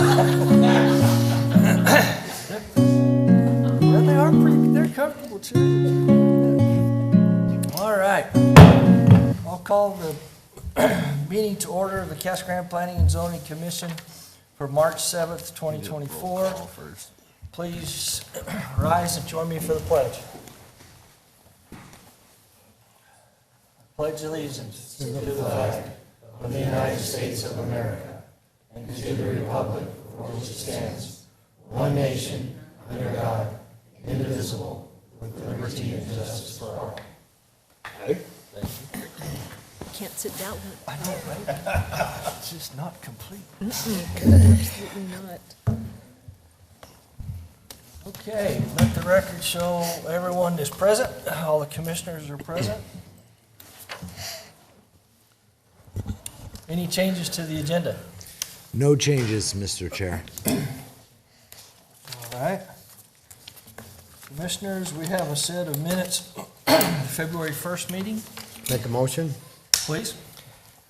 Well, they are they're comfortable too. All right. I'll call the meeting to order of the Casa Grande Planning and Zoning Commission for March 7th, 2024. Please rise and join me for the pledge. Pledge allegiance to the flag of the United States of America and to the republic for which it stands, one nation, under God, indivisible, with liberty and justice for all. Thank you. Can't sit down. I know, right? It's just not complete. Absolutely not. Okay, let the record show everyone is present. All the commissioners are present. Any changes to the agenda? No changes, Mr. Chair. All right. Commissioners, we have a set of minutes, February 1st meeting, Make a motion? please.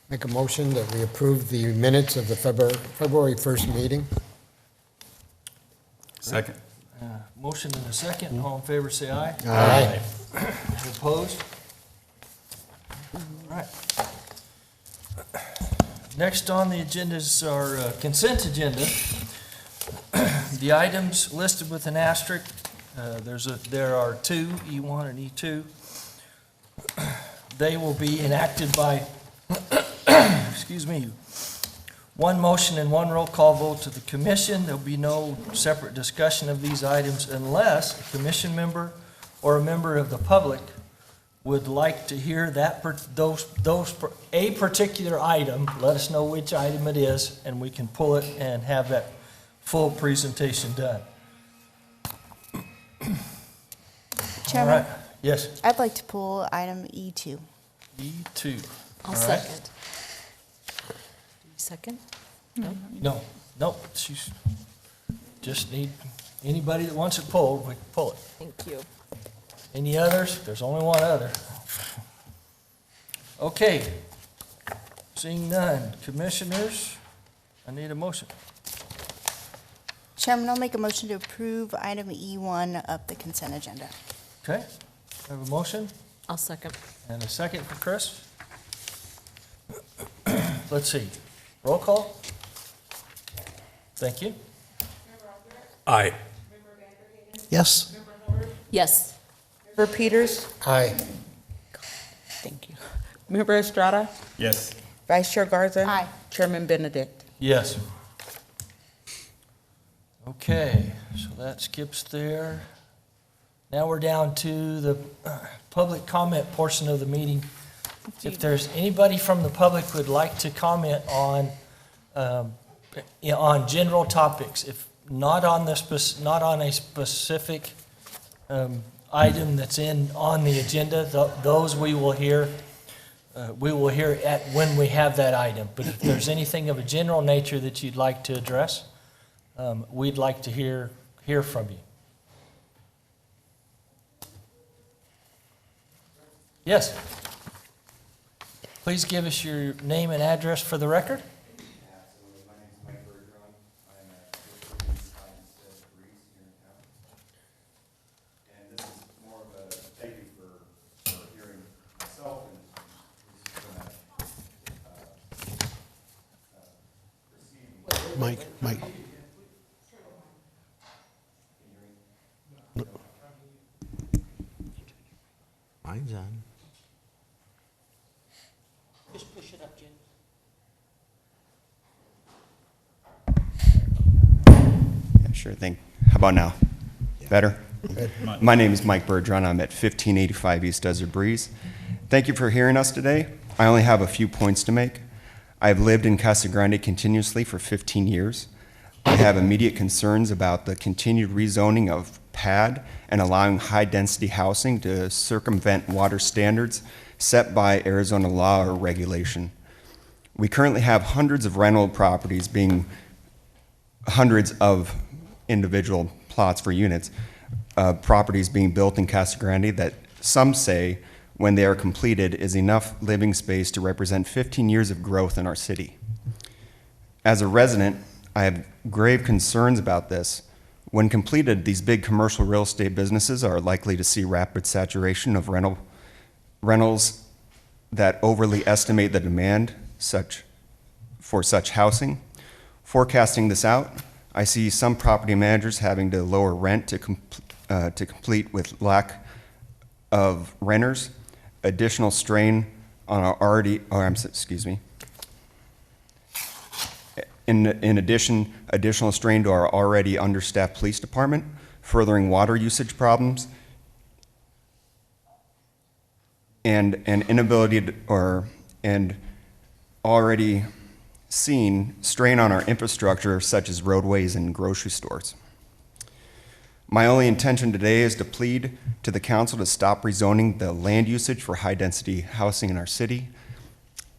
Make a motion that we approve the minutes of the February 1st meeting. Second. Motion and a second. All in favor, say aye. Aye. Opposed? All right. Next on the agenda is our consent agenda. The items listed with an asterisk, there are two, E1 and E2. They will be enacted by, excuse me, one motion and one roll call vote to the commission. There'll be no separate discussion of these items unless a commission member or a member of the public would like to hear a particular item. Let us know which item it is, and we can pull it and have that full presentation done. Chairman, All right. Yes, I'd like to pull item E2. E2. I'll All right. second. Second? No, she's just need anybody that wants it pulled, we can pull it. Thank you. Any others? There's only one other. Okay. Seeing none. Commissioners, I need a motion. Chairman, I'll make a motion to approve item E1 of the consent agenda. Okay. I have a motion I'll second. and a second for Chris. Let's see. Roll call. Thank you. Aye. Yes. Yes. Member Peters? Aye. Thank you. Member Estrada? Yes. Vice Chair Garza? Aye. Chairman Benedict? Yes. Okay, so that skips there. Now we're down to the public comment portion of the meeting. If there's anybody from the public who would like to comment on general topics, if not on a specific item that's on the agenda, those we will hear. We will hear at when we have that item. But if there's anything of a general nature that you'd like to address, we'd like to hear from you. Yes. Please give us your name and address for the record. Absolutely. My name is Mike Bergeron. I'm at 1585 Breeze here in town. And this is more of a thank you for hearing myself and this is going to Mike. Mine's on. Just push it up, Jen. Yeah, sure thing. How about now? Better? My name is Mike Bergeron. I'm at 1585 East Desert Breeze. Thank you for hearing us today. I only have a few points to make. I've lived in Casa Grande continuously for 15 years. I have immediate concerns about the continued rezoning of PAD and allowing high-density housing to circumvent water standards set by Arizona law or regulation. We currently have hundreds of rental properties hundreds of individual plots for units, properties being built in Casa Grande that some say, when they are completed, is enough living space to represent 15 years of growth in our city. As a resident, I have grave concerns about this. When completed, these big commercial real estate businesses are likely to see rapid saturation of rentals that overly estimate the demand for such housing. Forecasting this out, I see some property managers having to lower rent to complete with lack of renters, additional strain on our already, in addition, additional strain to our already understaffed police department, furthering water usage problems, and an inability and already seen strain on our infrastructure such as roadways and grocery stores. My only intention today is to plead to the council to stop rezoning the land usage for high-density housing in our city.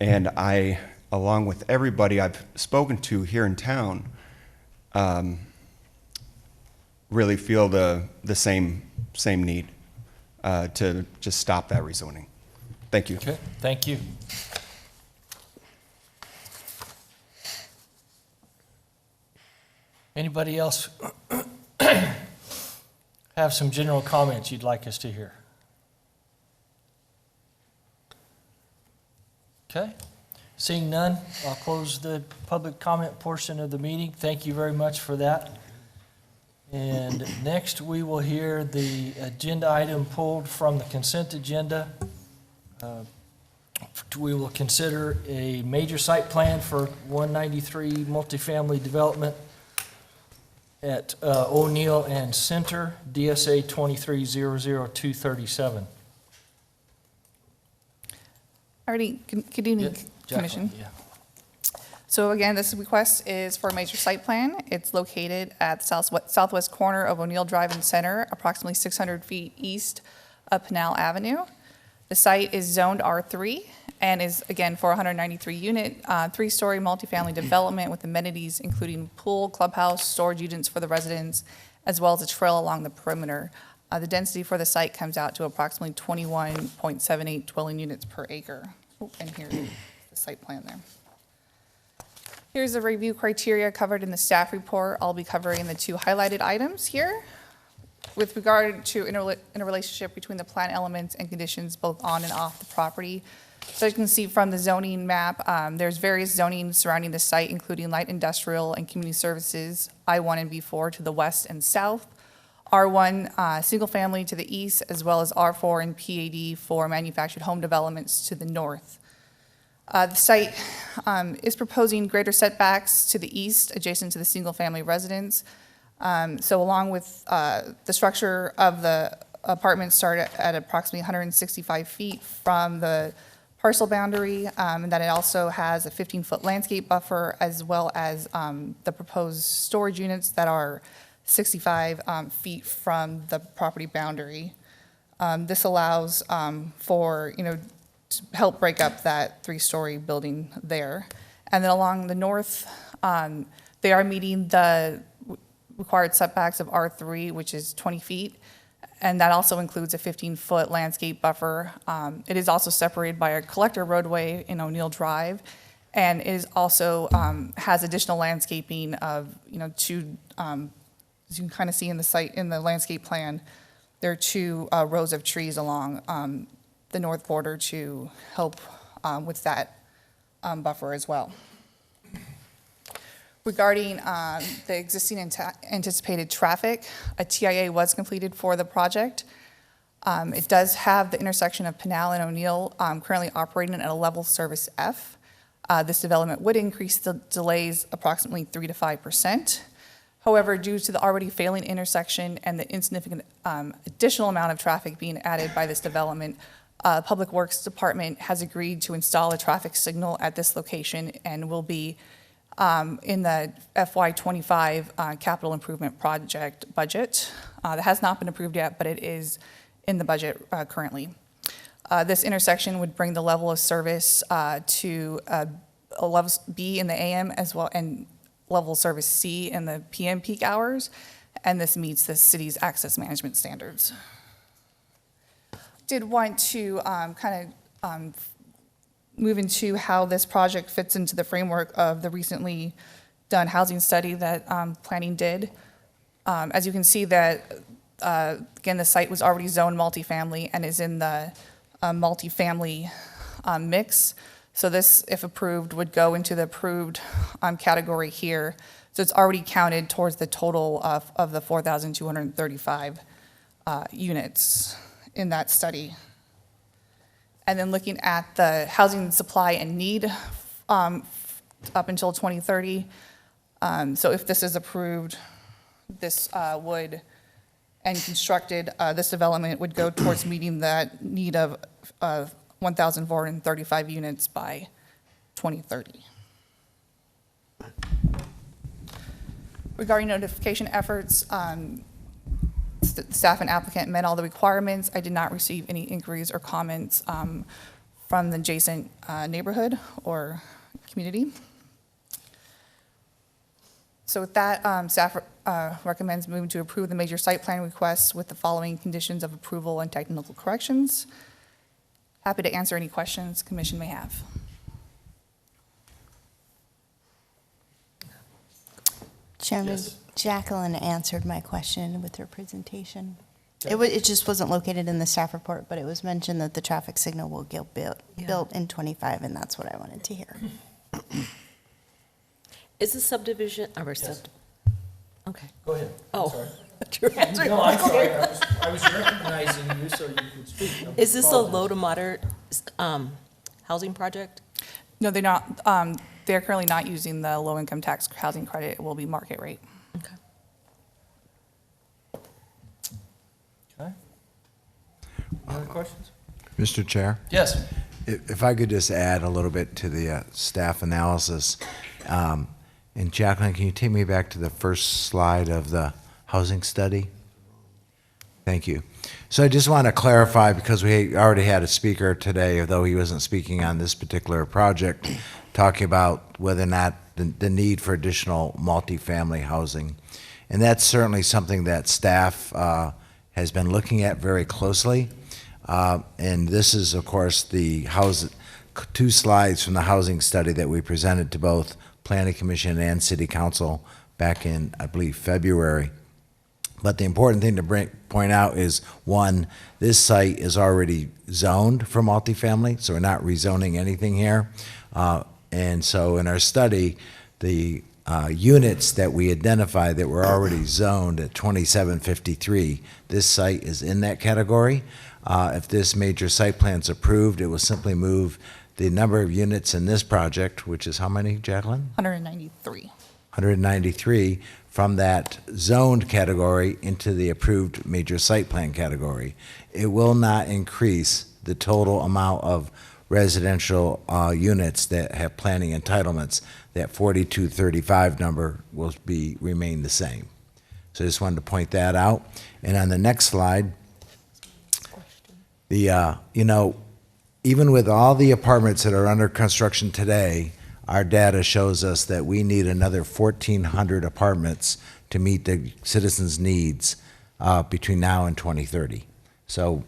And I, along with everybody I've spoken to here in town, really feel the same need to just stop that rezoning. Thank you. Okay, thank you. Anybody else have some general comments you'd like us to hear? Okay, seeing none, I'll close the public comment portion of the meeting. Thank you very much for that. And next, we will hear the agenda item pulled from the consent agenda. We will consider a major site plan for 193 multifamily development at O'Neill and Center, DSA 23-00237. Alrighty, good evening, Commission. Yeah. So again, this request is for a major site plan. It's located at the southwest corner of O'Neill Drive and Center, approximately 600 feet east of Pinal Avenue. The site is zoned R3 and is, again, for 193-unit, three-story multifamily development with amenities including pool, clubhouse, storage units for the residents, as well as a trail along the perimeter. The density for the site comes out to approximately 21.78 dwelling units per acre. Oh, and here's the site plan there. Here's the review criteria covered in the staff report. I'll be covering the two highlighted items here. With regard to interrelationship between the plan elements and conditions both on and off the property. So you can see from the zoning map, there's various zoning surrounding the site, including light industrial and community services, I-1 and B4 to the west and south, R1 single family to the east, as well as R4 and PAD for manufactured home developments to the north. The site is proposing greater setbacks to the east adjacent to the single family residence. So along with the structure of the apartments start at approximately 165 feet from the parcel boundary, and that it also has a 15-foot landscape buffer, as well as the proposed storage units that are 65 feet from the property boundary. This allows for, to help break up that three-story building there. And then along the north, they are meeting the required setbacks of R3, which is 20 feet, and that also includes a 15-foot landscape buffer. It is also separated by a collector roadway in O'Neill Drive, and is also has additional landscaping of, two, as you can kind of see in the site, in the landscape plan, there are two rows of trees along the north border to help with that buffer as well. Regarding the existing anticipated traffic, a TIA was completed for the project. It does have the intersection of Pinal and O'Neill currently operating at a level service F. This development would increase the delays approximately 3 to 5%. However, due to the already failing intersection and the insignificant additional amount of traffic being added by this development, Public Works Department has agreed to install a traffic signal at this location and will be in the FY25 capital improvement project budget. That has not been approved yet, but it is in the budget currently. This intersection would bring the level of service to a level B in the AM as well, and level service C in the PM peak hours, and this meets the city's access management standards. Did want to move into how this project fits into the framework of the recently done housing study that planning did. As you can see that, again, the site was already zoned multifamily and is in the multifamily mix. So this, if approved, would go into the approved category here. So it's already counted towards the total of the 4,235 units in that study. And then looking at the housing supply and need up until 2030. So if this is approved, this would, and constructed, this development would go towards meeting that need of 1,435 units by 2030. Regarding notification efforts, staff and applicant met all the requirements. I did not receive any inquiries or comments from the adjacent neighborhood or community. So with that, staff recommends moving to approve the major site plan requests with the following conditions of approval and technical corrections. Happy to answer any questions commission may have. Chairman, Yes. Jacqueline answered my question with her presentation. It just wasn't located in the staff report, but it was mentioned that the traffic signal will get built in 25, and that's what I wanted to hear. Is the subdivision, okay. Go ahead. Oh. Sorry. You're answering. No, I'm sorry. I was recognizing you so you could speak. Is this a low to moderate housing project? No, they're not. They're currently not using the low-income tax housing credit. It will be market rate. Okay. Okay. Any other questions? Mr. Chair, Yes. if I could just add a little bit to the staff analysis. And Jacqueline, can you take me back to the first slide of the housing study? Thank you. So I just want to clarify, because we already had a speaker today, although he wasn't speaking on this particular project, talking about whether or not the need for additional multifamily housing. And that's certainly something that staff has been looking at very closely. And this is, of course, the two slides from the housing study that we presented to both Planning Commission and City Council back in, I believe, February. But the important thing to point out is, one, this site is already zoned for multifamily, so we're not rezoning anything here. And so in our study, the units that we identified that were already zoned at 2753, this site is in that category. If this major site plan is approved, it will simply move the number of units in this project, which is how many, Jacqueline? 193. 193 from that zoned category into the approved major site plan category. It will not increase the total amount of residential units that have planning entitlements. That 4235 number will remain the same. So I just wanted to point that out. And on the next slide, even with all the apartments that are under construction today, our data shows us that we need another 1,400 apartments to meet the citizens' needs between now and 2030. So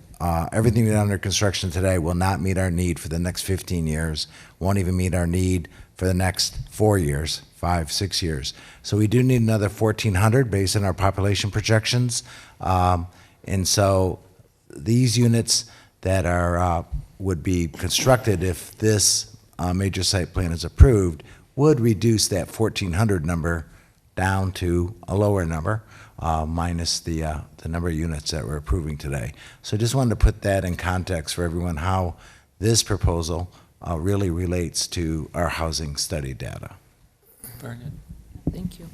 everything that's under construction today will not meet our need for the next 15 years, won't even meet our need for the next 4 years, 5, 6 years. So we do need another 1,400 based on our population projections. And so these units that are would be constructed if this major site plan is approved would reduce that 1,400 number down to a lower number, minus the number of units that we're approving today. So just wanted to put that in context for everyone, how this proposal really relates to our housing study data. Very good. Thank you.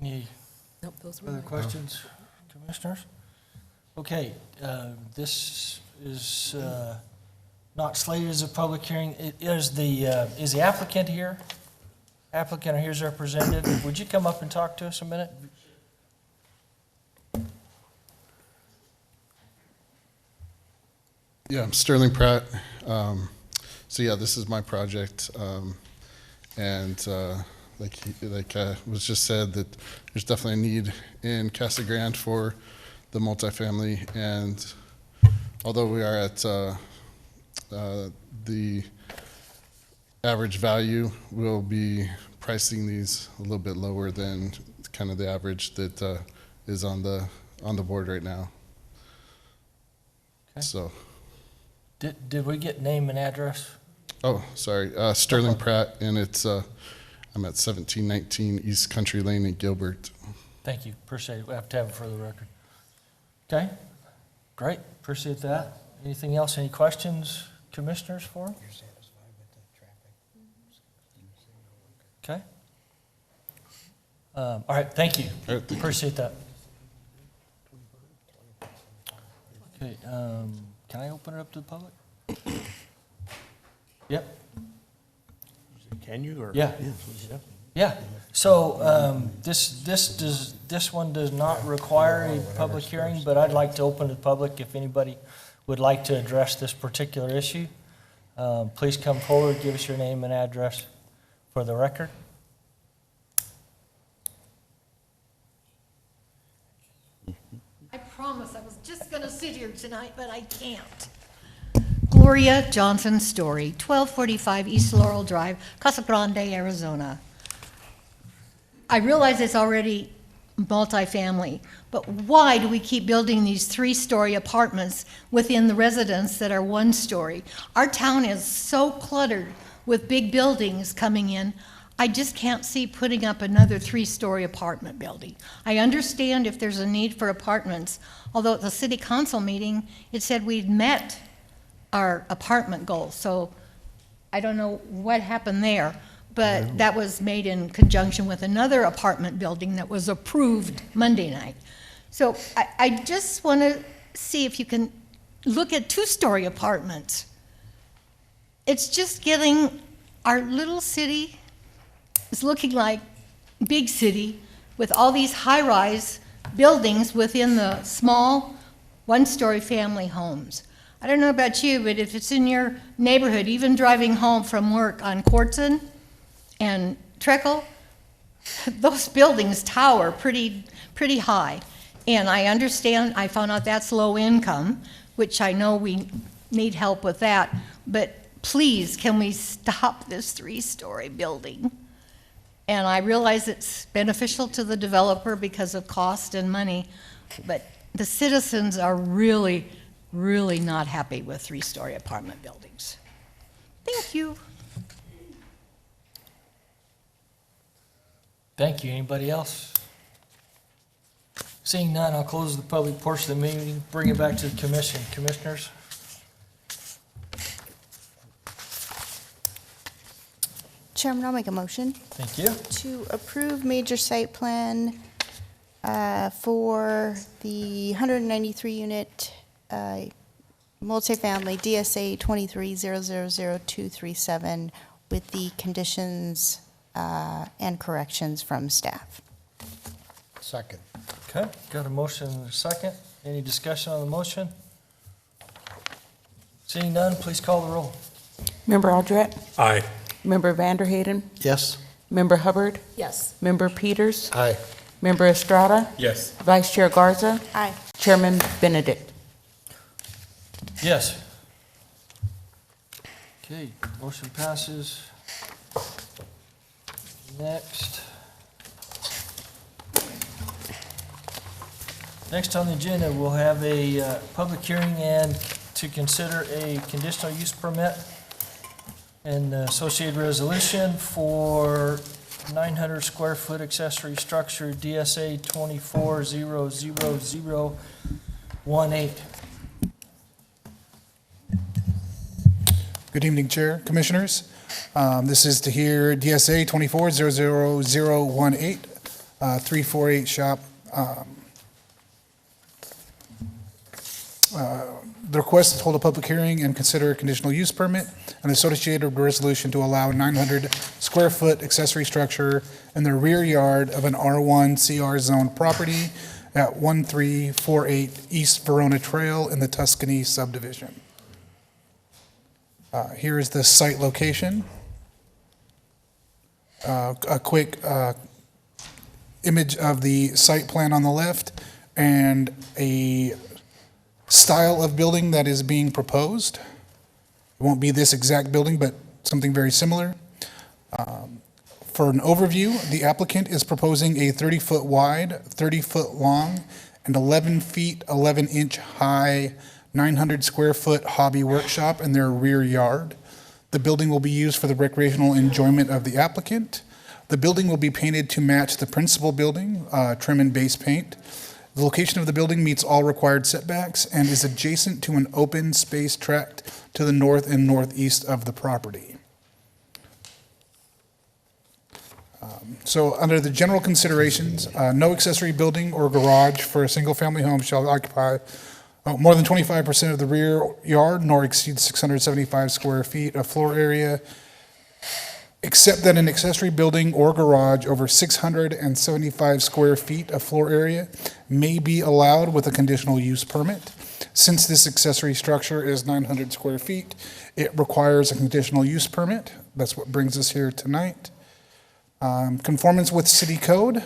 Any Nope, those were other mine. questions, commissioners? Okay, this is not slated as a public hearing. Is the applicant here? Applicant or his representative, would you come up and talk to us a minute? Yeah, I'm Sterling Pratt. So yeah, this is my project, and like was just said, that there's definitely a need in Casa Grande for the multifamily, and although we are at the average value, we'll be pricing these a little bit lower than kind of the average that is on the board right now. Okay. So, Did we get name and address? oh, sorry, Sterling Pratt, and it's I'm at 1719 East Country Lane in Gilbert. Thank you, appreciate it. We have to have it for the record. Okay, great, appreciate that. Anything else, any questions, commissioners, for him? Okay. All right, thank you. All right, thank you. Appreciate that. Okay, can I open it up to the public? Yep, Can you, or? yeah. Yeah, so this one does not require a public hearing, but I'd like to open to the public if anybody would like to address this particular issue. Please come forward, give us your name and address for the record. I promise I was just going to sit here tonight, but I can't. Gloria Johnson Story, 1245 East Laurel Drive, Casa Grande, Arizona. I realize it's already multifamily, but why do we keep building these three-story apartments within the residents that are one-story? Our town is so cluttered with big buildings coming in. I just can't see putting up another three-story apartment building. I understand if there's a need for apartments, although at the city council meeting, it said we'd met our apartment goal. So I don't know what happened there, but that was made in conjunction with another apartment building that was approved Monday night. So I just want to see if you can look at two-story apartments. It's just getting our little city is looking like big city with all these high-rise buildings within the small one-story family homes. I don't know about you, but if it's in your neighborhood, even driving home from work on Quartzen and Treckle, those buildings tower pretty high. And I understand, I found out that's low income, which I know we need help with that, but please, can we stop this three-story building? And I realize it's beneficial to the developer because of cost and money, but the citizens are really not happy with three-story apartment buildings. Thank you. Thank you. Anybody else? Seeing none, I'll close the public portion of the meeting, bring it back to the commission. Commissioners? Chairman, I'll make a motion Thank you. to approve major site plan for the 193-unit multifamily DSA 23000237 with the conditions and corrections from staff. Second. Okay, got a motion and a second. Any discussion on the motion? Seeing none, please call the roll. Member Aldrete? Aye. Member Vanderhayden? Yes. Member Hubbard? Yes. Member Peters? Aye. Member Estrada? Yes. Vice Chair Garza? Aye. Chairman Benedict? Yes. Okay, motion passes. Next. Next on the agenda, we'll have a public hearing and to consider a conditional use permit and associated resolution for 900 square foot accessory structure DSA 24000018. Good evening, Chair, Commissioners. This is to hear DSA 24000018, 348 shop. The request is to hold a public hearing and consider a conditional use permit and associated resolution to allow 900 square foot accessory structure in the rear yard of an R1 CR zone property at 1348 East Verona Trail in the Tuscany subdivision. Here is the site location. A quick image of the site plan on the left and a style of building that is being proposed. It won't be this exact building, but something very similar. For an overview, the applicant is proposing a 30-foot wide, 30-foot long, and 11 feet, 11-inch high, 900 square foot hobby workshop in their rear yard. The building will be used for the recreational enjoyment of the applicant. The building will be painted to match the principal building, trim and base paint. The location of the building meets all required setbacks and is adjacent to an open space tract to the north and northeast of the property. So under the general considerations, no accessory building or garage for a single-family home shall occupy more than 25% of the rear yard nor exceed 675 square feet of floor area, except that an accessory building or garage over 675 square feet of floor area may be allowed with a conditional use permit. Since this accessory structure is 900 square feet, it requires a conditional use permit. That's what brings us here tonight. Conformance with city code,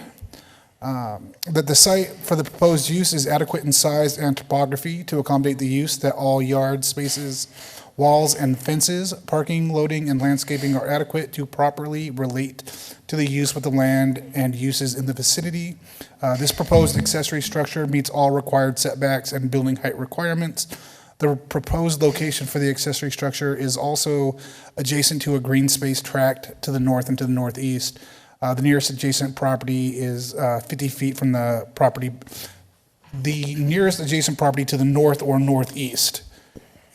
that the site for the proposed use is adequate in size and topography to accommodate the use, that all yard spaces, walls, and fences, parking, loading, and landscaping are adequate to properly relate to the use with the land and uses in the vicinity. This proposed accessory structure meets all required setbacks and building height requirements. The proposed location for the accessory structure is also adjacent to a green space tract to the north and to the northeast. The nearest adjacent property is 50 feet from the property. The nearest adjacent property to the north or northeast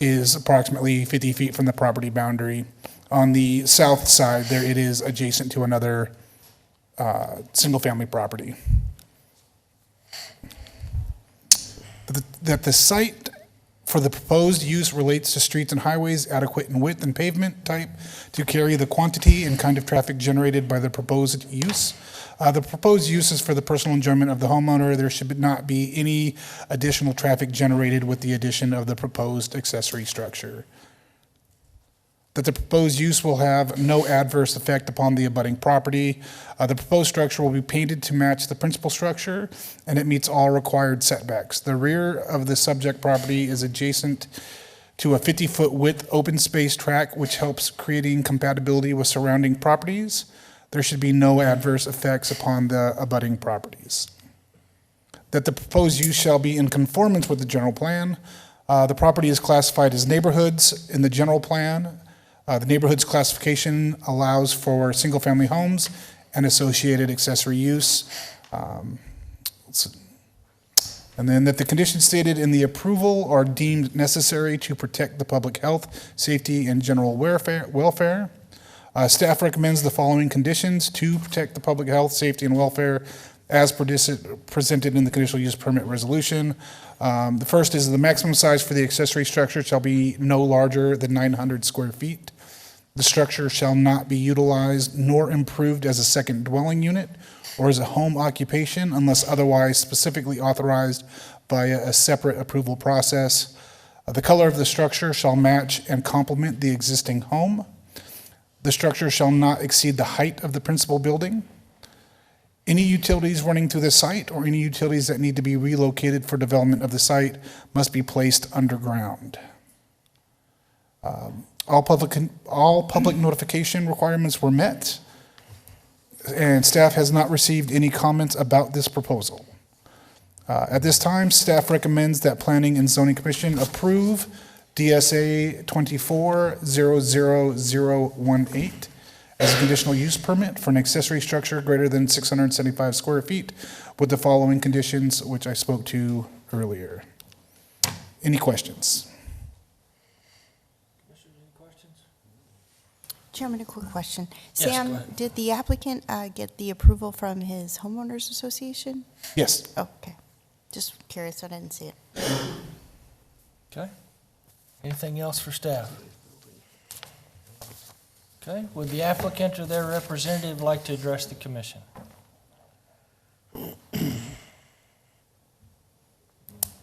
is approximately 50 feet from the property boundary. On the south side, there it is adjacent to another single-family property. That the site for the proposed use relates to streets and highways adequate in width and pavement type to carry the quantity and kind of traffic generated by the proposed use. The proposed use is for the personal enjoyment of the homeowner. There should not be any additional traffic generated with the addition of the proposed accessory structure. That the proposed use will have no adverse effect upon the abutting property. The proposed structure will be painted to match the principal structure, and it meets all required setbacks. The rear of the subject property is adjacent to a 50-foot width open space tract, which helps creating compatibility with surrounding properties. There should be no adverse effects upon the abutting properties. That the proposed use shall be in conformance with the general plan. The property is classified as neighborhoods in the general plan. The neighborhoods classification allows for single-family homes and associated accessory use. And then that the conditions stated in the approval are deemed necessary to protect the public health, safety, and general welfare. Staff recommends the following conditions to protect the public health, safety, and welfare as presented in the conditional use permit resolution. The first is the maximum size for the accessory structure shall be no larger than 900 square feet. The structure shall not be utilized nor improved as a second dwelling unit or as a home occupation unless otherwise specifically authorized via a separate approval process. The color of the structure shall match and complement the existing home. The structure shall not exceed the height of the principal building. Any utilities running through the site or any utilities that need to be relocated for development of the site must be placed underground. All public notification requirements were met, and staff has not received any comments about this proposal. At this time, staff recommends that Planning and Zoning Commission approve DSA 24-00018 as a conditional use permit for an accessory structure greater than 675 square feet with the following conditions, which I spoke to earlier. Any questions? Chairman, a quick question. Yes, go Sam, ahead. did the applicant get the approval from his homeowners association? Yes. Oh, okay. Just curious, I didn't see it. Okay. Anything else for staff? Okay, would the applicant or their representative like to address the commission?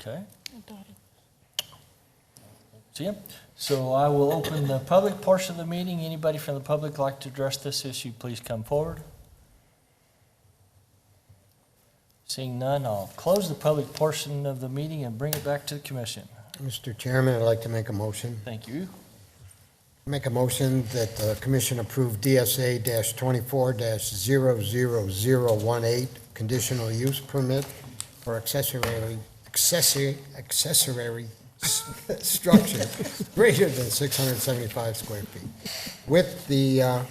Okay. See, so I will open the public portion of the meeting. Anybody from the public like to address this issue, please come forward. Seeing none, I'll close the public portion of the meeting and bring it back to the commission. Mr. Chairman, I'd like to make a motion. Thank you. Make a motion that the commission approve DSA-24-00018, conditional use permit for accessory structure greater than 675 square feet, with the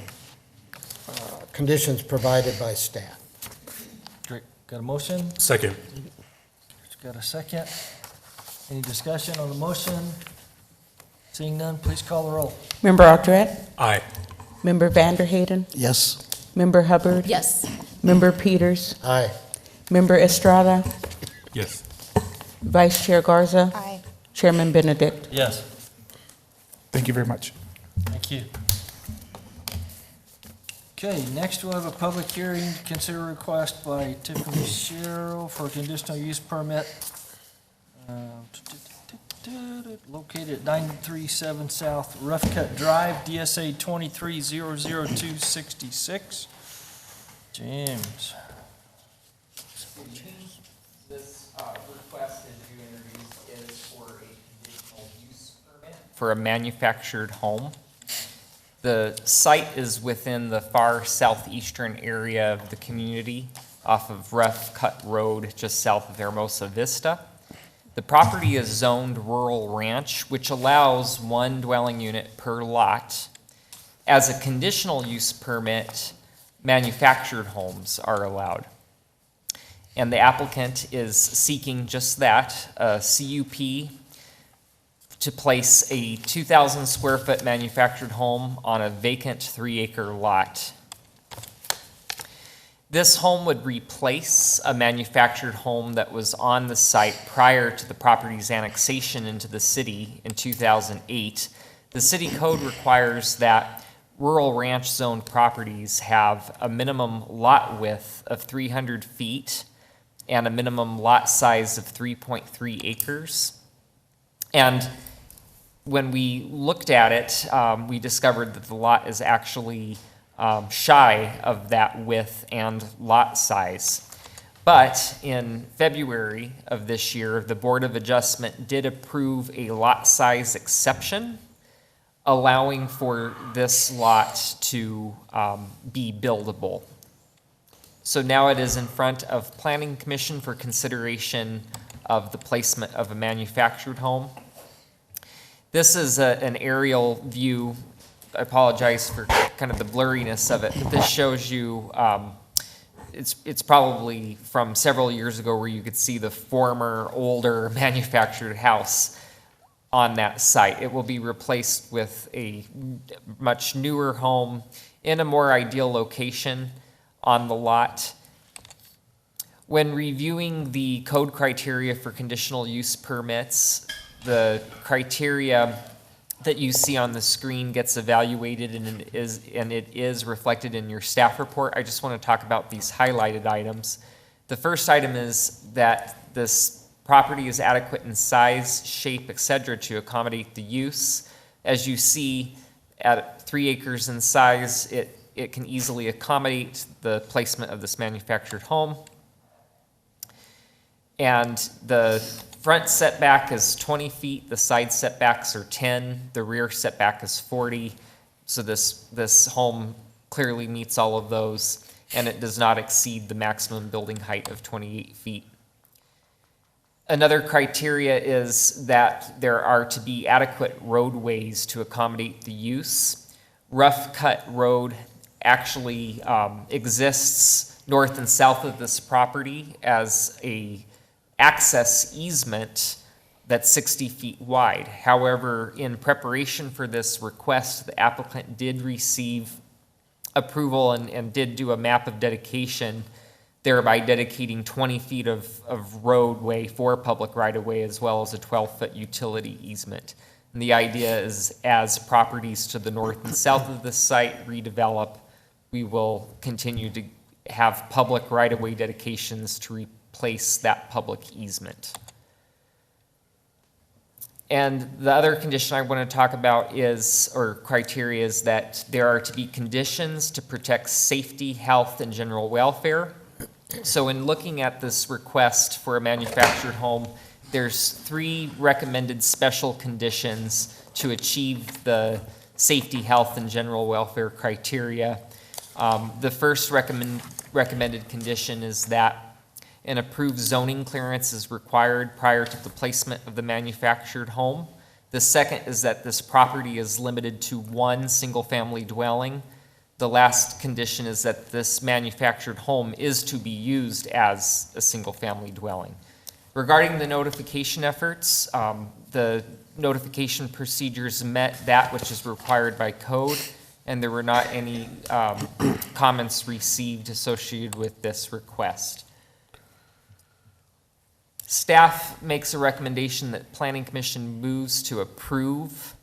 conditions provided by staff. Great. Got a motion? Second. Got a second? Any discussion on the motion? Seeing none, please call the roll. Member Aldred? Aye. Member Vanderhayden? Yes. Member Hubbard? Yes. Member Peters? Aye. Member Estrada? Yes. Vice Chair Garza? Aye. Chairman Benedict? Yes. Thank you very much. Thank you. Okay, next we'll have a public hearing to consider a request by Tiffany Sherrill for a conditional use permit located at 937 South Rough Cut Drive, DSA 23-00266. James. This request that you introduced is for a conditional use permit for a manufactured home. The site is within the far southeastern area of the community off of Rough Cut Road, just south of Hermosa Vista. The property is zoned rural ranch, which allows one dwelling unit per lot. As a conditional use permit, manufactured homes are allowed. And the applicant is seeking just that, a CUP to place a 2,000 square foot manufactured home on a vacant 3-acre lot. This home would replace a manufactured home that was on the site prior to the property's annexation into the city in 2008. The city code requires that rural ranch zone properties have a minimum lot width of 300 feet and a minimum lot size of 3.3 acres. And when we looked at it, we discovered that the lot is actually shy of that width and lot size. But in February of this year, the Board of Adjustment did approve a lot size exception, allowing for this lot to be buildable. So now it is in front of Planning Commission for consideration of the placement of a manufactured home. This is an aerial view. I apologize for kind of the blurriness of it, but this shows you, it's probably from several years ago where you could see the former older manufactured house on that site. It will be replaced with a much newer home in a more ideal location on the lot. When reviewing the code criteria for conditional use permits, the criteria that you see on the screen gets evaluated and it is reflected in your staff report. I just want to talk about these highlighted items. The first item is that this property is adequate in size, shape, etc. to accommodate the use. As you see, at 3 acres in size, it can easily accommodate the placement of this manufactured home. And the front setback is 20 feet, the side setbacks are 10, the rear setback is 40. So this home clearly meets all of those, and it does not exceed the maximum building height of 28 feet. Another criteria is that there are to be adequate roadways to accommodate the use. Rough Cut Road actually exists north and south of this property as a access easement that's 60 feet wide. However, in preparation for this request, the applicant did receive approval and did do a map of dedication, thereby dedicating 20 feet of roadway for public right-of-way as well as a 12-foot utility easement. And the idea is as properties to the north and south of this site redevelop, we will continue to have public right-of-way dedications to replace that public easement. And the other condition I want to talk about is, or criteria, is that there are to be conditions to protect safety, health, and general welfare. So in looking at this request for a manufactured home, there's 3 recommended special conditions to achieve the safety, health, and general welfare criteria. The first recommended condition is that an approved zoning clearance is required prior to the placement of the manufactured home. The second is that this property is limited to one single-family dwelling. The last condition is that this manufactured home is to be used as a single-family dwelling. Regarding the notification efforts, the notification procedures met that which is required by code, and there were not any comments received associated with this request. Staff makes a recommendation that Planning Commission moves to approve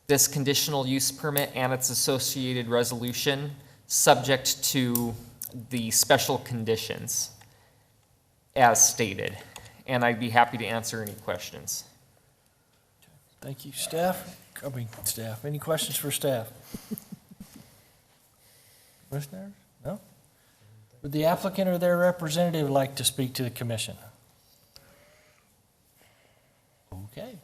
this conditional use permit and its associated resolution, subject to the special conditions as stated. And I'd be happy to answer any questions. Thank you. Staff? Any questions for staff? Commissioners? No? Would the applicant or their representative like to speak to the commission? Okay.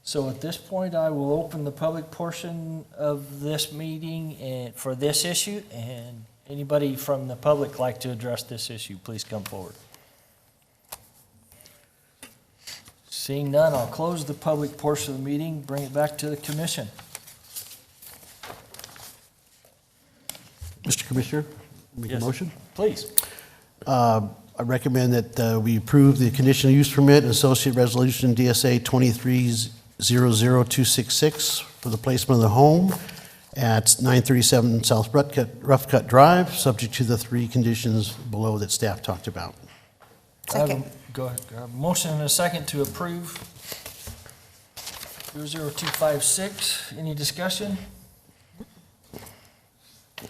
So at this point, I will open the public portion of this meeting and for this issue, and anybody from the public like to address this issue, please come forward. Seeing none, I'll close the public portion of the meeting, bring it back to the commission. Mr. Commissioner, make a Yes. motion? Please. I recommend that we approve the conditional use permit and associate resolution DSA 2300266 for the placement of the home at 937 South Rough Cut Drive, subject to the three conditions below that staff talked about. Second. Go ahead. Motion and a second to approve 00256. Any discussion?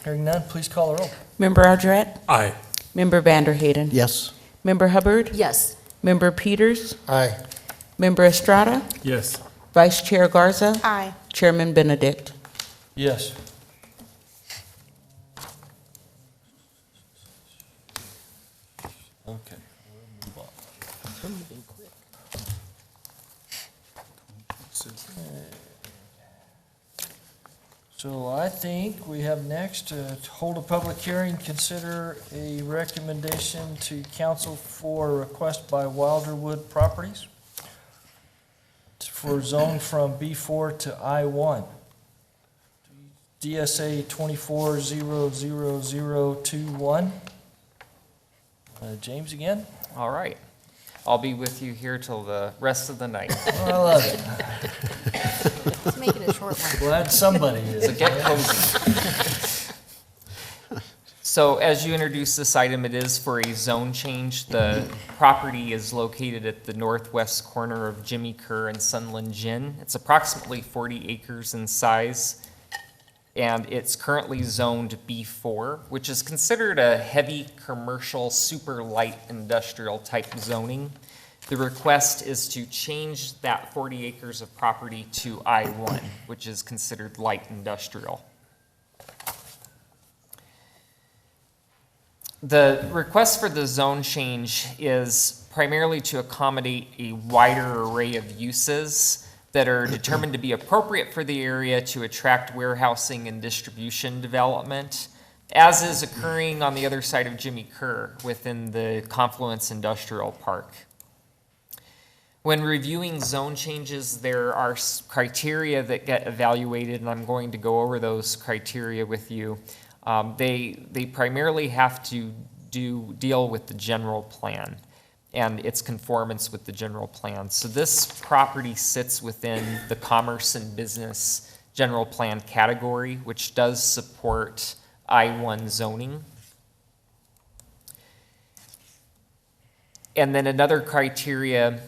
Hearing none, please call the roll. Member Aldred? Aye. Member Vanderhayden? Yes. Member Hubbard? Yes. Member Peters? Aye. Member Estrada? Yes. Vice Chair Garza? Aye. Chairman Benedict? Yes. Okay, we'll move on. So I think we have next to hold a public hearing, consider a recommendation to council for a request by Wilderwood Properties for zone from B4 to I1. DSA 24-00021. James again? All right. I'll be with you here till the rest of the night. Oh, I love it. Let's make it a short one. Glad somebody is. So get cozy. So as you introduce this item, it is for a zone change. The property is located at the northwest corner of Jimmy Kerr and Sunland Gin. It's approximately 40 acres in size, and it's currently zoned B4, which is considered a heavy commercial, super light industrial type zoning. The request is to change that 40 acres of property to I1, which is considered light industrial. The request for the zone change is primarily to accommodate a wider array of uses that are determined to be appropriate for the area to attract warehousing and distribution development, as is occurring on the other side of Jimmy Kerr within the Confluence Industrial Park. When reviewing zone changes, there are criteria that get evaluated, and I'm going to go over those criteria with you. They primarily have to deal with the general plan and its conformance with the general plan. So this property sits within the commerce and business general plan category, which does support I1 zoning. And then another criteria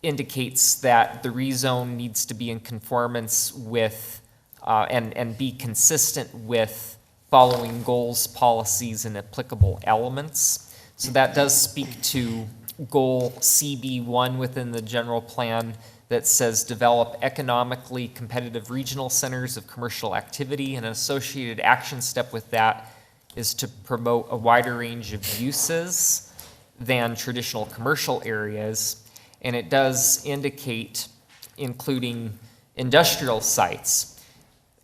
indicates that the rezone needs to be in conformance with and be consistent with following goals, policies, and applicable elements. So that does speak to goal CB1 within the general plan that says develop economically competitive regional centers of commercial activity, and an associated action step with that is to promote a wider range of uses than traditional commercial areas. And it does indicate including industrial sites.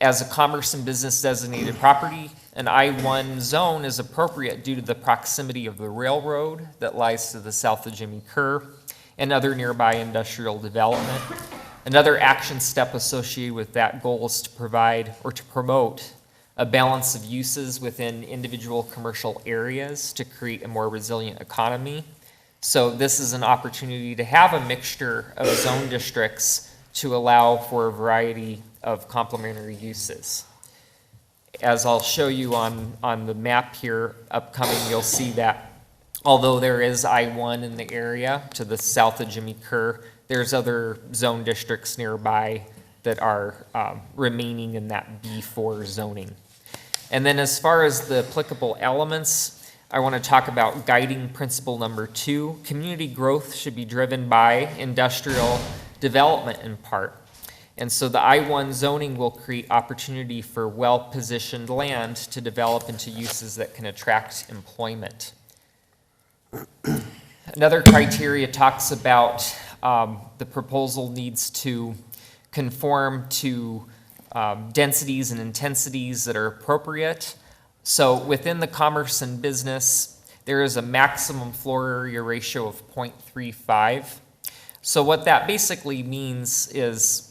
As a commerce and business designated property, an I-1 zone is appropriate due to the proximity of the railroad that lies to the south of Jimmy Kerr and other nearby industrial development. Another action step associated with that goal is to provide or to promote a balance of uses within individual commercial areas to create a more resilient economy. So this is an opportunity to have a mixture of zone districts to allow for a variety of complementary uses. As I'll show you on the map here upcoming, you'll see that although there is I-1 in the area to the south of Jimmy Kerr, there's other zone districts nearby that are remaining in that B4 zoning. And then as far as the applicable elements, I want to talk about guiding principle number 2. Community growth should be driven by industrial development in part. And so the I-1 zoning will create opportunity for well-positioned land to develop into uses that can attract employment. Another criteria talks about the proposal needs to conform to densities and intensities that are appropriate. So within the commerce and business, there is a maximum floor area ratio of 0.35. So what that basically means is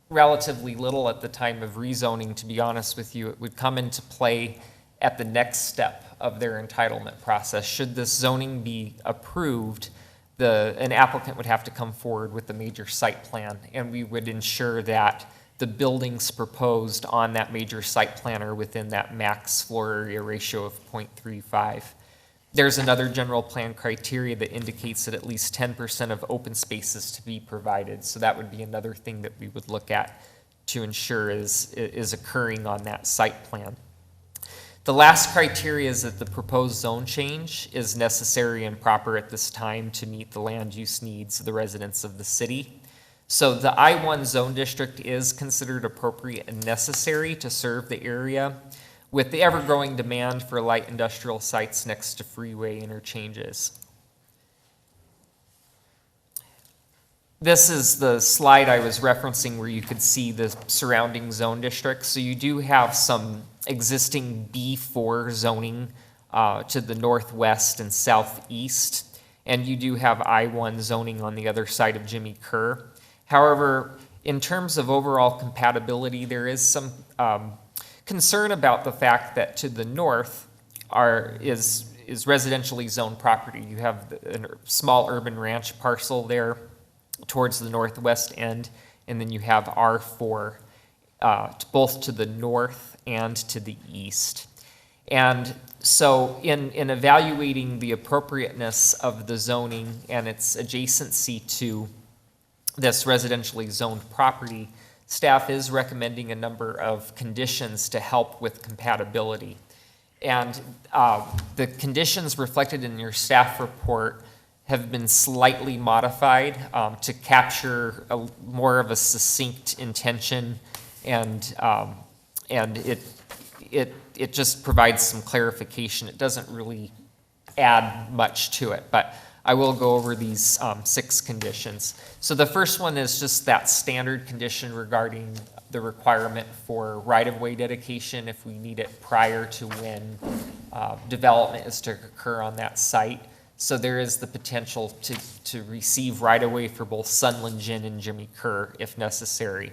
relatively little at the time of rezoning, to be honest with you. It would come into play at the next step of their entitlement process. Should this zoning be approved, an applicant would have to come forward with the major site plan, and we would ensure that the buildings proposed on that major site plan are within that max floor area ratio of 0.35. There's another general plan criteria that indicates that at least 10% of open space is to be provided. So that would be another thing that we would look at to ensure is occurring on that site plan. The last criteria is that the proposed zone change is necessary and proper at this time to meet the land use needs of the residents of the city. So the I-1 zone district is considered appropriate and necessary to serve the area with the ever-growing demand for light industrial sites next to freeway interchanges. This is the slide I was referencing where you could see the surrounding zone districts. So you do have some existing B4 zoning to the northwest and southeast, and you do have I-1 zoning on the other side of Jimmy Kerr. However, in terms of overall compatibility, there is some concern about the fact that to the north is residentially zoned property. You have a small urban ranch parcel there towards the northwest end, and then you have R4 both to the north and to the east. And so in evaluating the appropriateness of the zoning and its adjacency to this residentially zoned property, staff is recommending a number of conditions to help with compatibility. And the conditions reflected in your staff report have been slightly modified to capture more of a succinct intention, and it just provides some clarification. It doesn't really add much to it, but I will go over these 6 conditions. So the first one is just that standard condition regarding the requirement for right-of-way dedication if we need it prior to when development is to occur on that site. So there is the potential to receive right-of-way for both Sunland Gin and Jimmy Kerr if necessary.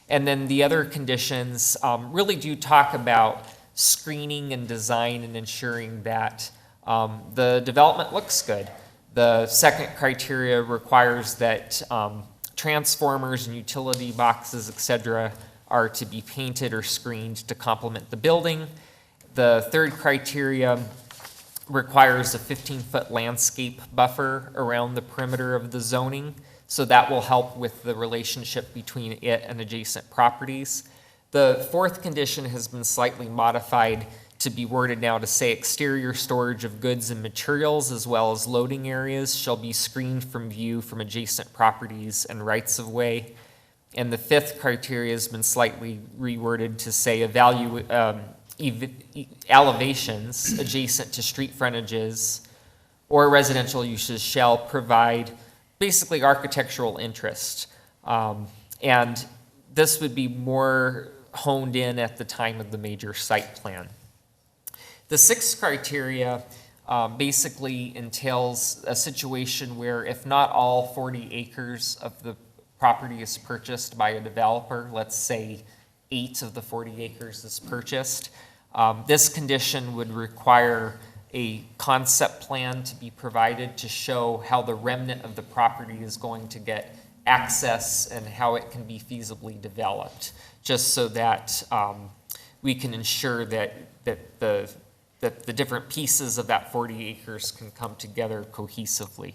And then the other conditions really do talk about screening and design and ensuring that the development looks good. The second criteria requires that transformers and utility boxes, et cetera, are to be painted or screened to complement the building. The third criteria requires a 15-foot landscape buffer around the perimeter of the zoning, so that will help with the relationship between it and adjacent properties. The fourth condition has been slightly modified to be worded now to say exterior storage of goods and materials as well as loading areas shall be screened from view from adjacent properties and rights of way. And the fifth criteria has been slightly reworded to say elevations adjacent to street frontages or residential uses shall provide basically architectural interest. And this would be more honed in at the time of the major site plan. The sixth criteria basically entails a situation where if not all 40 acres of the property is purchased by a developer, let's say 8 of the 40 acres is purchased, this condition would require a concept plan to be provided to show how the remnant of the property is going to get access and how it can be feasibly developed, just so that we can ensure that the different pieces of that 40 acres can come together cohesively.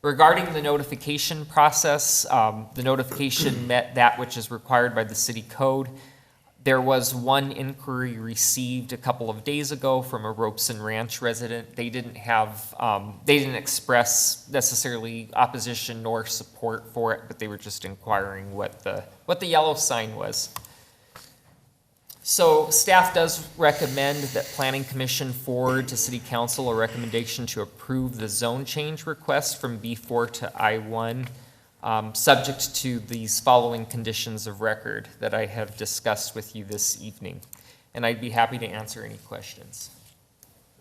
Regarding the notification process, the notification met that which is required by the city code. There was one inquiry received a couple of days ago from a Robeson Ranch resident. They didn't express necessarily opposition nor support for it, but they were just inquiring what the yellow sign was. So staff does recommend that Planning Commission forward to City Council a recommendation to approve the zone change request from B4 to I1, subject to these following conditions of record that I have discussed with you this evening. And I'd be happy to answer any questions.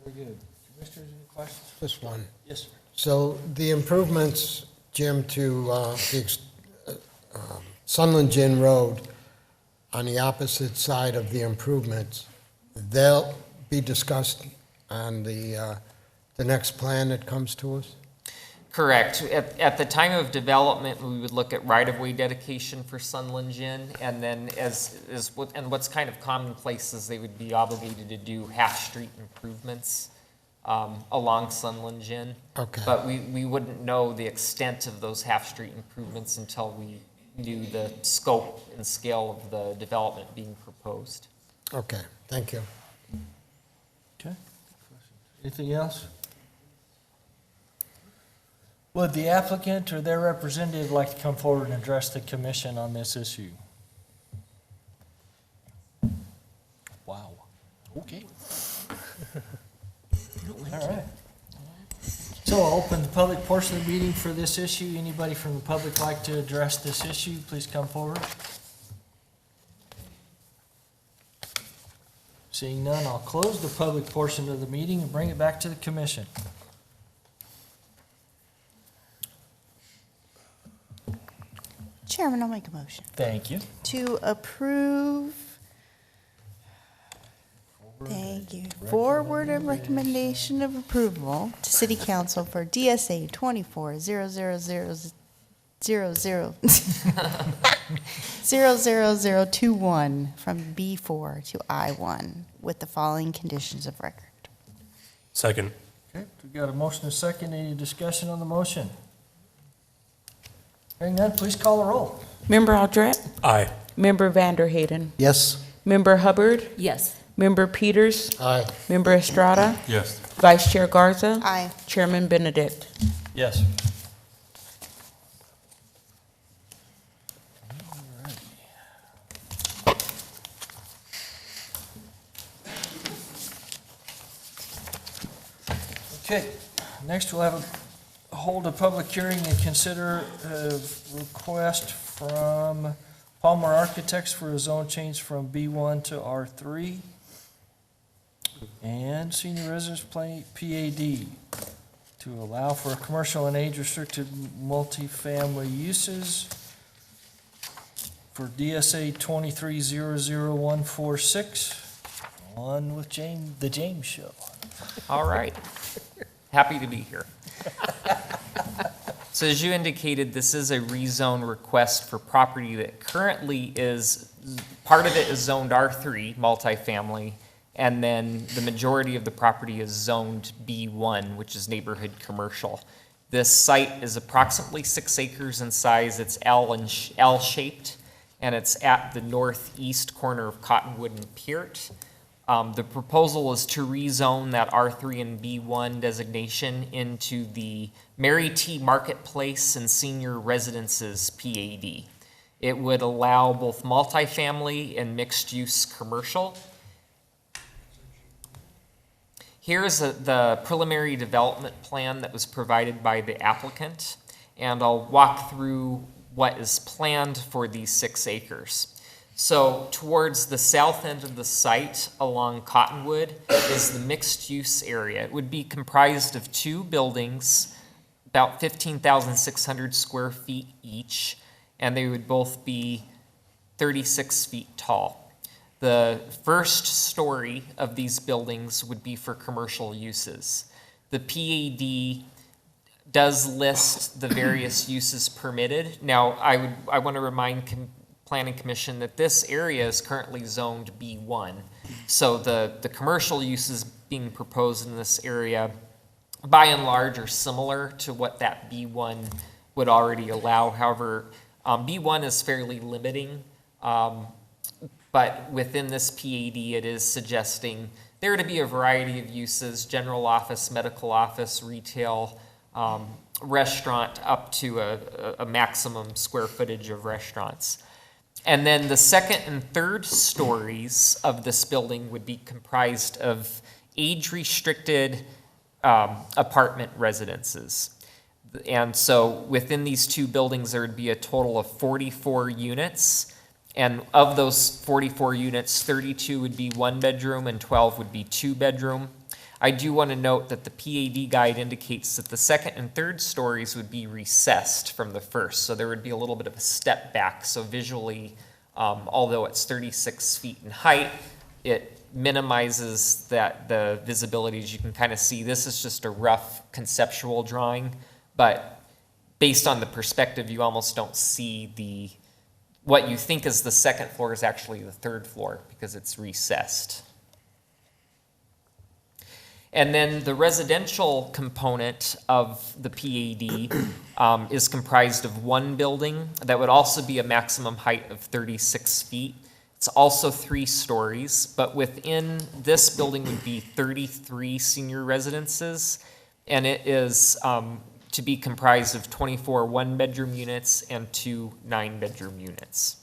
Very good. Commissioners, any questions? Just one. Yes, sir. So the improvements, Jim, to Sunland Gin Road, on the opposite side of the improvements, they'll be discussed on the next plan that comes to us? Correct. At the time of development, we would look at right-of-way dedication for Sunland Gin, and then and what's kind of commonplace is they would be obligated to do half-street improvements along Sunland Gin. Okay. But we wouldn't know the extent of those half-street improvements until we knew the scope and scale of the development being proposed. Okay, thank you. Okay. Anything else? Would the applicant or their representative like to come forward and address the commission on this issue? Wow. Okay. All right. So I'll open the public portion of the meeting for this issue. Anybody from the public like to address this issue, please come forward. Seeing none, I'll close the public portion of the meeting and bring it back to the commission. Chairman, I'll make a motion Thank you. to approve, thank you, forward a recommendation of approval to City Council for DSA 00021 from B4 to I1 with the following conditions of record. Second. Okay, we've got a motion and a second. Any discussion on the motion? Hearing none, please call the roll. Member Aldrete? Aye. Member Vanderhayden? Yes? Member Hubbard? Yes. Member Peters? Aye. Member Estrada? Yes. Vice Chair Garza? Aye. Chairman Benedict? Yes. Okay, next we'll hold a public hearing and consider a request from Palmer Architects for a zone change from B1 to R3 and Senior Residence PAD to allow for commercial and age-restricted multifamily uses for DSA 2300146, on with the James Show. All right. Happy to be here. So as you indicated, this is a rezone request for property that currently is, part of it is zoned R3, multifamily, and then the majority of the property is zoned B1, which is neighborhood commercial. This site is approximately 6 acres in size. It's L-shaped, and it's at the northeast corner of Cottonwood and Peart. The proposal is to rezone that R3 and B1 designation into the Mary T. Marketplace and Senior Residences PAD. It would allow both multifamily and mixed-use commercial. Here's the preliminary development plan that was provided by the applicant, and I'll walk through what is planned for these 6 acres. So towards the south end of the site along Cottonwood is the mixed-use area. It would be comprised of two buildings, about 15,600 square feet each, and they would both be 36 feet tall. The first story of these buildings would be for commercial uses. The PAD does list the various uses permitted. Now, I want to remind Planning Commission that this area is currently zoned B1. So the commercial uses being proposed in this area, by and large, are similar to what that B1 would already allow. However, B1 is fairly limiting, but within this PAD, it is suggesting there to be a variety of uses: general office, medical office, retail, restaurant, up to a maximum square footage of restaurants. And then the second and third stories of this building would be comprised of age-restricted apartment residences. And so within these two buildings, there would be a total of 44 units. And of those 44 units, 32 would be one bedroom and 12 would be two bedroom. I do want to note that the PAD guide indicates that the second and third stories would be recessed from the first, so there would be a little bit of a step back. So visually, although it's 36 feet in height, it minimizes the visibility. As you can kind of see, this is just a rough conceptual drawing, but based on the perspective, you almost don't see what you think is the second floor is actually the third floor because it's recessed. And then the residential component of the PAD is comprised of one building that would also be a maximum height of 36 feet. It's also 3 stories, but within this building would be 33 senior residences, and it is to be comprised of 24 one-bedroom units and 2 9-bedroom units.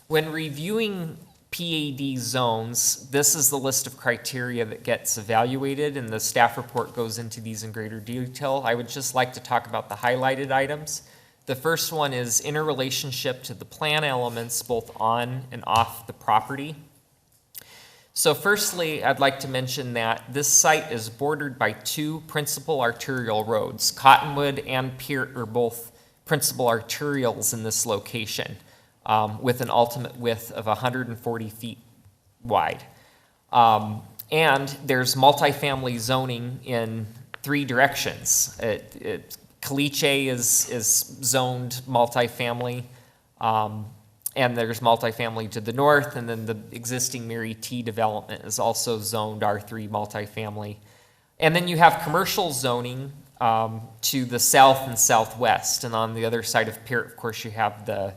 When reviewing PAD zones, this is the list of criteria that gets evaluated, and the staff report goes into these in greater detail. I would just like to talk about the highlighted items. The first one is interrelationship to the plan elements both on and off the property. So firstly, I'd like to mention that this site is bordered by 2 principal arterial roads. Cottonwood and Peart are both principal arterials in this location, with an ultimate width of 140 feet wide. And there's multifamily zoning in 3 directions. Caliche is zoned multifamily, and there's multifamily to the north, and then the existing Mary T development is also zoned R3 multifamily. And then you have commercial zoning to the south and southwest, and on the other side of Peart, of course, you have the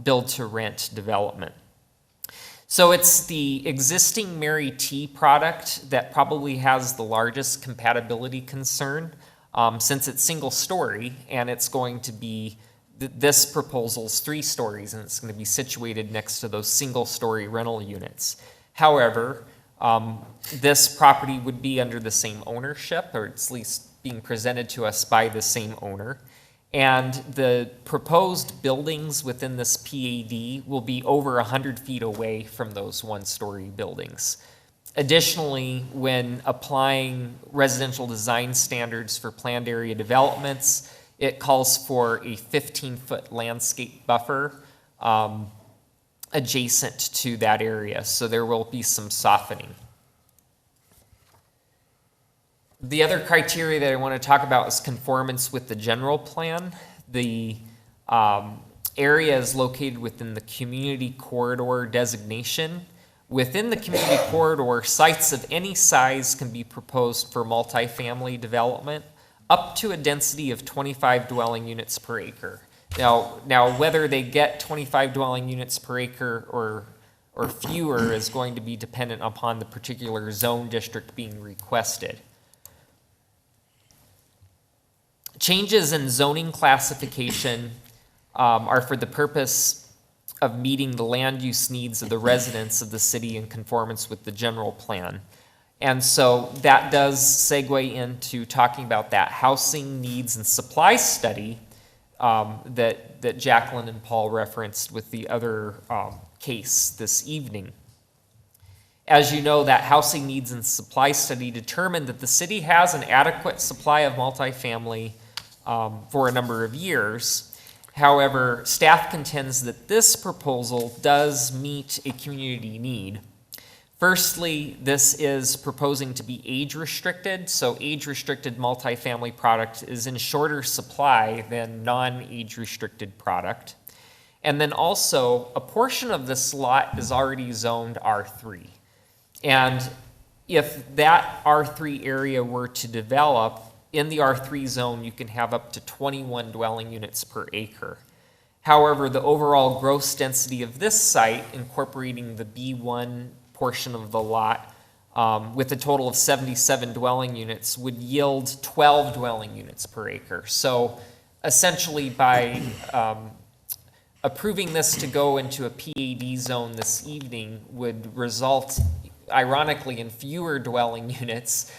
build-to-rent development. So it's the existing Mary T product that probably has the largest compatibility concern, since it's single-story, and it's going to be, this proposal's 3 stories, and it's going to be situated next to those single-story rental units. However, this property would be under the same ownership, or it's at least being presented to us by the same owner. And the proposed buildings within this PAD will be over 100 feet away from those one-story buildings. Additionally, when applying residential design standards for planned area developments, it calls for a 15-foot landscape buffer adjacent to that area, so there will be some softening. The other criteria that I want to talk about is conformance with the general plan. The area is located within the community corridor designation. Within the community corridor, sites of any size can be proposed for multifamily development up to a density of 25 dwelling units per acre. Now whether they get 25 dwelling units per acre or fewer is going to be dependent upon the particular zone district being requested. Changes in zoning classification are for the purpose of meeting the land use needs of the residents of the city in conformance with the general plan. And so that does segue into talking about that housing needs and supply study that Jacqueline and Paul referenced with the other case this evening. As you know, that housing needs and supply study determined that the city has an adequate supply of multifamily for a number of years. However, staff contends that this proposal does meet a community need. Firstly, this is proposing to be age-restricted, so age-restricted multifamily product is in shorter supply than non-age-restricted product. And then also, a portion of this lot is already zoned R3. And if that R3 area were to develop, in the R3 zone, you can have up to 21 dwelling units per acre. However, the overall gross density of this site, incorporating the B1 portion of the lot, with a total of 77 dwelling units, would yield 12 dwelling units per acre. So essentially, by approving this to go into a PAD zone this evening would result, ironically, in fewer dwelling units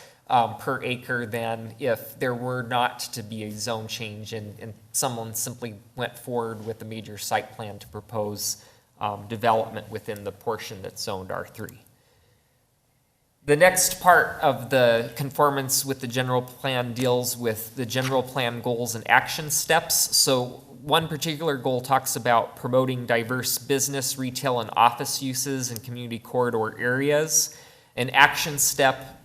per acre than if there were not to be a zone change and someone simply went forward with a major site plan to propose development within the portion that's zoned R3. The next part of the conformance with the general plan deals with the general plan goals and action steps. So one particular goal talks about promoting diverse business, retail, and office uses in community corridor areas. An action step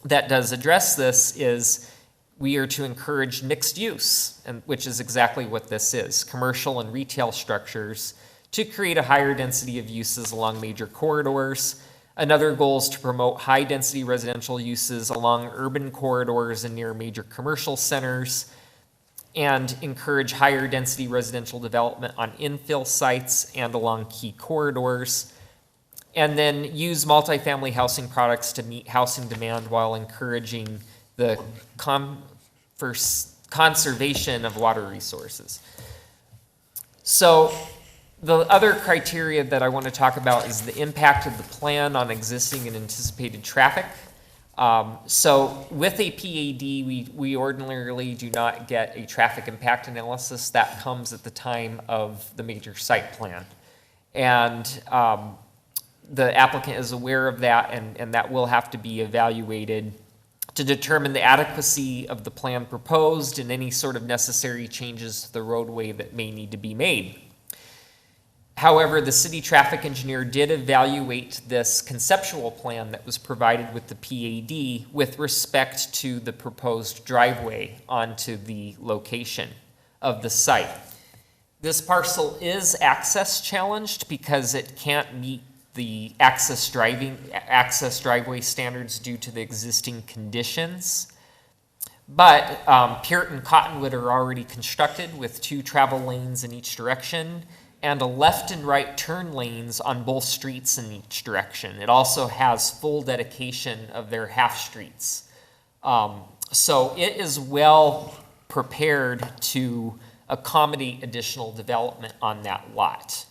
that does address this is we are to encourage mixed use, which is exactly what this is, commercial and retail structures, to create a higher density of uses along major corridors. Another goal is to promote high-density residential uses along urban corridors and near major commercial centers, and encourage higher density residential development on infill sites and along key corridors. And then use multifamily housing products to meet housing demand while encouraging the conservation of water resources. So the other criteria that I want to talk about is the impact of the plan on existing and anticipated traffic. So with a PAD, we ordinarily do not get a traffic impact analysis. That comes at the time of the major site plan. And the applicant is aware of that, and that will have to be evaluated to determine the adequacy of the plan proposed and any sort of necessary changes to the roadway that may need to be made. However, the city traffic engineer did evaluate this conceptual plan that was provided with the PAD with respect to the proposed driveway onto the location of the site. This parcel is access challenged because it can't meet the access driveway standards due to the existing conditions. But Peart and Cottonwood are already constructed with 2 travel lanes in each direction and a left and right turn lanes on both streets in each direction. It also has full dedication of their half streets. So it is well prepared to accommodate additional development on that lot.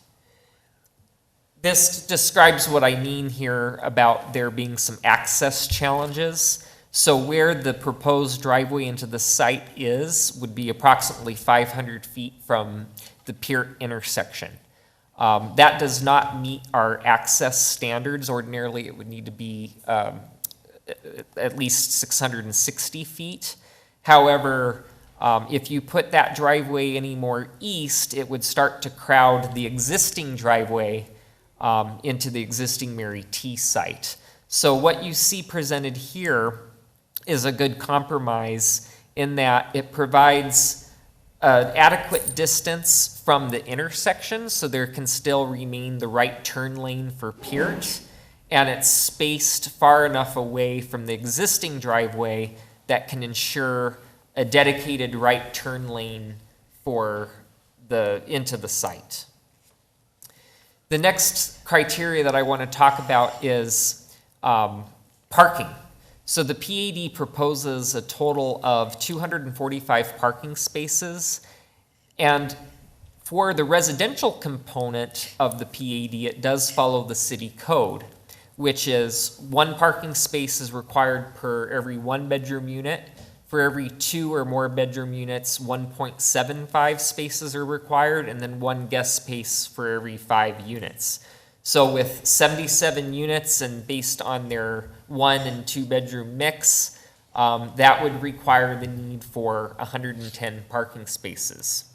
This describes what I mean here about there being some access challenges. So where the proposed driveway into the site would be approximately 500 feet from the Peart intersection. That does not meet our access standards. Ordinarily, it would need to be at least 660 feet. However, if you put that driveway any more east, it would start to crowd the existing driveway into the existing Mary T site. So what you see presented here is a good compromise in that it provides adequate distance from the intersection so there can still remain the right turn lane for Peart, and it's spaced far enough away from the existing driveway that can ensure a dedicated right turn lane for into the site. The next criteria that I want to talk about is parking. So the PAD proposes a total of 245 parking spaces, and for the residential component of the PAD, it does follow the city code, which is 1 parking space is required per every 1-bedroom unit. For every 2 or more bedroom units, 1.75 spaces are required, and then 1 guest space for every 5 units. So with 77 units and based on their 1 and 2 bedroom mix, that would require the need for 110 parking spaces.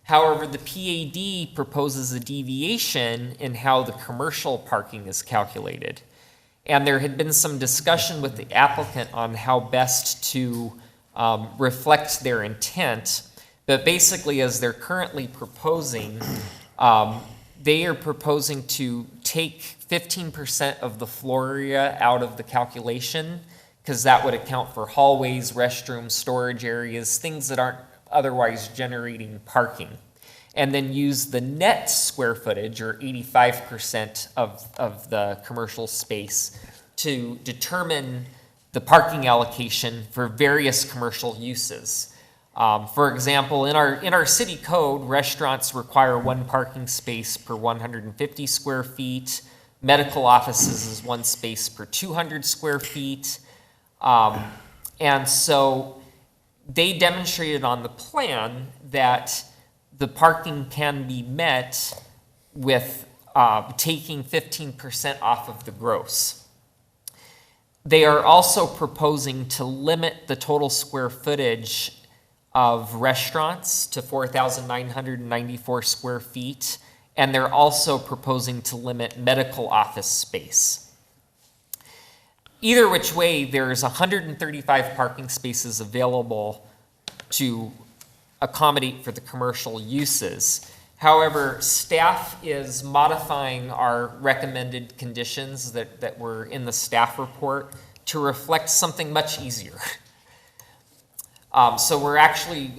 However, the PAD proposes a deviation in how the commercial parking is calculated. And there had been some discussion with the applicant on how best to reflect their intent. But basically, as they're currently proposing, they are proposing to take 15% of the floor area out of the calculation, because that would account for hallways, restrooms, storage areas, things that aren't otherwise generating parking. And then use the net square footage, or 85% of the commercial space, to determine the parking allocation for various commercial uses. For example, in our city code, restaurants require 1 parking space per 150 square feet. Medical offices is 1 space per 200 square feet. And so they demonstrated on the plan that the parking can be met with taking 15% off of the gross. They are also proposing to limit the total square footage of restaurants to 4,994 square feet, and they're also proposing to limit medical office space. Either which way, there's 135 parking spaces available to accommodate for the commercial uses. However, staff is modifying our recommended conditions that were in the staff report to reflect something much easier. So we're actually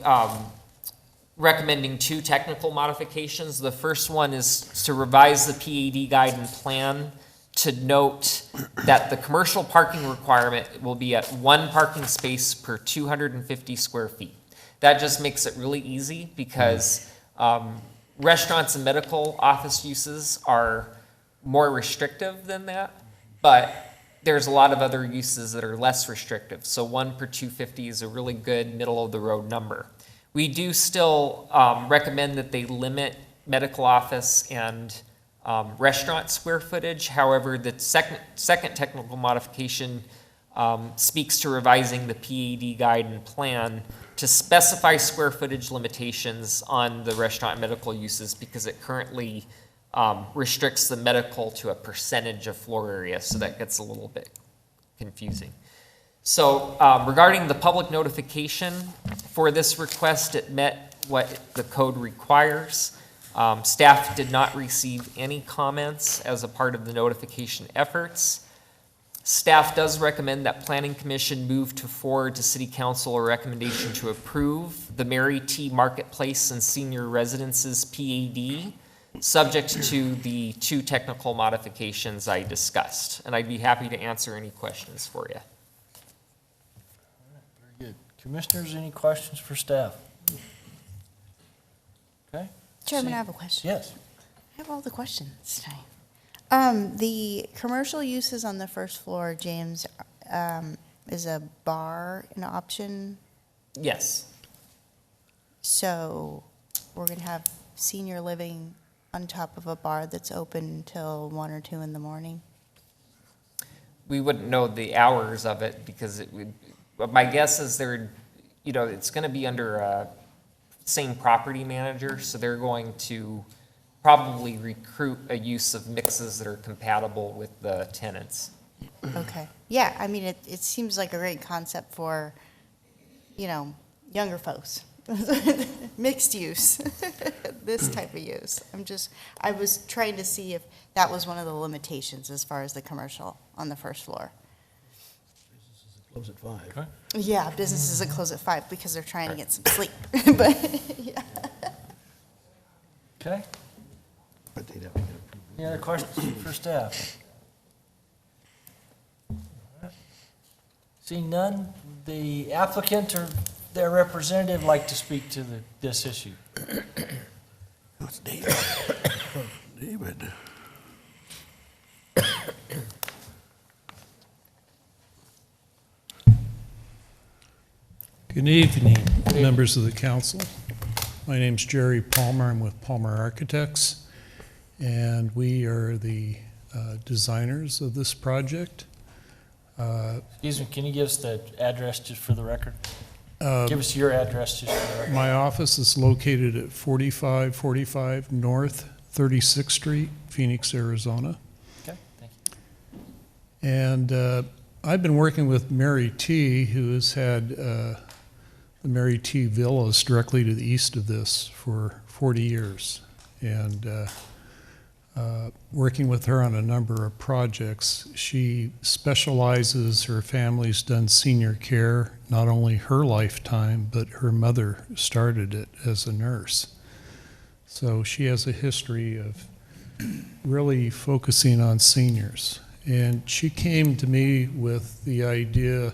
recommending 2 technical modifications. The first one is to revise the PAD guide and plan to note that the commercial parking requirement will be at 1 parking space per 250 square feet. That just makes it really easy because restaurants and medical office uses are more restrictive than that, but there's a lot of other uses that are less restrictive. So 1 per 250 is a really good middle of the road number. We do still recommend that they limit medical office and restaurant square footage. However, the second technical modification speaks to revising the PAD guide and plan to specify square footage limitations on the restaurant and medical uses, because it currently restricts the medical to a percentage of floor area, so that gets a little bit confusing. So regarding the public notification for this request, it met what the code requires. Staff did not receive any comments as a part of the notification efforts. Staff does recommend that Planning Commission move to forward to City Council a recommendation to approve the Mary T. Marketplace and Senior Residences PAD, subject to the 2 technical modifications I discussed. And I'd be happy to answer any questions for you. Very good. Commissioners, any questions for staff? Okay. Chairman, I have a question. Yes. I have all the questions tonight. The commercial uses on the first floor, James, is a bar an option? Yes. So we're going to have senior living on top of a bar that's open until 1 or 2 in the morning? We wouldn't know the hours of it because it would, but my guess is it's going to be under same property manager, so they're going to probably recruit a use of mixes that are compatible with the tenants. Okay. Yeah, I mean, it seems like a great concept for, younger folks. Mixed use, this type of use. I was trying to see if that was one of the limitations as far as the commercial on the first floor. Close at 5. Okay. Yeah, businesses that close at 5 because they're trying to get some sleep, but, yeah. Okay. But they'd have to get approved. Any other questions for staff? Seeing none, the applicant or their representative like to speak to this issue. That's David. David. Good evening, members of the council. My name's Jerry Palmer. I'm with Palmer Architects, and we are the designers of this project. Excuse me, can you give us the address just for the record? Give us your address just for the record. My office is located at 4545 North 36th Street, Phoenix, Arizona. Okay, thank you. And I've been working with Mary T., who has had the Mary T. Villas directly to the east of this for 40 years. And working with her on a number of projects. She specializes, her family's done senior care, not only her lifetime, but her mother started it as a nurse. So she has a history of really focusing on seniors. And she came to me with the idea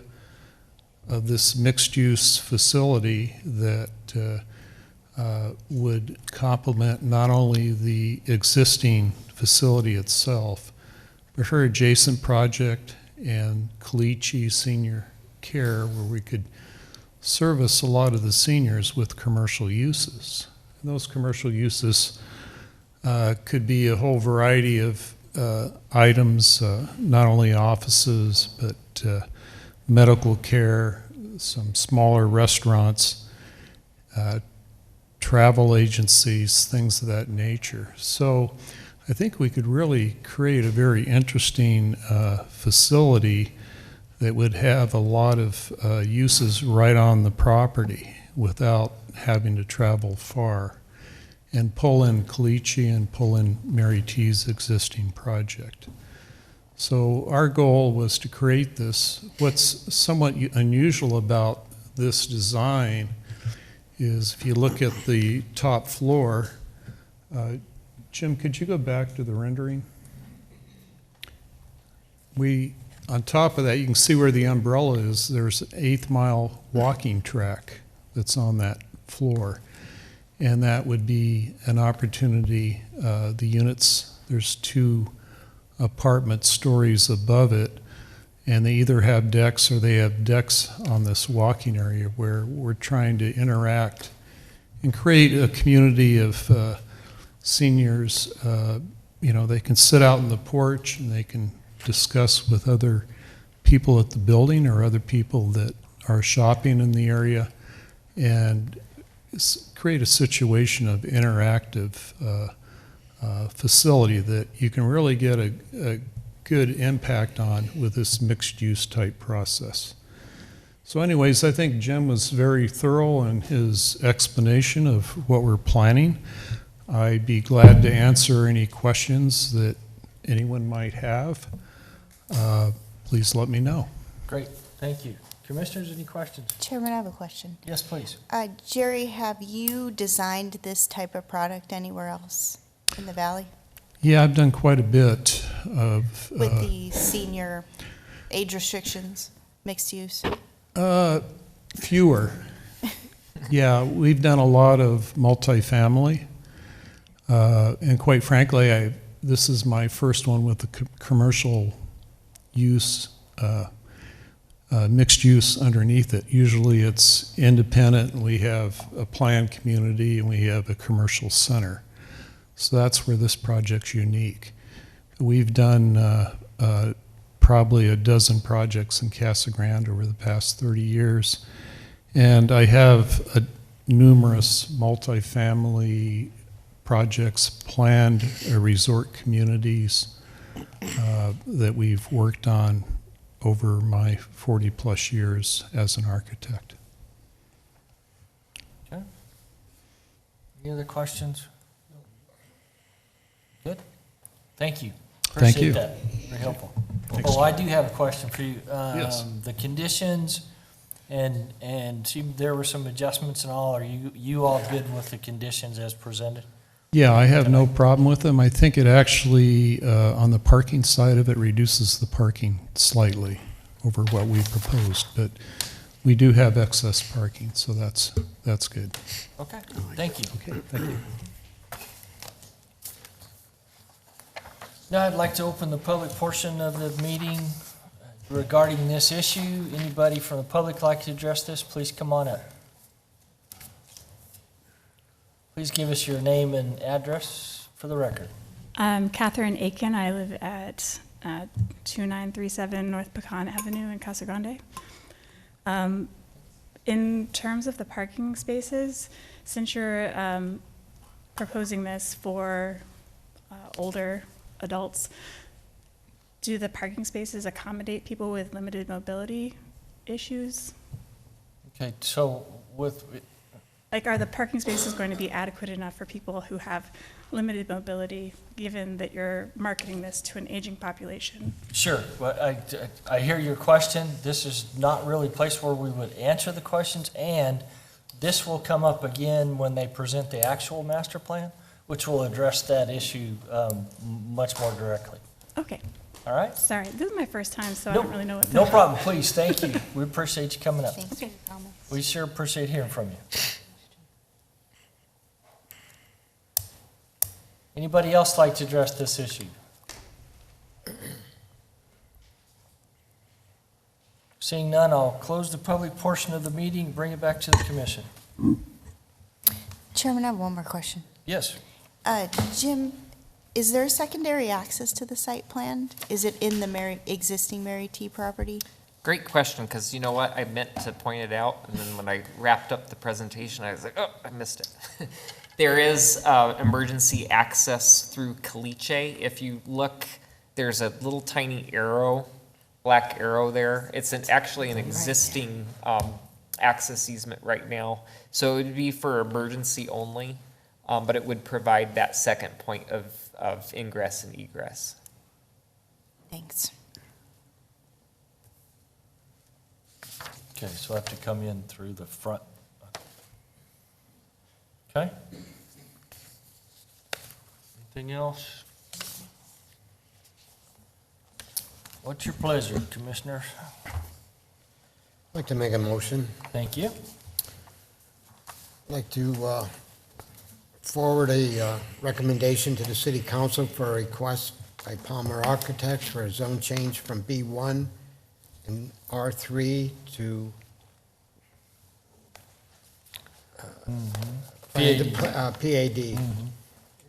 of this mixed-use facility that would complement not only the existing facility itself, but her adjacent project and Caliche Senior Care, where we could service a lot of the seniors with commercial uses. And those commercial uses could be a whole variety of items, not only offices, but medical care, some smaller restaurants, travel agencies, things of that nature. So I think we could really create a very interesting facility that would have a lot of uses right on the property without having to travel far, and pull in Caliche and pull in Mary T's existing project. So our goal was to create this. What's somewhat unusual about this design is if you look at the top floor, Jim, could you go back to the rendering? On top of that, you can see where the umbrella is. There's an 8th Mile walking track that's on that floor. And that would be an opportunity, the units, there's 2 apartment stories above it, and they either have decks or they have decks on this walking area where we're trying to interact and create a community of seniors. They can sit out on the porch and they can discuss with other people at the building or other people that are shopping in the area, and create a situation of interactive facility that you can really get a good impact on with this mixed-use type process. So anyways, I think Jim was very thorough in his explanation of what we're planning. I'd be glad to answer any questions that anyone might have. Please let me know. Great, thank you. Commissioners, any questions? Chairman, I have a question. Yes, please. Jerry, have you designed this type of product anywhere else in the valley? Yeah, I've done quite a bit of... With the senior age restrictions, mixed use? Fewer. Yeah, we've done a lot of multifamily. And quite frankly, this is my first one with the commercial use, mixed use underneath it. Usually it's independent, and we have a planned community, and we have a commercial center. So that's where this project's unique. We've done probably a dozen projects in Casa Grande over the past 30 years. And I have numerous multifamily projects planned, resort communities that we've worked on over my 40-plus years as an architect. Okay. Any other questions? Good. Thank you. Thank you. Appreciate that. Very helpful. Thanks. Oh, I do have a question for you. Yes. The conditions, and see, there were some adjustments and all. Are you all good with the conditions as presented? Yeah, I have no problem with them. I think it actually, on the parking side of it, reduces the parking slightly over what we proposed, but we do have excess parking, so that's good. Okay, thank you. Okay, thank you. Now I'd like to open the public portion of the meeting. regarding this issue. Anybody from the public like to address this, please come on up. Please give us your name and address for the record. I'm Catherine Aiken. I live at 2937 North Pecan Avenue in Casa Grande. In terms of the parking spaces, since you're proposing this for older adults, do the parking spaces accommodate people with limited mobility issues? Okay, so with, Like, are the parking spaces going to be adequate enough for people who have limited mobility, given that you're marketing this to an aging population? sure, but I hear your question. This is not really a place where we would answer the questions, and this will come up again when they present the actual master plan, which will address that issue much more directly. Okay. All right? Sorry, this is my first time, so I No- don't really know what. No problem, please, thank you. We appreciate you coming up. Thanks for your comments. We sure appreciate hearing from you. Anybody else like to address this issue? Seeing none, I'll close the public portion of the meeting, bring it back to the commission. Chairman, I have one more question. Yes, Jim, is there secondary access to the site plan? Is it in the existing Mary T property? Great question, because you know what? I meant to point it out, and then when I wrapped up the presentation, I was like, oh, I missed it. There is emergency access through Caliche. If you look, there's a little tiny arrow, black arrow there. It's actually an existing access easement right now. So it would be for emergency only, but it would provide that second point of ingress and egress. Thanks. okay, so I have to come in through the front. Okay? Anything else? What's your pleasure, Commissioners? I'd like to make a motion. Thank you. I'd like to forward a recommendation to the city council for a request by Palmer Architects for a zone change from B1 and R3 to PAD.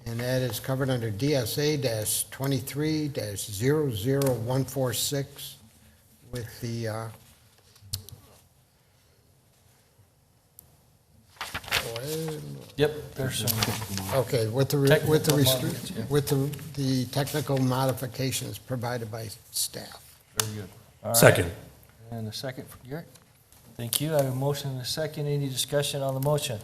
And that is covered under DSA-23-00146 with the Yep, there's some, okay, with the Technical modifications, yeah. with the technical modifications provided by staff. very good. All right. Second. And a second for Garrett. Thank you. I have a motion and a second. Any discussion on the motion?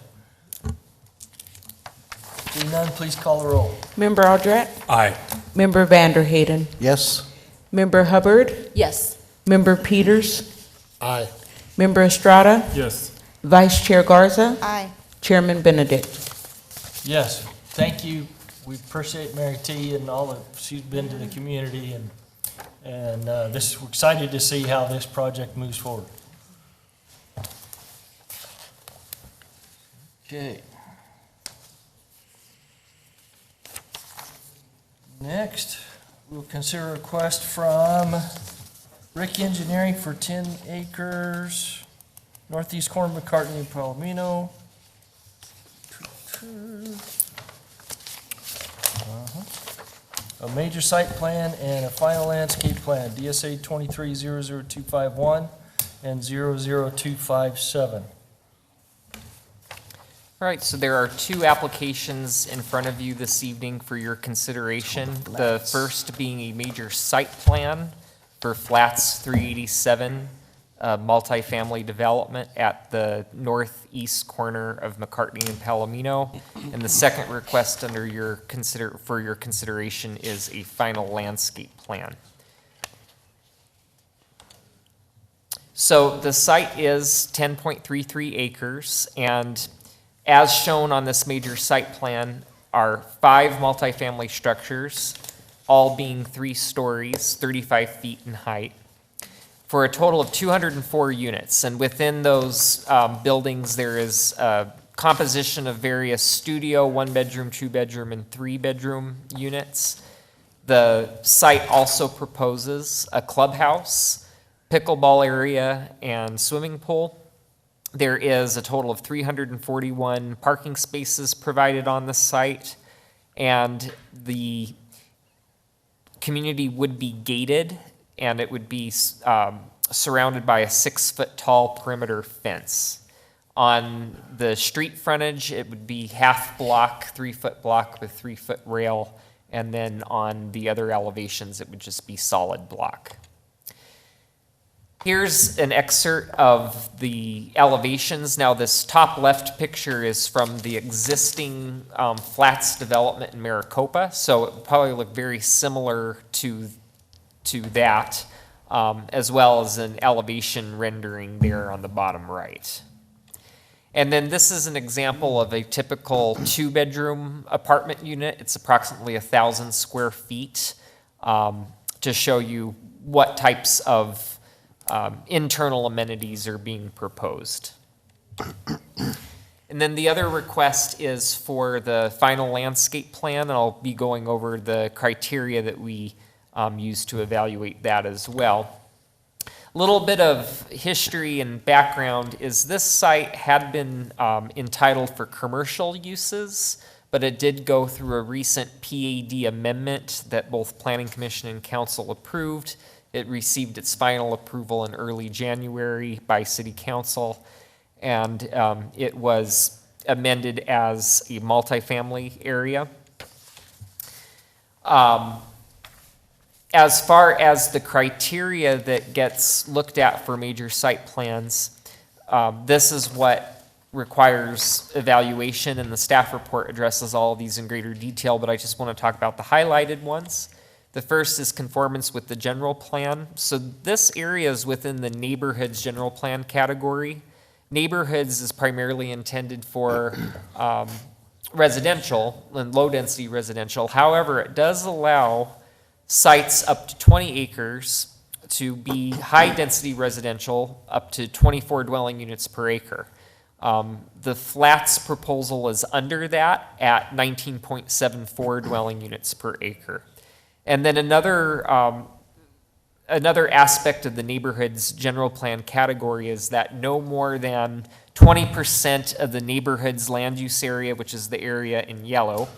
Seeing none, please call the roll. Member Aldrat? Aye. Member Vanderhayden? Yes? Member Hubbard? Yes. Member Peters? Aye. Member Estrada? Yes. Vice Chair Garza? Aye. Chairman Benedict? Yes, thank you. We appreciate Mary T. and all that she's been to the community, and we're excited to see how this project moves forward. Okay. Next, we'll consider a request from Rick Engineering for 10 acres, northeast corner of McCartney and Palomino. A major site plan and a final landscape plan, DSA 23-00251 and 00257. All right, so there are two applications in front of you this evening for your consideration. The first being a major site plan for Flats 387, multifamily development at the northeast corner of McCartney and Palomino. And the second request under for your consideration is a final landscape plan. So the site is 10.33 acres, and as shown on this major site plan are 5 multifamily structures, all being 3 stories, 35 feet in height, for a total of 204 units. And within those buildings, there is a composition of various studio, 1-bedroom, 2-bedroom, and 3-bedroom units. The site also proposes a clubhouse pickleball area, and swimming pool. There is a total of 341 parking spaces provided on the site, and the community would be gated, and it would be surrounded by a 6-foot-tall perimeter fence. On the street frontage, it would be half block, 3-foot block with 3-foot rail, and then on the other elevations, it would just be solid block. Here's an excerpt of the elevations. Now, this top left picture is from the existing flats development in Maricopa, so it would probably look very similar to that, as well as an elevation rendering there on the bottom right. And then this is an example of a typical 2-bedroom apartment unit. It's approximately 1,000 square feet, to show you what types of internal amenities are being proposed. And then the other request is for the final landscape plan, and I'll be going over the criteria that we use to evaluate that as well. A little bit of history and background is this site had been entitled for commercial uses, but it did go through a recent PAD amendment that both Planning Commission and Council approved. It received its final approval in early January by City Council, and it was amended as a multifamily area. As far as the criteria that gets looked at for major site plans, this is what requires evaluation, and the staff report addresses all of these in greater detail, but I just want to talk about the highlighted ones. The first is conformance with the general plan. So this area is within the neighborhoods general plan category. Neighborhoods is primarily intended for residential and low-density residential. However, it does allow sites up to 20 acres to be high-density residential, up to 24 dwelling units per acre. The flats proposal is under that at 19.74 dwelling units per acre. And then another aspect of the neighborhood's general plan category is that no more than 20% of the neighborhood's land use area, which is the area in yellow,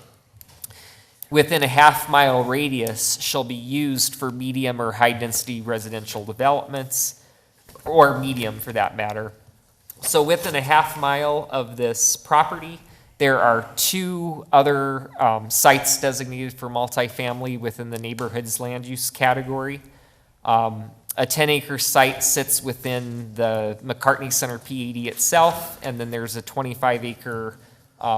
within a half-mile radius shall be used for medium or high-density residential developments, or medium for that matter. So within a half-mile of this property, there are 2 other sites designated for multifamily within the neighborhood's land use category. A 10-acre site sits within the McCartney Center PAD itself, and then there's a 25-acre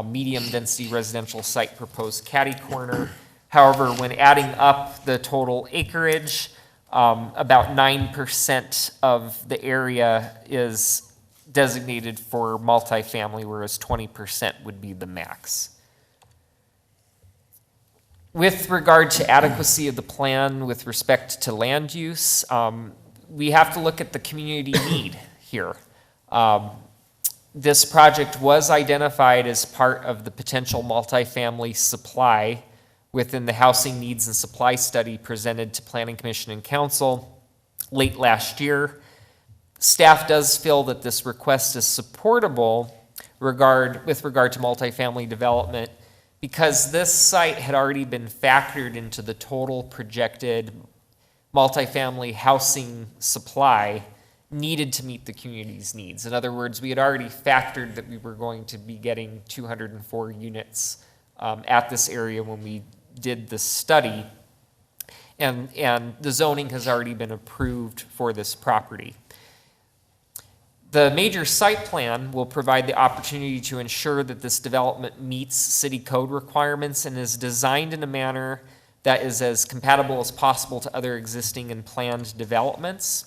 medium-density residential site proposed catty corner. However, when adding up the total acreage, about 9% of the area is designated for multifamily, whereas 20% would be the max. With regard to adequacy of the plan with respect to land use, we have to look at the community need here. This project was identified as part of the potential multifamily supply within the housing needs and supply study presented to Planning Commission and Council late last year. Staff does feel that this request is supportable with regard to multifamily development because this site had already been factored into the total projected multifamily housing supply needed to meet the community's needs. In other words, we had already factored that we were going to be getting 204 units at this area when we did the study, and the zoning has already been approved for this property. The major site plan will provide the opportunity to ensure that this development meets city code requirements and is designed in a manner that is as compatible as possible to other existing and planned developments.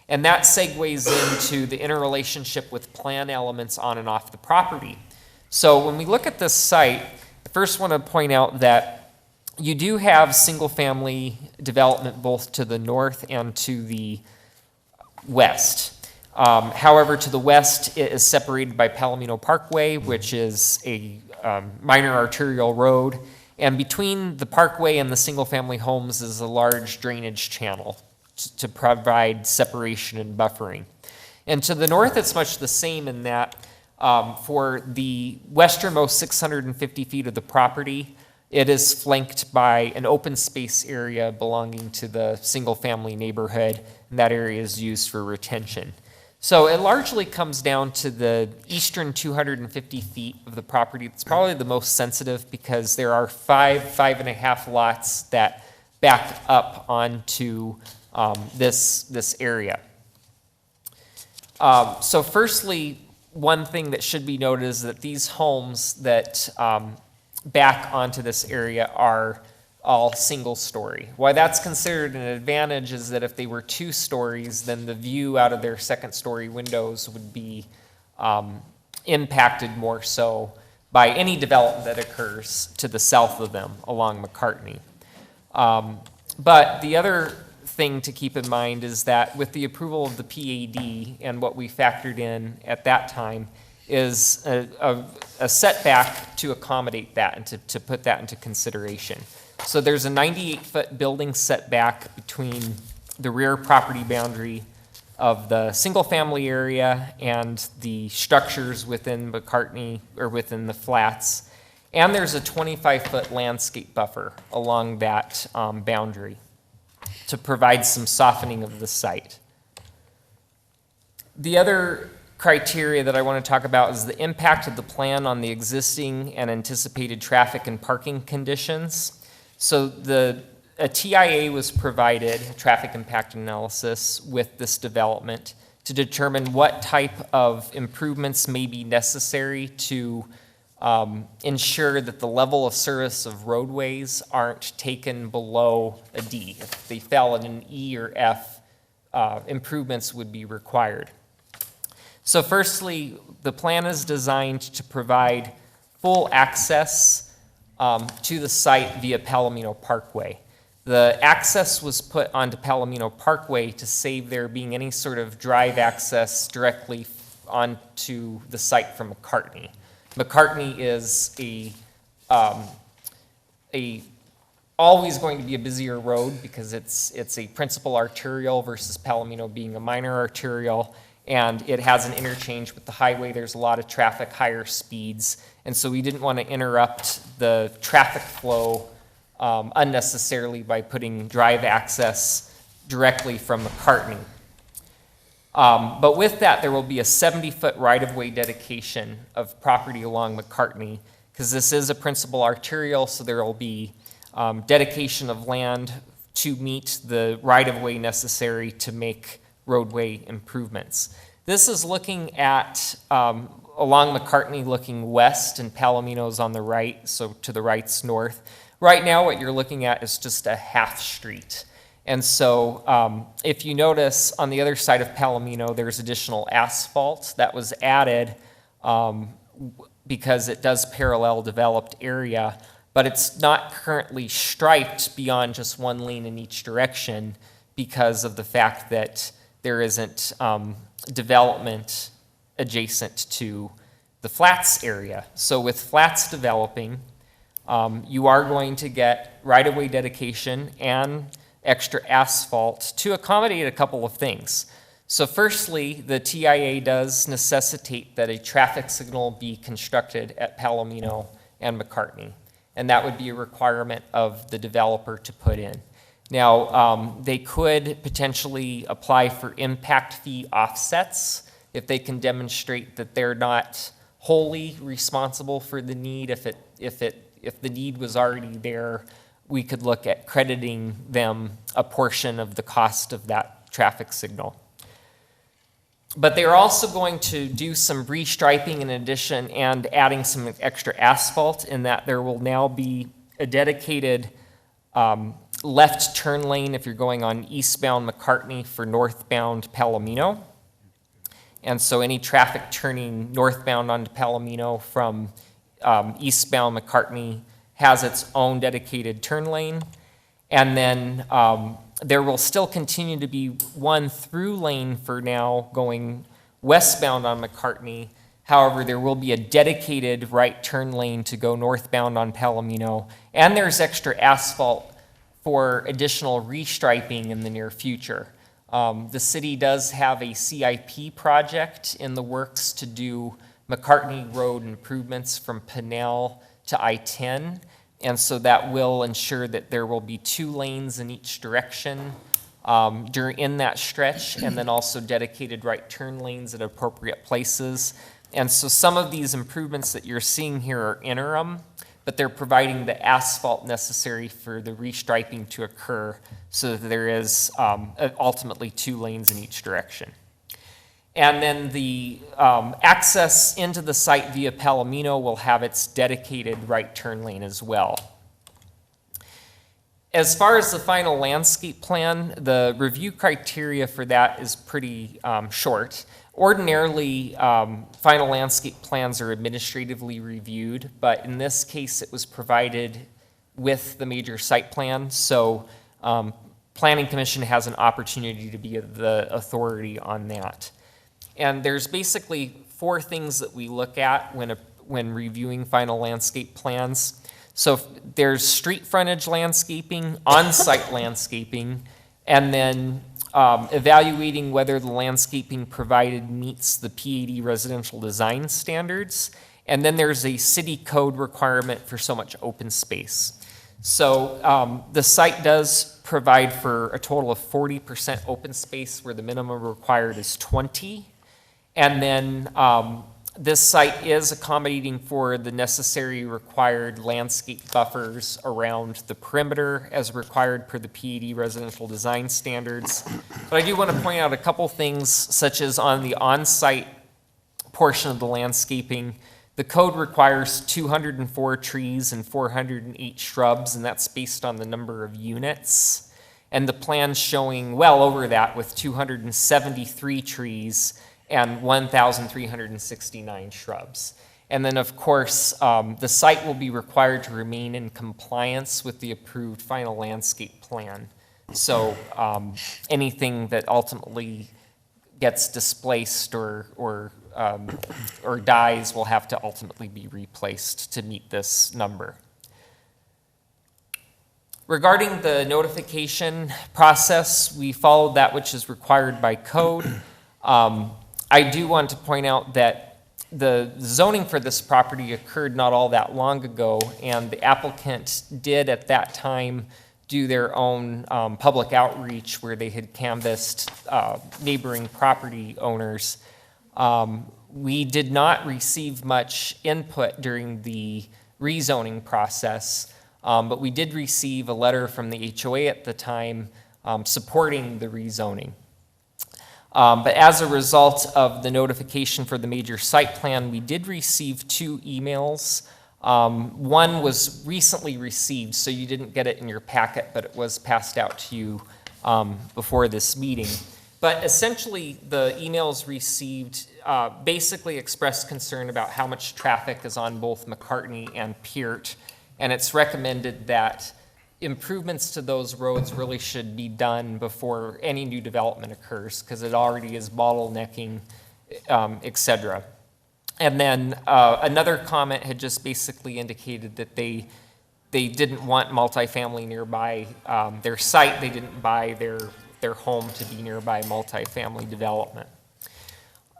And that segues into the interrelationship with plan elements on and off the property. So when we look at this site, I first want to point out that you do have single-family development both to the north and to the west. However, to the west, it is separated by Palomino Parkway, which is a minor arterial road. And between the parkway and the single-family homes is a large drainage channel. to provide separation and buffering. And to the north, it's much the same in that for the westernmost 650 feet of the property, it is flanked by an open space area belonging to the single-family neighborhood, and that area is used for retention. So it largely comes down to the eastern 250 feet of the property. It's probably the most sensitive because there are 5.5 lots that back up onto this area. So firstly, one thing that should be noted is that these homes that back onto this area are all single story. Why that's considered an advantage is that if they were 2 stories, then the view out of their second story windows would be impacted more so by any development that occurs to the south of them along McCartney. But the other thing to keep in mind is that with the approval of the PAD and what we factored in at that time is a setback to accommodate that and to put that into consideration. So there's a 98-foot building setback between the rear property boundary of the single-family area and the structures within McCartney or within the flats. And there's a 25-foot landscape buffer along that boundary to provide some softening of the site. The other criteria that I want to talk about is the impact of the plan on the existing and anticipated traffic and parking conditions. So a TIA was provided, a traffic impact analysis, with this development to determine what type of improvements may be necessary to ensure that the level of service of roadways aren't taken below a D. If they fell in an E or F, improvements would be required. So firstly, the plan is designed to provide full access to the site via Palomino Parkway. The access was put onto Palomino Parkway to save there being any sort of drive access directly onto the site from McCartney. McCartney is always going to be a busier road because it's a principal arterial versus Palomino being a minor arterial, and it has an interchange with the highway. There's a lot of traffic, higher speeds, and so we didn't want to interrupt the traffic flow unnecessarily by putting drive access directly from McCartney. But with that, there will be a 70-foot right-of-way dedication of property along McCartney, because this is a principal arterial, so there will be dedication of land to meet the right-of-way necessary to make roadway improvements. This is looking at, along McCartney, looking west, and Palomino's on the right, so to the right's north. Right now, what you're looking at is just a half street. And so if you notice on the other side of Palomino, there's additional asphalt that was added because it does parallel developed area, but it's not currently striped beyond just one lane in each direction because of the fact that there isn't development adjacent to the flats area. So with flats developing, you are going to get right-of-way dedication and extra asphalt to accommodate a couple of things. So firstly, the TIA does necessitate that a traffic signal be constructed at Palomino and McCartney, and that would be a requirement of the developer to put in. Now, they could potentially apply for impact fee offsets if they can demonstrate that they're not wholly responsible for the need. If the need was already there, we could look at crediting them a portion of the cost of that traffic signal. But they're also going to do some restriping in addition and adding some extra asphalt, in that there will now be a dedicated left turn lane if you're going on eastbound McCartney for northbound Palomino. And so any traffic turning northbound onto Palomino from eastbound McCartney has its own dedicated turn lane. And then there will still continue to be one through lane for now going westbound on McCartney. However, there will be a dedicated right turn lane to go northbound on Palomino. And there's extra asphalt for additional restriping in the near future. The city does have a CIP project in the works to do McCartney Road improvements from Pinell to I-10, and so that will ensure that there will be 2 lanes in each direction in that stretch, and then also dedicated right turn lanes at appropriate places. And so some of these improvements that you're seeing here are interim, but they're providing the asphalt necessary for the restriping to occur so that there is ultimately 2 lanes in each direction. And then the access into the site via Palomino will have its dedicated right turn lane as well. As far as the final landscape plan, the review criteria for that is pretty short. Ordinarily, final landscape plans are administratively reviewed, but in this case, it was provided with the major site plan, so Planning Commission has an opportunity to be the authority on that. And there's basically 4 things that we look at when reviewing final landscape plans. So there's street frontage landscaping, on-site landscaping, and then evaluating whether the landscaping provided meets the P80 residential design standards. And then there's a city code requirement for so much open space. So the site does provide for a total of 40% open space where the minimum required is 20. And then this site is accommodating for the necessary required landscape buffers around the perimeter as required per the P80 residential design standards. But I do want to point out a couple things, such as on the on-site portion of the landscaping, the code requires 204 trees and 408 shrubs, and that's based on the number of units. And the plan's showing well over that with 273 trees and 1,369 shrubs. And then, of course, the site will be required to remain in compliance with the approved final landscape plan. So anything that ultimately gets displaced or dies will have to ultimately be replaced to meet this number. Regarding the notification process, we followed that which is required by code. I do want to point out that the zoning for this property occurred not all that long ago, and the applicant did at that time do their own public outreach where they had canvassed neighboring property owners. We did not receive much input during the rezoning process, but we did receive a letter from the HOA at the time supporting the rezoning. But as a result of the notification for the major site plan, we did receive 2 emails. One was recently received, so you didn't get it in your packet, but it was passed out to you before this meeting. But essentially, the emails received basically expressed concern about how much traffic is on both McCartney and Peart, and it's recommended that improvements to those roads really should be done before any new development occurs, because it already is bottlenecking, et cetera. And then another comment had just basically indicated that they didn't want multifamily nearby their site. They didn't buy their home to be nearby multifamily development.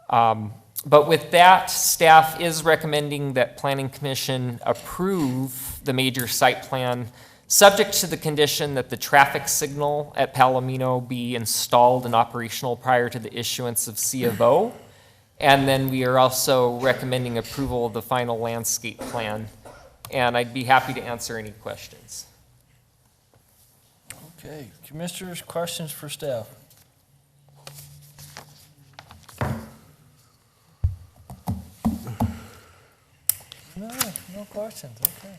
But with that, staff is recommending that Planning Commission approve the major site plan, subject to the condition that the traffic signal at Palomino be installed and operational prior to the issuance of C of O. And then we are also recommending approval of the final landscape plan. And I'd be happy to answer any questions. Okay, commissioners, questions for staff? No questions, okay.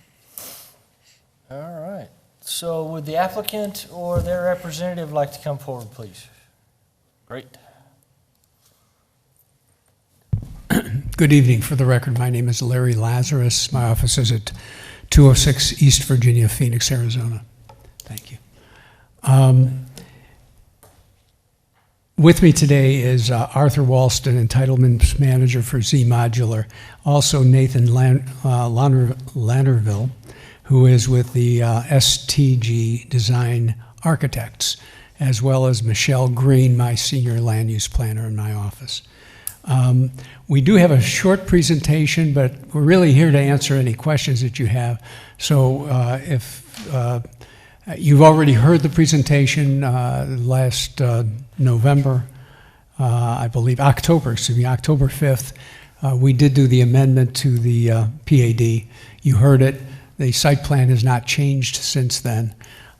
All right, so would the applicant or their representative like to come forward, please? Great. Good evening. For the record, my name is Larry Lazarus. My office is at 206 East Virginia, Phoenix, Arizona. Thank you. With me today is Arthur Walston, Entitlements Manager for Z Modular. Also Nathan Landerville, who is with the STG Design Architects, as well as Michelle Green, my senior land use planner in my office. We do have a short presentation, but we're really here to answer any questions that you have. So if you've already heard the presentation last November, I believe, October 5th, we did do the amendment to the PAD. You heard it. The site plan has not changed since then.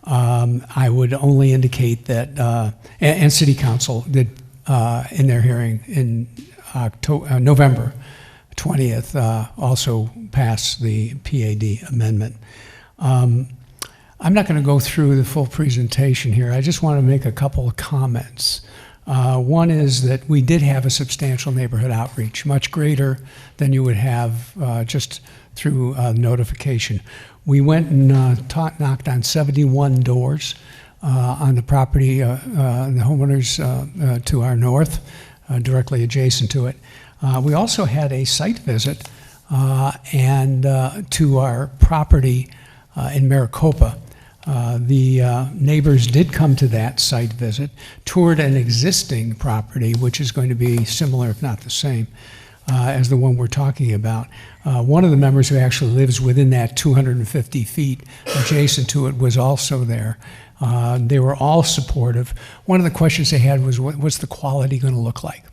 I would only indicate that, and City Council did in their hearing in November 20th, also passed the PAD amendment. I'm not going to go through the full presentation here. I just want to make a couple of comments. One is that we did have a substantial neighborhood outreach, much greater than you would have just through notification. We went and knocked on 71 doors on the property, the homeowners to our north, directly adjacent to it. We also had a site visit and to our property in Maricopa. The neighbors did come to that site visit, toured an existing property, which is going to be similar, if not the same, as the one we're talking about. One of the members who actually lives within that 250 feet adjacent to it was also there. They were all supportive. One of the questions they had was, what's the quality going to look like?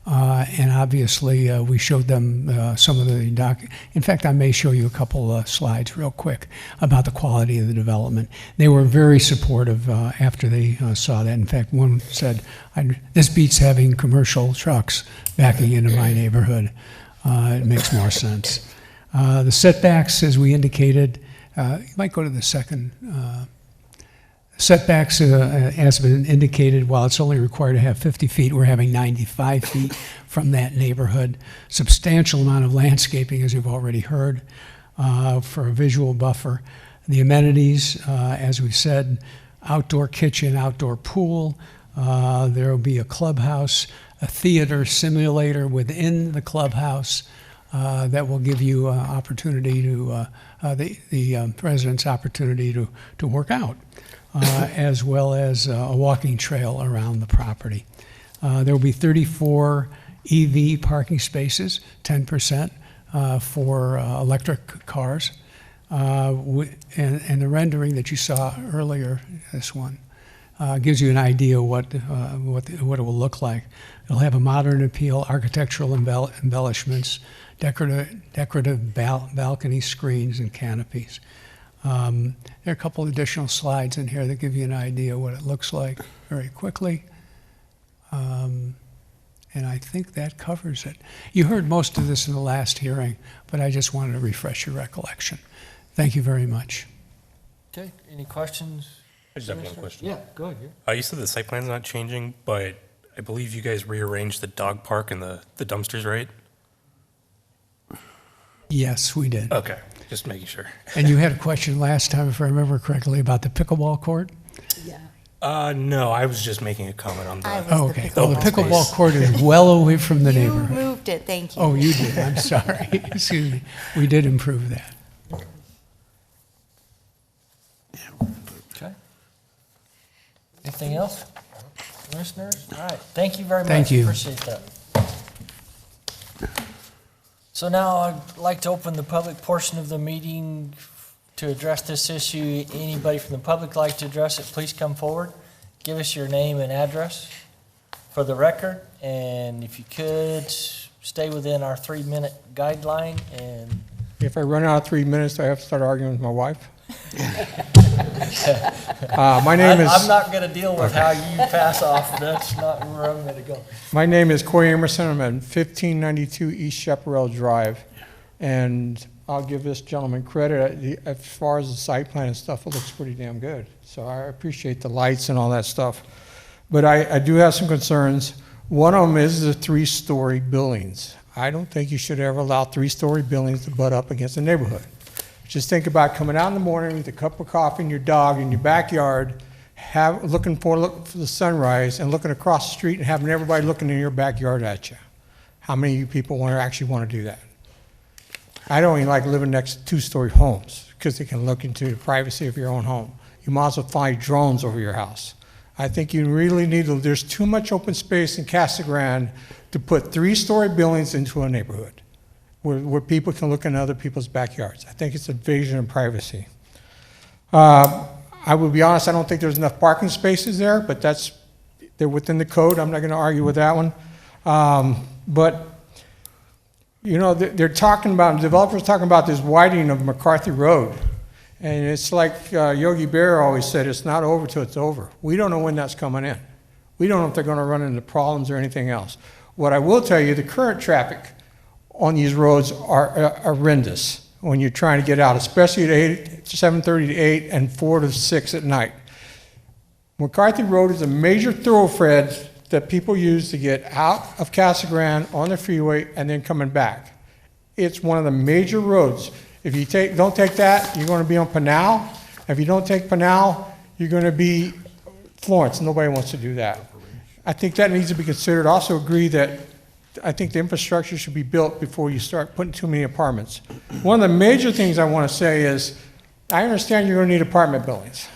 And obviously, we showed them some of the in fact, I may show you a couple slides real quick about the quality of the development. They were very supportive after they saw that. In fact, one said, this beats having commercial trucks backing into my neighborhood. It makes more sense. The setbacks, as we indicated, you might go to the second. Setbacks, as been indicated, while it's only required to have 50 feet, we're having 95 feet from that neighborhood. Substantial amount of landscaping, as you've already heard, for a visual buffer. The amenities, as we said, outdoor kitchen, outdoor pool. There will be a clubhouse, a theater simulator within the clubhouse that will give you opportunity to, the residents' opportunity to work out. As well as a walking trail around the property. There will be 34 EV parking spaces, 10% for electric cars. And the rendering that you saw earlier, this one, gives you an idea what it will look like. It'll have a modern appeal, architectural embellishments, decorative balcony screens and canopies. There are a couple additional slides in here that give you an idea what it looks like very quickly. And I think that covers it. You heard most of this in the last hearing, but I just wanted to refresh your recollection. Thank you very much. Okay, any questions? I just have one question. Yeah, go ahead. You said the site plan's not changing, but I believe you guys rearranged the dog park and the dumpsters, right? Yes, we did. Okay, just making sure. And you had a question last time, if I remember correctly, about the pickleball court? No, I was just making a comment on the. Oh, okay. Well, the pickleball court is well away from the neighborhood. You moved it, thank you. Oh, you did, I'm sorry. Excuse me. We did improve that. Okay. Anything else? Commissioners? All right, thank you very much. Thank you. Appreciate that. So now I'd like to open the public portion of the meeting to address this issue. Anybody from the public like to address it, please come forward. Give us your name and address for the record. And if you could, stay within our 3-minute guideline. And if I run out of 3 minutes, do I have to start arguing with my wife? My name is. I'm not going to deal with how you pass off. That's not where I'm going to go. My name is Corey Emerson. I'm at 1592 East Chaparral Drive, and I'll give this gentleman credit. As far as the site plan and stuff, it looks pretty damn good. So I appreciate the lights and all that stuff. But I do have some concerns. One of them is the 3-story buildings. I don't think you should ever allow 3-story buildings to butt up against the neighborhood. Just think about coming out in the morning with a cup of coffee and your dog in your backyard, looking for the sunrise and looking across the street and having everybody looking in your backyard at you. How many of you people actually want to do that? I don't even like living next to 2-story homes. because they can look into the privacy of your own home. You might as well fly drones over your house. I think you really need to, there's too much open space in Casa Grande to put 3-story buildings into a neighborhood where people can look in other people's backyards. I think it's invasion of privacy. I will be honest, I don't think there's enough parking spaces there, but they're within the code. I'm not going to argue with that one. But you know, they're talking about, developers talking about this widening of McCarthy Road. And it's like Yogi Berra always said, it's not over till it's over. We don't know when that's coming in. We don't know if they're going to run into problems or anything else. What I will tell you, the current traffic on these roads are horrendous when you're trying to get out, especially at 7:30 to 8 and 4 to 6 at night. McCarthy Road is a major thoroughfare that people use to get out of Casa Grande on the freeway and then coming back. It's one of the major roads. If you don't take that, you're going to be on Pinal. If you don't take Pinal, you're going to be Florence. Nobody wants to do that. I think that needs to be considered. Also agree that I think the infrastructure should be built before you start putting too many apartments. One of the major things I want to say is, I understand you're going to need apartment buildings.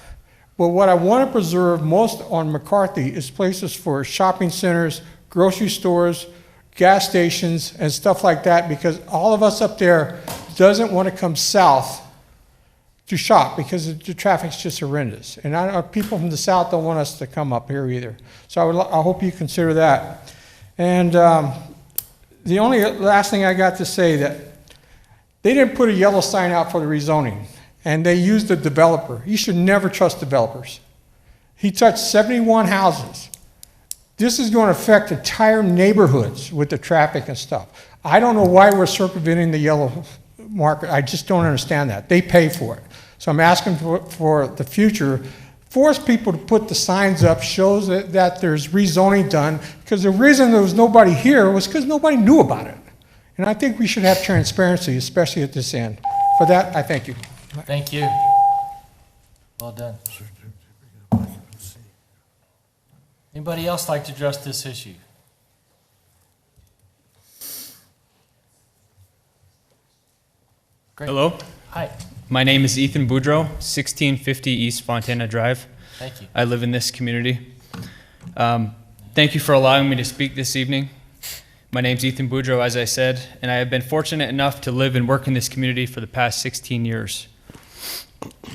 But what I want to preserve most on McCarthy is places for shopping centers, grocery stores, gas stations, and stuff like that, because all of us up there doesn't want to come south to shop because the traffic's just horrendous. And people from the south don't want us to come up here either. So I hope you consider that. And the only last thing I got to say, that they didn't put a yellow sign out for the rezoning, and they used a developer. You should never trust developers. He touched 71 houses. This is going to affect entire neighborhoods with the traffic and stuff. I don't know why we're circumventing the yellow market. I just don't understand that. They pay for it. So I'm asking for the future, force people to put the signs up, shows that there's rezoning done, because the reason there was nobody here was because nobody knew about it. And I think we should have transparency, especially at this end. For that, I thank you. Thank you. Well done. Anybody else like to address this issue? Great. Hello. Hi. My name is Ethan Boudreau, 1650 East Fontana Drive. Thank you. I live in this community. Thank you for allowing me to speak this evening. My name's Ethan Boudreau, as I said, and I have been fortunate enough to live and work in this community for the past 16 years.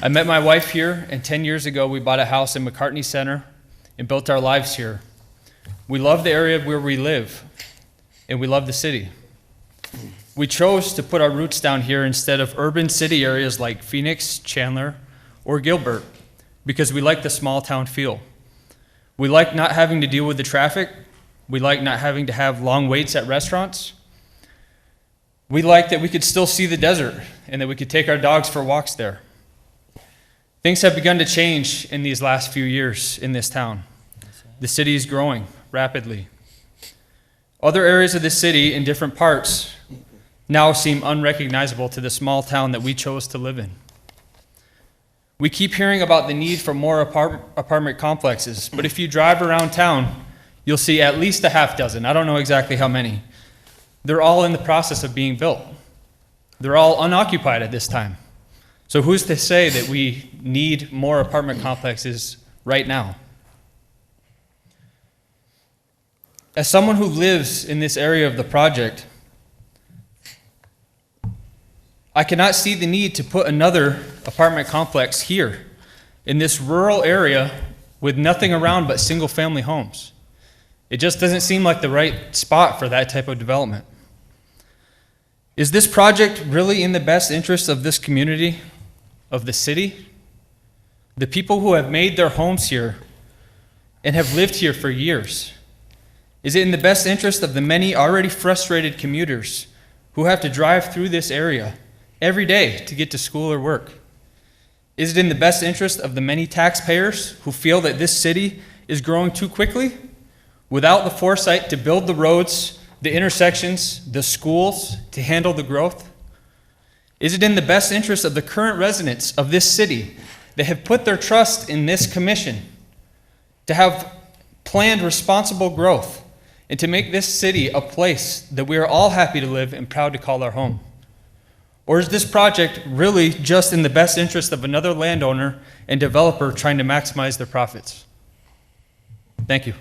I met my wife here, and 10 years ago we bought a house in McCartney Center and built our lives here. We love the area where we live, and we love the city. We chose to put our roots down here instead of urban city areas like Phoenix, Chandler, or Gilbert, because we like the small town feel. We like not having to deal with the traffic. We like not having to have long waits at restaurants. We like that we could still see the desert and that we could take our dogs for walks there. Things have begun to change in these last few years in this town. The city is growing rapidly. Other areas of the city in different parts now seem unrecognizable to the small town that we chose to live in. We keep hearing about the need for more apartment complexes, but if you drive around town, you'll see at least a half dozen. I don't know exactly how many. They're all in the process of being built. They're all unoccupied at this time. So who's to say that we need more apartment complexes right now? As someone who lives in this area of the project, I cannot see the need to put another apartment complex here in this rural area with nothing around but single-family homes. It just doesn't seem like the right spot for that type of development. Is this project really in the best interest of this community, of the city? The people who have made their homes here and have lived here for years? Is it in the best interest of the many already frustrated commuters who have to drive through this area every day to get to school or work? Is it in the best interest of the many taxpayers who feel that this city is growing too quickly without the foresight to build the roads, the intersections, the schools to handle the growth? Is it in the best interest of the current residents of this city that have put their trust in this commission to have planned responsible growth and to make this city a place that we are all happy to live and proud to call our home? Or is this project really just in the best interest of another landowner and developer trying to maximize their profits? Thank you.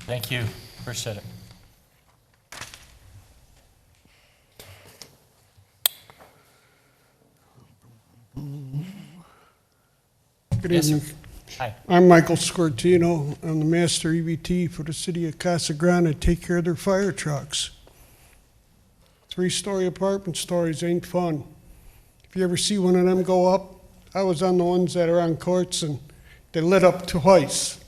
Thank you. Appreciate it. Good Yes, sir. evening. Hi. I'm Michael Scortino. I'm the master EBT for the city of Casa Grande. I take care of their fire trucks. 3-story apartment stories ain't fun. If you ever see one of them go up, I was on the ones that are on courts and they lit up twice.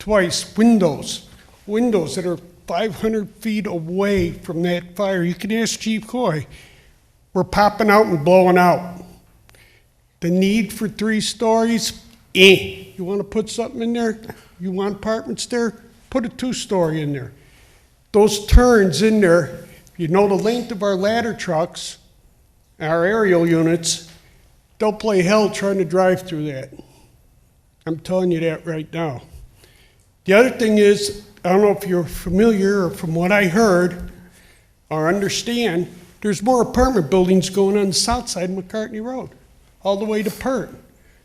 Windows that are 500 feet away from that fire. You can ask Chief Coy. We're popping out and blowing out. The need for 3 stories, You want to put something in there? You want apartments there? Put a 2-story in there. Those turns in there, you know the length of our ladder trucks, our aerial units, they'll play hell trying to drive through that. I'm telling you that right now. The other thing is, I don't know if you're familiar or from what I heard or understand, there's more apartment buildings going on the south side of McCartney Road, all the way to Pert.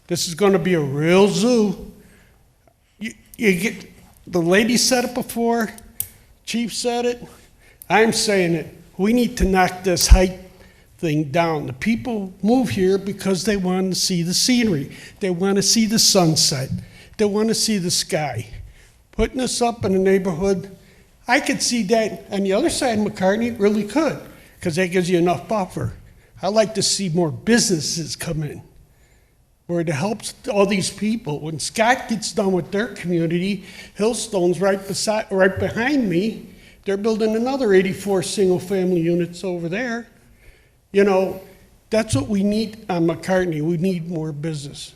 This is going to be a real zoo. You get, the lady said it before, Chief said it, I'm saying it. We need to knock this height thing down. The people move here because they want to see the scenery. They want to see the sunset. They want to see the sky. Putting us up in a neighborhood, I could see that on the other side of McCartney, really could, because that gives you enough buffer. I like to see more businesses come in, where it helps all these people. When Scott gets done with their community, Hillstone's right behind me. They're building another 84 single-family units over there. You know, that's what we need on McCartney. We need more business.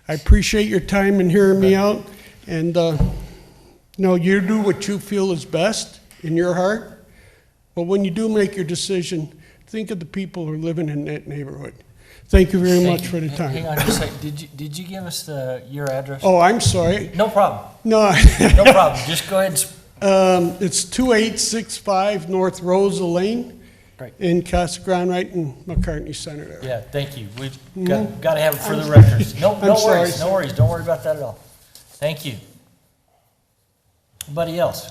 I appreciate your time and hearing me out. And, you do what you feel is best in your heart. But when you do make your decision, think of the people who are living in that neighborhood. Thank you very much for the time. Hang on just a second. Did you give us your address? Oh, I'm sorry. No problem. No. No problem. Just go ahead and... It's 2865 North Rosa Lane Right. in Casa Grande, right in McCartney Center there. Yeah, thank you. We've got to have it for the records. No I'm sorry. worries, no worries. Don't worry about that at all. Thank you. Anybody else?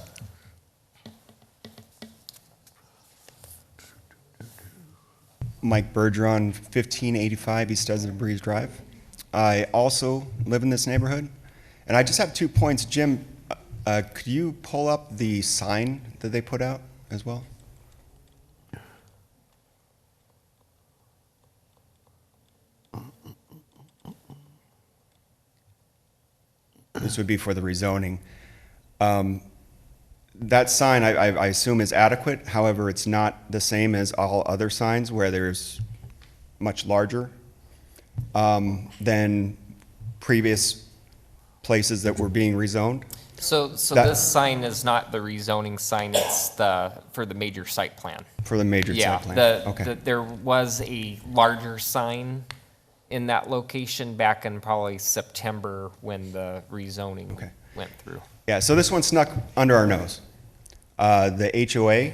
Mike Bergeron, 1585 East Desert Breeze Drive. I also live in this neighborhood. And I just have 2 points. Jim, could you pull up the sign that they put out as well? This would be for the rezoning. That sign, I assume, is adequate. However, it's not the same as all other signs where there's much larger than previous places that were being rezoned. So this sign is not the rezoning sign, it's for the major site plan. For the major Yeah, site plan. Okay. there was a larger sign in that location back in probably September when the rezoning went through. Yeah, so this one snuck under our nose. The HOA,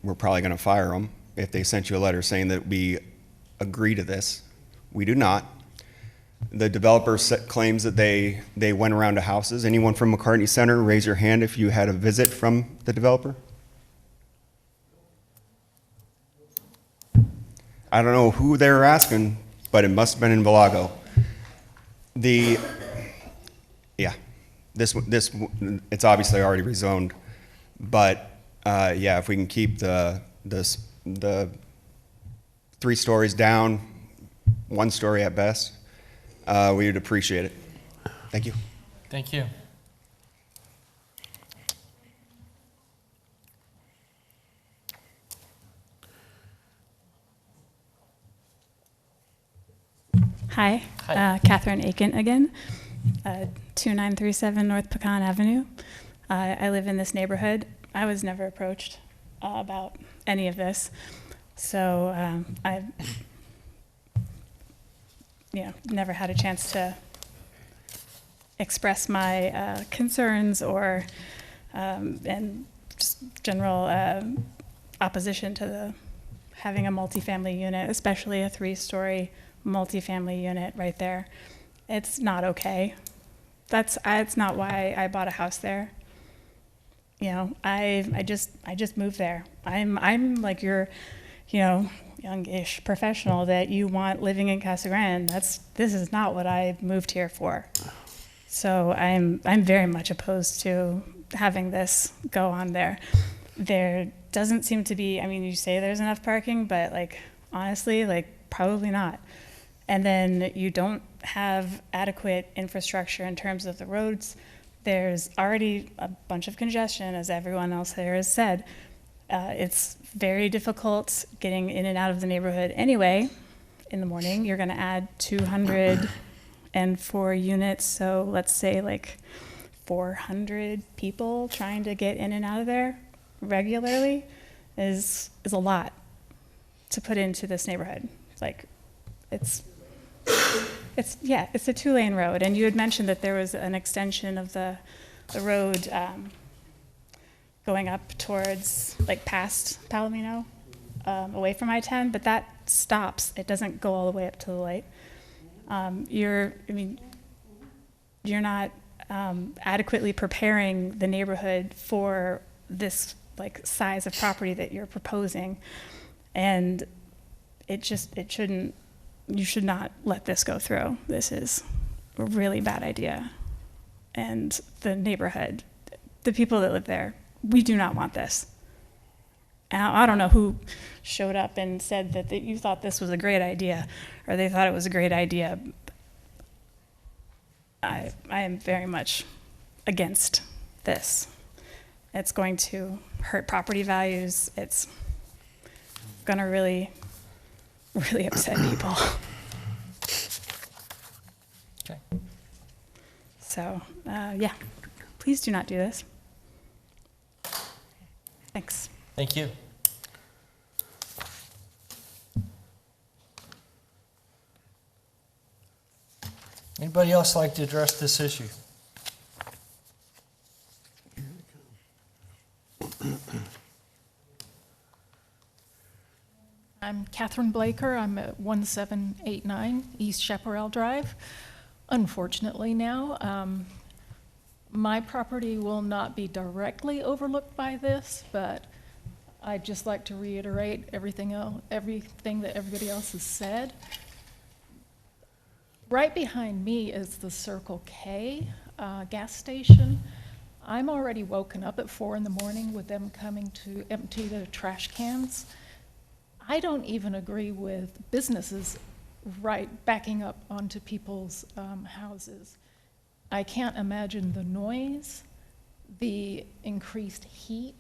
we're probably going to fire them if they sent you a letter saying that we agree to this. We do not. The developer claims that they went around to houses. Anyone from McCartney Center, raise your hand if you had a visit from the developer. I don't know who they were asking, but it must have been in Villago. It's obviously already rezoned, but if we can keep the 3 stories down, 1 story at best, we would appreciate it. Thank you. Thank you. Hi, Catherine Aiken again, 2937 North Pecan Avenue. I live in this neighborhood. I was never approached about any of this, so I've never had a chance to express my concerns or and just general opposition to having a multifamily unit, especially a 3-story multifamily unit right there. It's not okay. It's not why I bought a house there. You know, I just moved there. I'm like your, you know, youngish professional that you want living in Casa Grande. This is not what I moved here for. So I'm very much opposed to having this go on there. There doesn't seem to be, I mean, you say there's enough parking, but like, honestly, like, probably not. And then you don't have adequate infrastructure in terms of the roads. There's already a bunch of congestion, as everyone else there has said. It's very difficult getting in and out of the neighborhood anyway. In the morning, you're gonna add 204 units, so let's say like 400 people trying to get in and out of there regularly is a lot to put into this neighborhood. Like, it's a 2-lane road, and you had mentioned that there was an extension of the road going up towards, like, past Palomino, away from I-10, but that stops. It doesn't go all the way up to the light. You're not adequately preparing the neighborhood for this, like, size of property that you're proposing, and you should not let this go through. This is a really bad idea. And the neighborhood, the people that live there, we do not want this. And I don't know who showed up and said that you thought this was a great idea, or they thought it was a great idea. I am very much against this. It's going to hurt property values. It's going to really upset people. Okay. So, yeah, please do not do this. Thanks. Thank you. Anybody else like to address this issue? I'm Catherine Blaker. I'm at 1789 East Chaparral Drive. Unfortunately now, my property will not be directly overlooked by this, but I'd just like to reiterate everything that everybody else has said. Right behind me is the Circle K gas station. I'm already woken up at 4 in the morning with them coming to empty their trash cans. I don't even agree with businesses backing up onto people's houses. I can't imagine the noise, the increased heat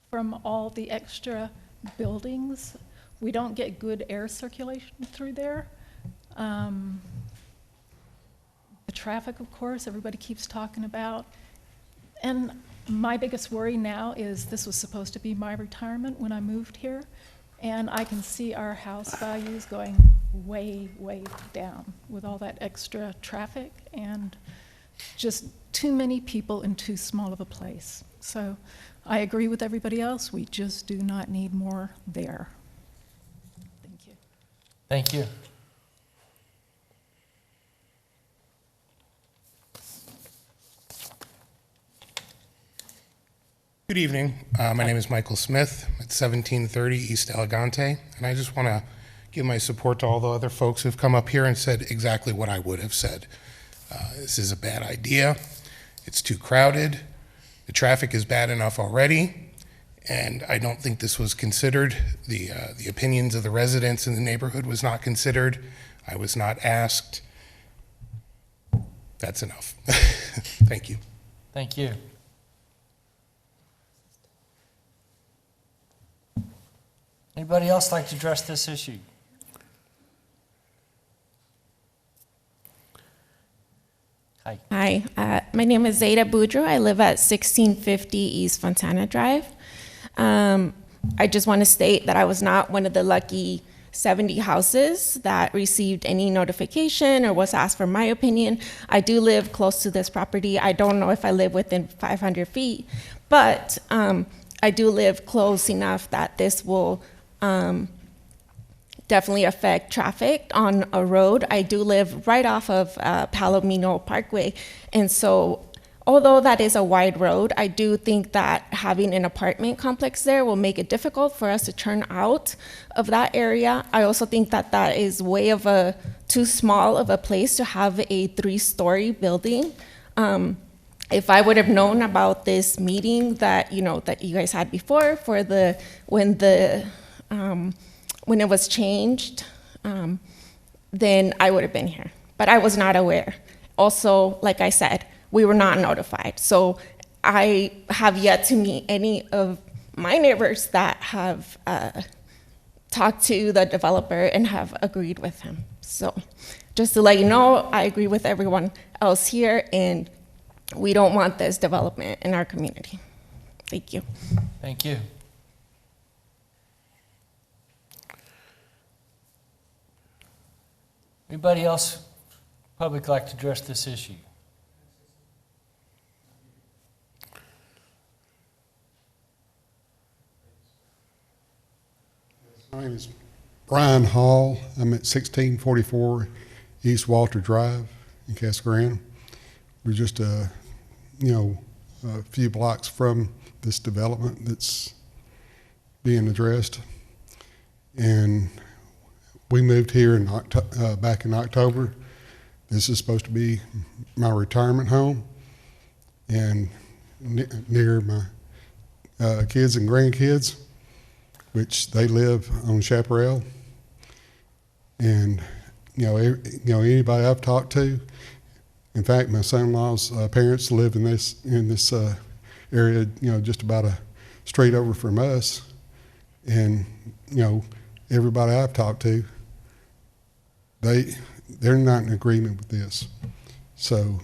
from all the extra buildings. We don't get good air circulation through there. The traffic, of course, everybody keeps talking about. And my biggest worry now is this was supposed to be my retirement when I moved here. And I can see our house values going way, way down with all that extra traffic and just too many people in too small of a place. So I agree with everybody else. We just do not need more there. Thank you. Thank you. Good evening. My name is Michael Smith at 1730 East Elegante, and I just want to give my support to all the other folks who've come up here and said exactly what I would have said. This is a bad idea. It's too crowded. The traffic is bad enough already, and I don't think this was considered. The opinions of the residents in the neighborhood was not considered. I was not asked. That's enough. Thank you. Thank you. Anybody else like to address this issue? Hi, my name is Zeta Boudreau. I live at 1650 East Fontana Drive. I just want to state that I was not one of the lucky 70 houses that received any notification or was asked for my opinion. I do live close to this property. I don't know if I live within 500 feet, but I do live close enough that this will definitely affect traffic on a road. I do live right off of Palomino Parkway, and so although that is a wide road, I do think that having an apartment complex there will make it difficult for us to turn out of that area. I also think that that is way of too small of a place to have a 3-story building. If I would have known about this meeting that that you guys had before for when it was changed, then I would have been here. But I was not aware. Also, like I said, we were not notified. So I have yet to meet any of my neighbors that have talked to the developer and have agreed with him. So just to let you know, I agree with everyone else here, and we don't want this development in our community. Thank you. Thank you. Anybody else, public, like to address this issue? My name is Brian Hall. I'm at 1644 East Walter Drive in Casa Grande. We're just a few blocks from this development that's being addressed. And we moved here in back in October. This is supposed to be my retirement home and near my kids and grandkids, which they live on Chaparral. And anybody I've talked to, in fact, my son-in-law's parents live in this area, just about a straight over from us. And everybody I've talked to, they're not in agreement with this. So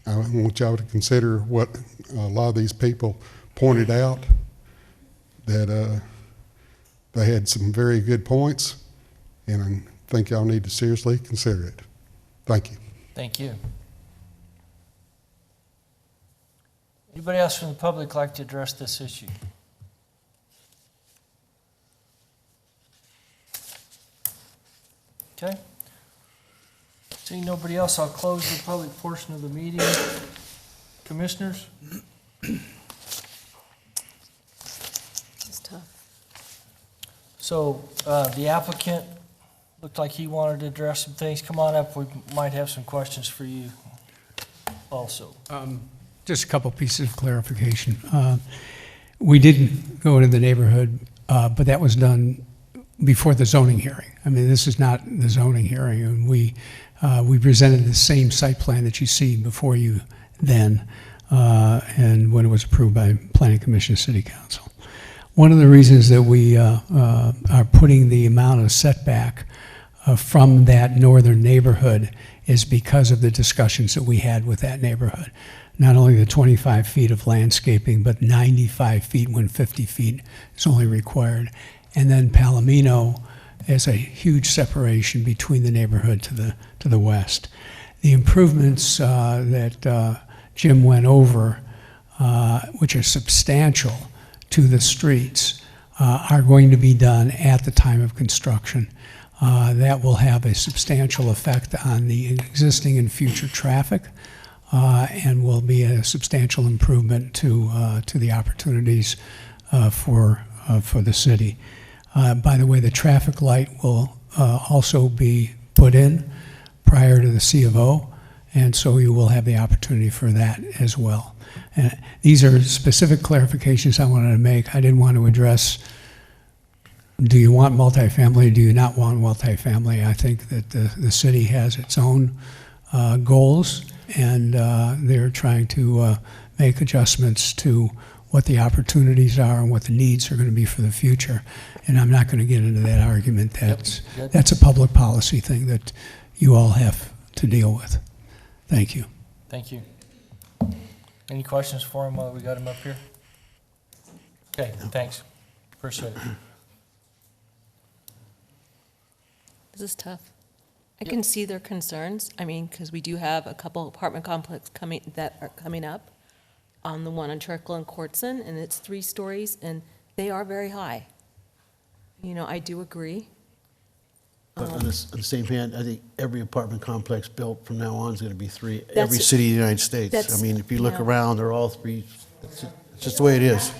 I want y'all to consider what a lot of these people pointed out, that they had some very good points, and I think y'all need to seriously consider it. Thank you. Thank you. Anybody else from the public like to address this issue? Okay. Seeing nobody else, I'll close the public portion of the meeting. Commissioners? It's tough. So the applicant looked like he wanted to address some things. Come on up. We might have some questions for you also. Just a couple pieces of clarification. We didn't go into the neighborhood, but that was done before the zoning hearing. I mean, this is not the zoning hearing, and we presented the same site plan that you see before you then, and when it was approved by Planning Commission and City Council. One of the reasons that we are putting the amount of setback from that northern neighborhood is because of the discussions that we had with that neighborhood. Not only the 25 feet of landscaping, but 95 feet when 50 feet is only required. And then Palomino is a huge separation between the neighborhood to the west. The improvements that Jim went over, which are substantial to the streets, are going to be done at the time of construction. That will have a substantial effect on the existing and future traffic, and will be a substantial improvement to the opportunities for the city. By the way, the traffic light will also be put in prior to the C of O, and so you will have the opportunity for that as well. These are specific clarifications I wanted to make. I didn't want to address, do you want multifamily, do you not want multifamily? I think that the city has its own goals, and they're trying to make adjustments to what the opportunities are and what the needs are going to be for the future. And I'm not going to get into that argument. That's a public policy thing that you all have to deal with. Thank you. Thank you. Any questions for him while we got him up here? Okay, thanks. Appreciate it. This is tough. I can see their concerns. I mean, because we do have a couple apartment complexes that are coming up on the one on Turkle and Courtson, and it's 3 stories, and they are very high. I do agree. But on the same hand, I think every apartment complex built from now on is going to be three, every That's- city in the United States. I that's- mean, if you look yeah. around, they're all three, it's just the way it is.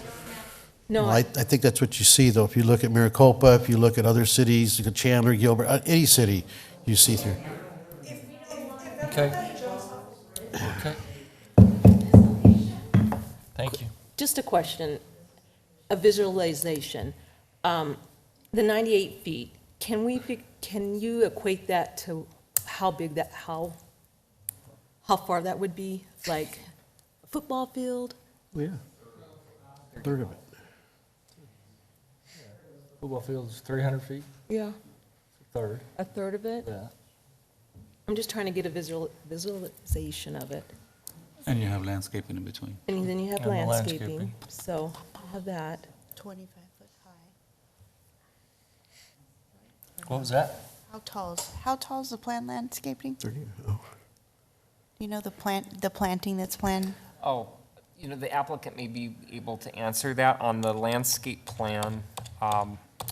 No, Well, I think that's what you see, though. If you look at Maricopa, if you look at other cities, you look at Chandler, Gilbert, any city, you see through. Okay. Okay. Thank you. just a question, a visualization. The 98 feet, can you equate that to how big that, how far that would be? Like a football field? Oh, yeah. A third of it. Football field's 300 feet, Yeah. third. A third of it? Yeah. I'm just trying to get a visualization of it. And you have landscaping in between. And then you have And the landscaping, landscaping. so I have that. 25-foot high. What was that? How tall is the planned landscaping? 30, oh. Do you know the planting that's planned? Oh, the applicant may be able to answer that on the landscape plan.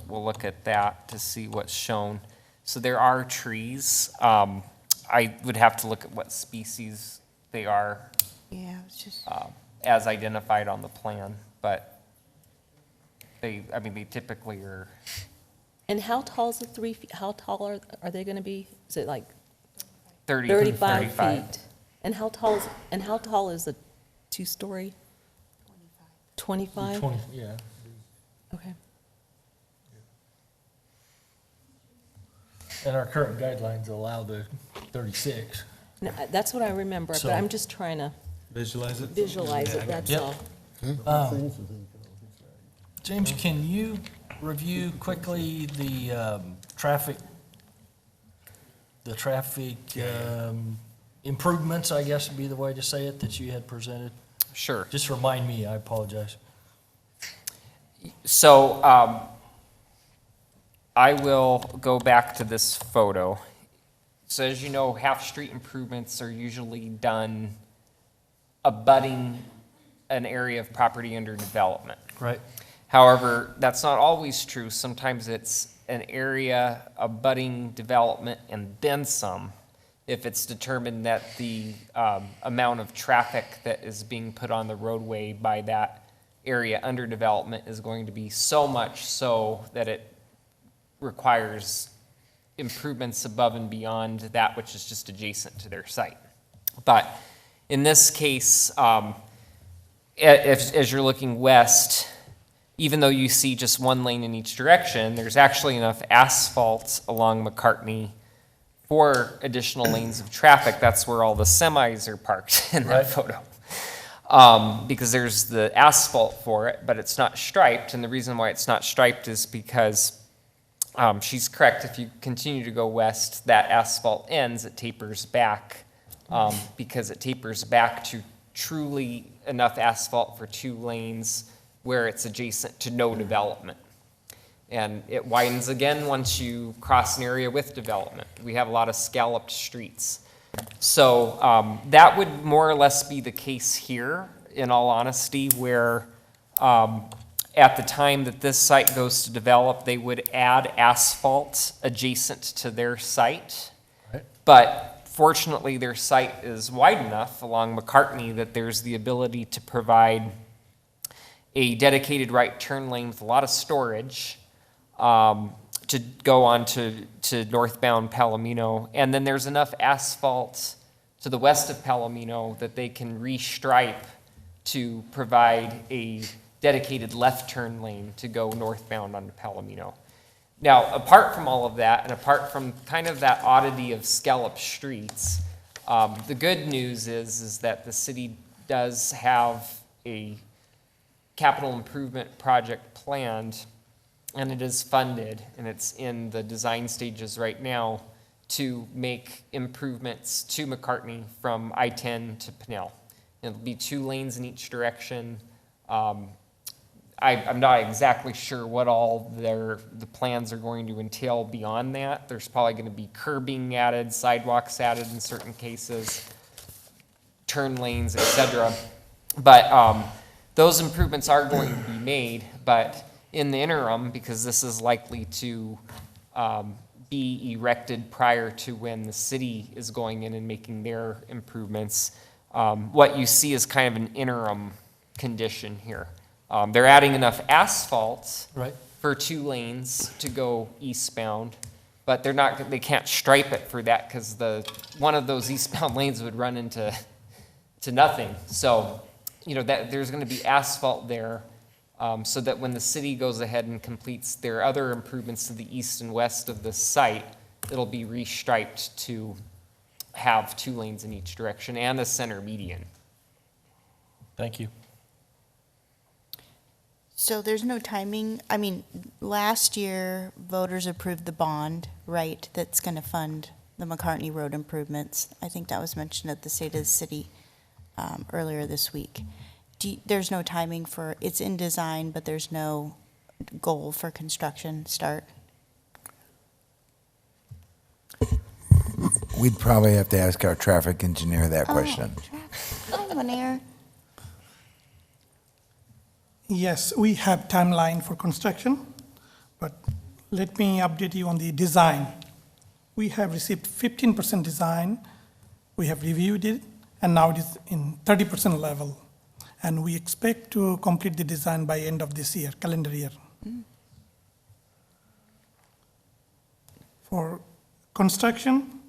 We'll look at that to see what's shown. So there are trees. I would have to look at what species they are. Yeah, it's just. As identified on the plan, but they typically are. And how tall is the 3 feet, how tall are they gonna be? Is it like 30, 35 35. feet? And how tall is the two-story? 25? 20, yeah. Okay. And our current guidelines allow the 36. No, that's what I remember, So- but I'm just trying to Visualize it? visualize it, that's Yep. all. James, can you review quickly the traffic improvements, I guess would be the way to say it, that you had presented? Sure. Just remind me, I apologize. So I will go back to this photo. So as you know, half-street improvements are usually done abutting an area of property under development. Right. However, that's not always true. Sometimes it's an area abutting development and then some, if it's determined that the amount of traffic that is being put on the roadway by that area under development is going to be so much so that it requires improvements above and beyond that which is just adjacent to their site. But in this case, as you're looking west, even though you see just one lane in each direction, there's actually enough asphalt along McCartney for additional lanes of traffic. That's where all the semis are parked in that photo. Because there's the asphalt for it, but it's not striped. And the reason why it's not striped is because she's correct. If you continue to go west, that asphalt ends, it tapers back, because it tapers back to truly enough asphalt for 2 lanes where it's adjacent to no development. And it widens again once you cross an area with development. We have a lot of scalloped streets. So that would more or less be the case here, in all honesty, where at the time that this site goes to develop, they would add asphalt adjacent to their site. Right. But fortunately, their site is wide enough along McCartney that there's the ability to provide a dedicated right turn lane with a lot of storage to go on to northbound Palomino. And then there's enough asphalt to the west of Palomino that they can restripe to provide a dedicated left turn lane to go northbound onto Palomino. Now, apart from all of that, and apart from kind of that oddity of scalloped streets, the good news is that the city does have a capital improvement project planned, and it is funded, and it's in the design stages right now to make improvements to McCartney from I-10 to Pinnell. It'll be 2 lanes in each direction. I'm not exactly sure what all the plans are going to entail beyond that. There's probably going to be curbing added, sidewalks added in certain cases, turn lanes, etc. But those improvements are going to be made, but in the interim, because this is likely to be erected prior to when the city is going in and making their improvements, what you see is kind of an interim condition here. They're adding enough asphalt Right. for 2 lanes to go eastbound, but they can't stripe it for that because one of those eastbound lanes would run into nothing. So, that there's going to be asphalt there, so that when the city goes ahead and completes their other improvements to the east and west of the site, it'll be restriped to have 2 lanes in each direction and a center median. Thank you. So there's no timing, I mean, last year, voters approved the bond, right, that's gonna fund the McCartney Road improvements. I think that was mentioned at the State of the City earlier this week. There's no timing for, it's in design, but there's no goal for construction start? We'd probably have to ask our traffic engineer that question. Hi, Lanier. Yes, we have timeline for construction, but let me update you on the design. We have received 15% design, we have reviewed it, and now it is in 30% level. And we expect to complete the design by end of this year, calendar year. For construction,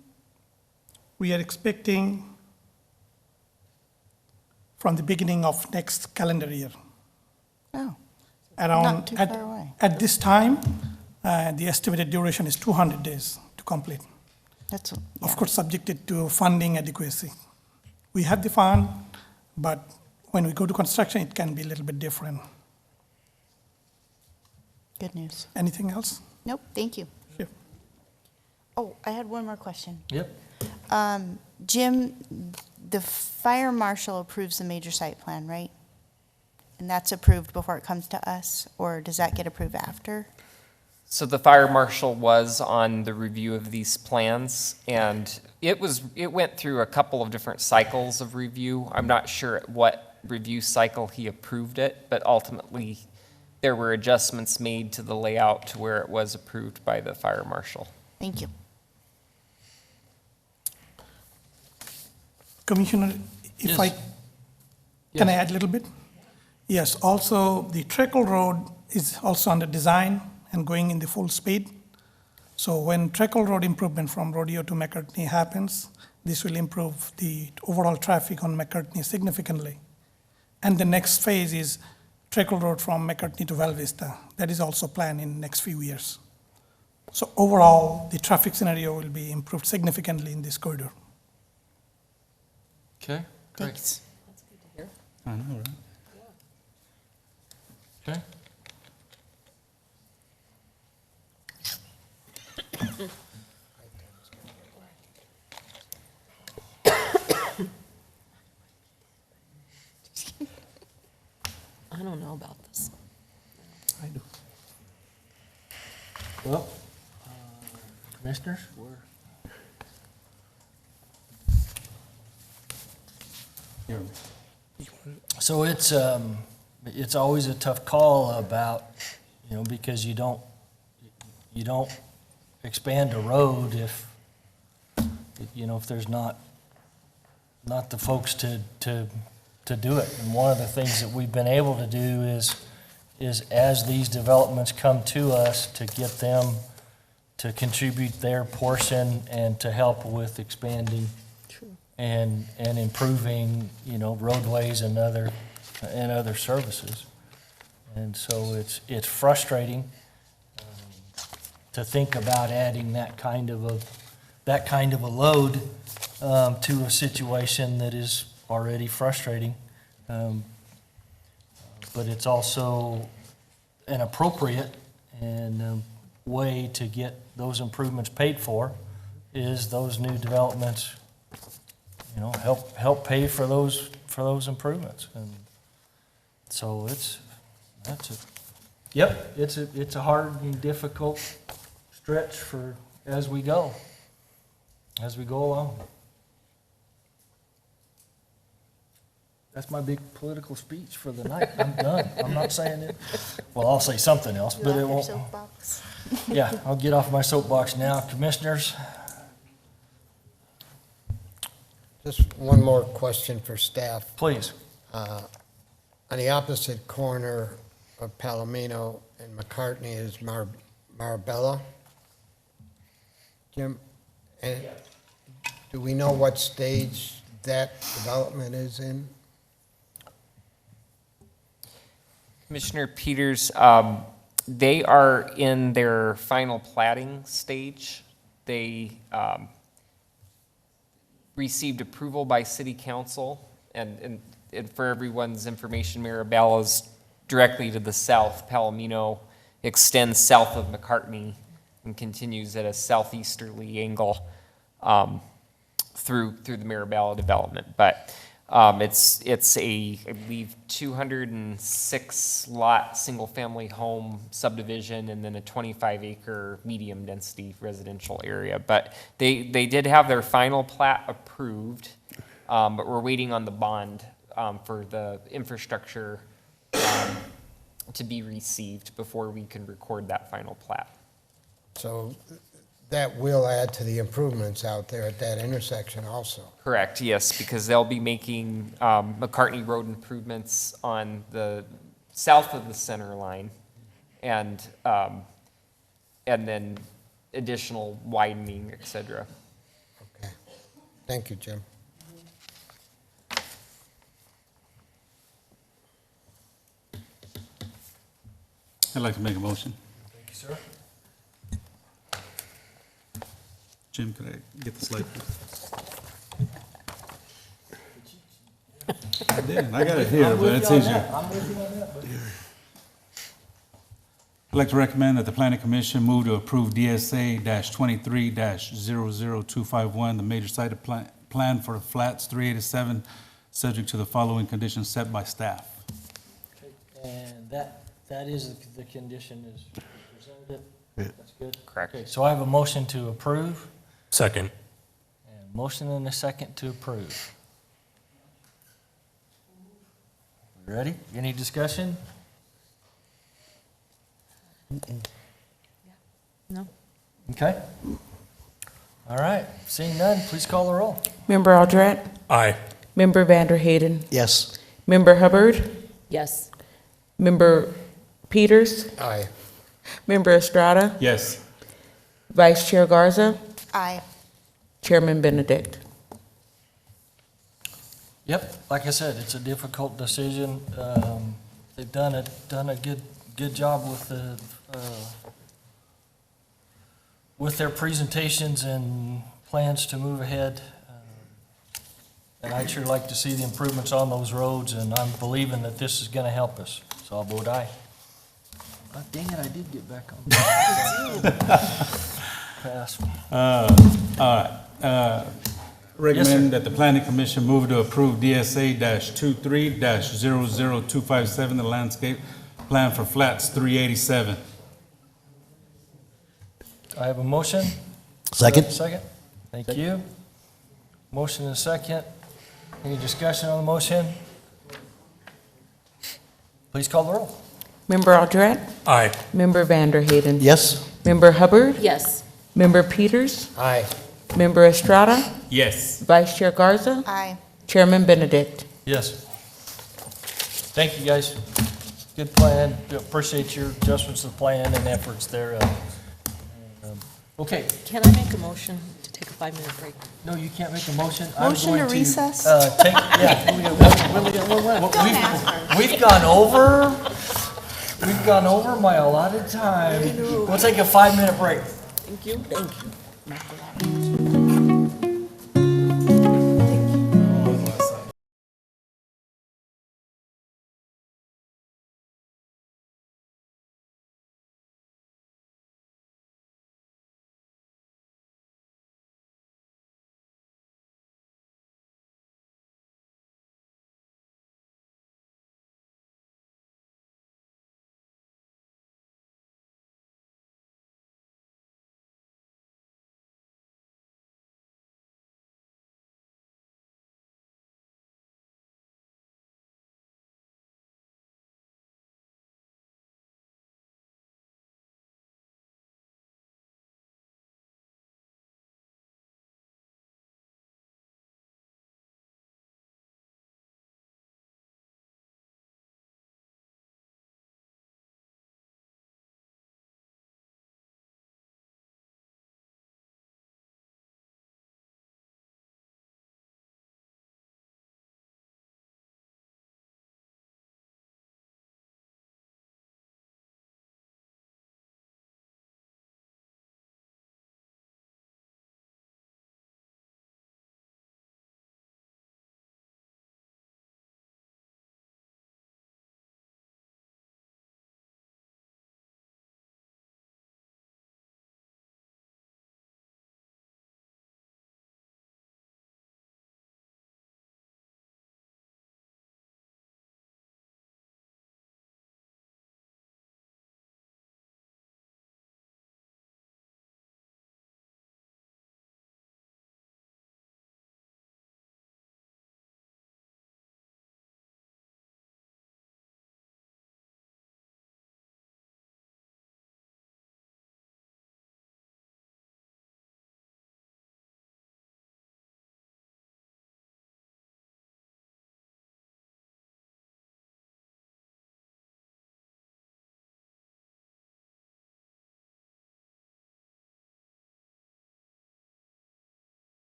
we are expecting from the beginning of next calendar year. Oh, Around, not too far away. At this time, the estimated duration is 200 days to complete. That's, Of course, subjected to funding adequacy. We have the fund, but when we go to construction, it can be a little bit different. Good news. Anything else? Nope, thank you. Sure. Oh, I had one more question. Yep. Jim, the fire marshal approves the major site plan, right? And that's approved before it comes to us, or does that get approved after? So the fire marshal was on the review of these plans, and it went through a couple of different cycles of review. I'm not sure at what review cycle he approved it, but ultimately there were adjustments made to the layout to where it was approved by the fire marshal. Thank you. Commissioner, if Yes. Can I add a little bit? Yes, also the Treacle Road is also under design and going in the full speed. So when Treacle Road improvement from Rodeo to McCartney happens, this will improve the overall traffic on McCartney significantly. And the next phase is Treacle Road from McCartney to Val Vista. That is also planned in the next few years. So overall, the traffic scenario will be improved significantly in this corridor. Okay, great. Thanks. I know, right? Okay. I don't know about this. I do. Well, commissioners, so it's always a tough call about, because you don't expand a road if there's not the folks to do it. And one of the things that we've been able to do is as these developments come to us, to get them to contribute their portion and to help with expanding and improving, roadways and other services. And so it's frustrating to think about adding that kind of a load to a situation that is already frustrating. But it's also an appropriate and way to get those improvements paid for is those new developments, help pay for those improvements. And so it's a hard and difficult stretch as we go along. That's my big political speech for the night. I'm done. I'm not saying it. Well, I'll say something else, but it won't. Yeah, I'll get off my soapbox now. Commissioners? Just one more question for staff. Please. On the opposite corner of Palomino and McCartney is Marbella. Jim, and do we know what stage that development is in? Commissioner Peters, they are in their final platting stage. They received approval by City Council, and for everyone's information, Mirabella is directly to the south. Palomino extends south of McCartney and continues at a southeasterly angle through the Mirabella development. But it's a, I believe, 206 lot single-family home subdivision and then a 25-acre medium-density residential area. But they did have their final plat approved, but we're waiting on the bond for the infrastructure to be received before we can record that final plat. So that will add to the improvements out there at that intersection also. Correct, yes, because they'll be making McCartney Road improvements on the south of the center line and then additional widening, et cetera. Okay. Thank you, Jim. I'd like to make a motion. Thank you, sir. Jim, could I get the slide, please? I did. I got it here, but it's easier. I'm with you on that, buddy. I'd like to recommend that the Planning Commission move to approve DSA -23-00251, the major site plan for flats 387, subject to the following conditions set by staff. Okay, and that is the condition is presented. That's good. Correct. Okay, so I have a motion to approve. Second. And motion and a second to approve. Ready? Any discussion? No. Okay. All right, seeing none, please call the roll. Member Aldred? Aye. Member Vanderhayden? Yes. Member Hubbard? Yes. Member Peters? Aye. Member Estrada? Yes. Vice Chair Garza? Aye. Chairman Benedict? Yep, like I said, it's a difficult decision. They've done a good job with their presentations and plans to move ahead. And I'd sure like to see the improvements on those roads, and I'm believing that this is gonna help us. So I'll vote aye. Oh, dang it, I did get back on. Pass. All right. Recommend that the Planning Commission move to approve DSA-23-00257, the landscape plan for flats 387. I have a motion. Second. Second. Thank you. Motion and a second. Any discussion on the motion? Please call the roll. Member Aldred? Aye. Member Vanderhayden? Yes. Member Hubbard? Yes. Member Peters? Aye. Member Estrada? Yes. Vice Chair Garza? Aye. Chairman Benedict? Yes. Thank you, guys. Good plan. Appreciate your adjustments to the plan and efforts there. Okay. Can I make a motion to take a 5-minute break? No, you can't make a motion. I'm Motion to going recess? We've gone over my allotted time. We'll take a 5-minute break. Thank you. Thank you.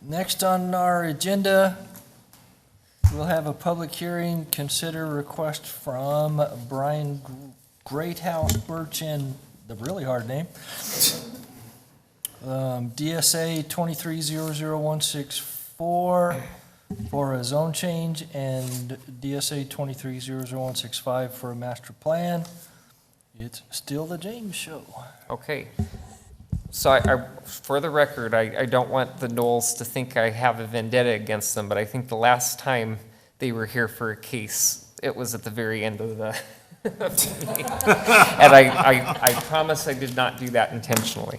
Next on our agenda, we'll have a public hearing, consider request from Brian Greathouse Birch in, the really hard name, DSA 23000164 for a zone change and DSA 23000165 for a master plan. It's still the James Show. Okay. So for the record, I don't want the Knowles to think I have a vendetta against them, but I think the last time they were here for a case, it was at the very end of the meeting. And I promise I did not do that intentionally.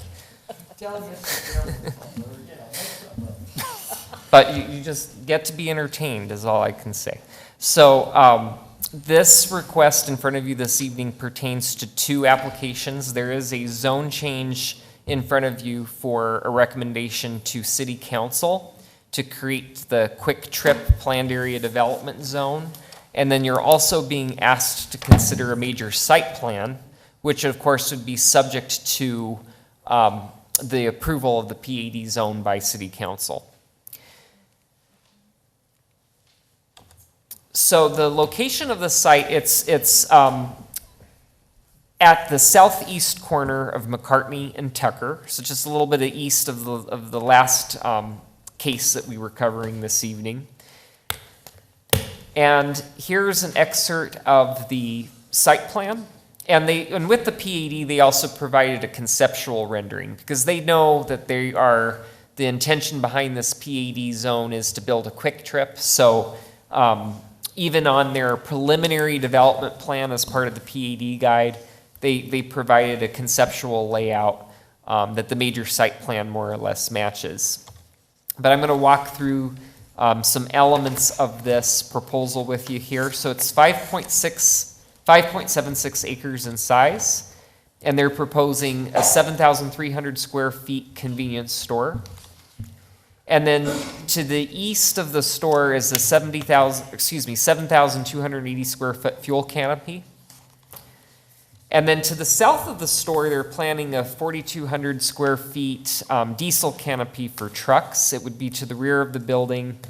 But you just get to be entertained is all I can say. So this request in front of you this evening pertains to two applications. There is a zone change in front of you for a recommendation to City Council to create the Quick Trip Planned Area Development Zone. And then you're also being asked to consider a major site plan, which of course would be subject to the approval of the PAD zone by City Council. So the location of the site, it's at the southeast corner of McCartney and Tucker, so just a little bit east of the last case that we were covering this evening. And here's an excerpt of the site plan. And with the PAD, they also provided a conceptual rendering because they know that the intention behind this PAD zone is to build a quick trip. So even on their preliminary development plan as part of the PAD guide, they provided a conceptual layout that the major site plan more or less matches. But I'm going to walk through some elements of this proposal with you here. So it's 5.76 acres in size, and they're proposing a 7,300 square feet convenience store. And then to the east of the store is a 7,280 square foot fuel canopy. And then to the south of the store, they're planning a 4,200 square feet diesel canopy for trucks. It would be to the rear of the building.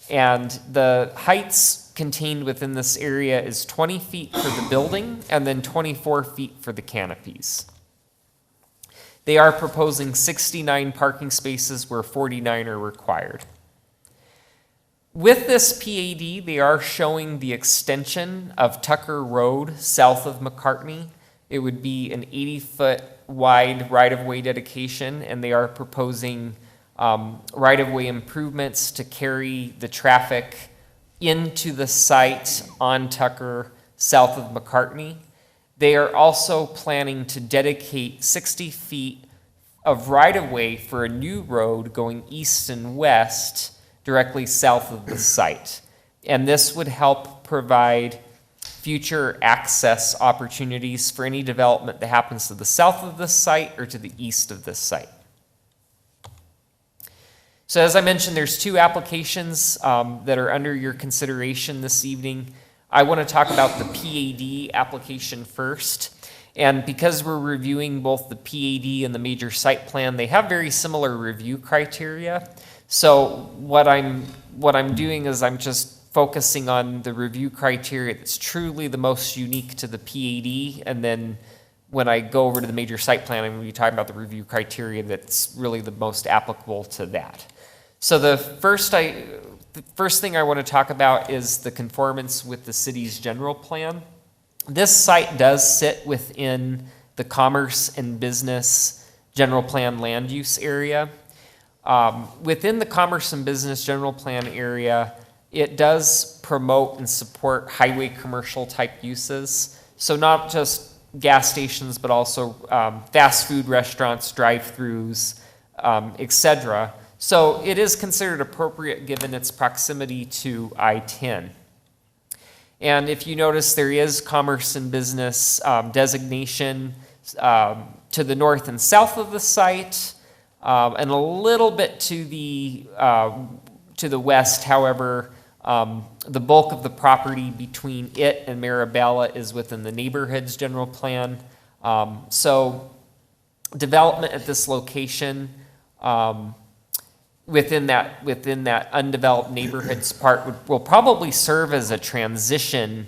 And the heights contained within this area is 20 feet for the building and then 24 feet for the canopies. They are proposing 69 parking spaces where 49 are required. With this PAD, they are showing the extension of Tucker Road south of McCartney. It would be an 80-foot wide right-of-way dedication, and they are proposing right-of-way improvements to carry the traffic into the site on Tucker south of McCartney. They are also planning to dedicate 60 feet of right-of-way for a new road going east and west directly south of the site. And this would help provide future access opportunities for any development that happens to the south of this site or to the east of this site. So as I mentioned, there's two applications that are under your consideration this evening. I want to talk about the PAD application first. And because we're reviewing both the PAD and the major site plan, they have very similar review criteria. So what I'm doing is I'm just focusing on the review criteria that's truly the most unique to the PAD, and then when I go over to the major site plan, I'm going to be talking about the review criteria that's really the most applicable to that. So the first thing I want to talk about is the conformance with the city's general plan. This site does sit within the commerce and business general plan land use area. Within the commerce and business general plan area, it does promote and support highway commercial type uses. So not just gas stations, but also fast food restaurants, drive-throughs, etc. So it is considered appropriate given its proximity to I-10. And if you notice, there is commerce and business designation to the north and south of the site, and a little bit to the west. However, the bulk of the property between it and Marabella is within the neighborhood's general plan. So development at this location within that undeveloped neighborhoods part will probably serve as a transition,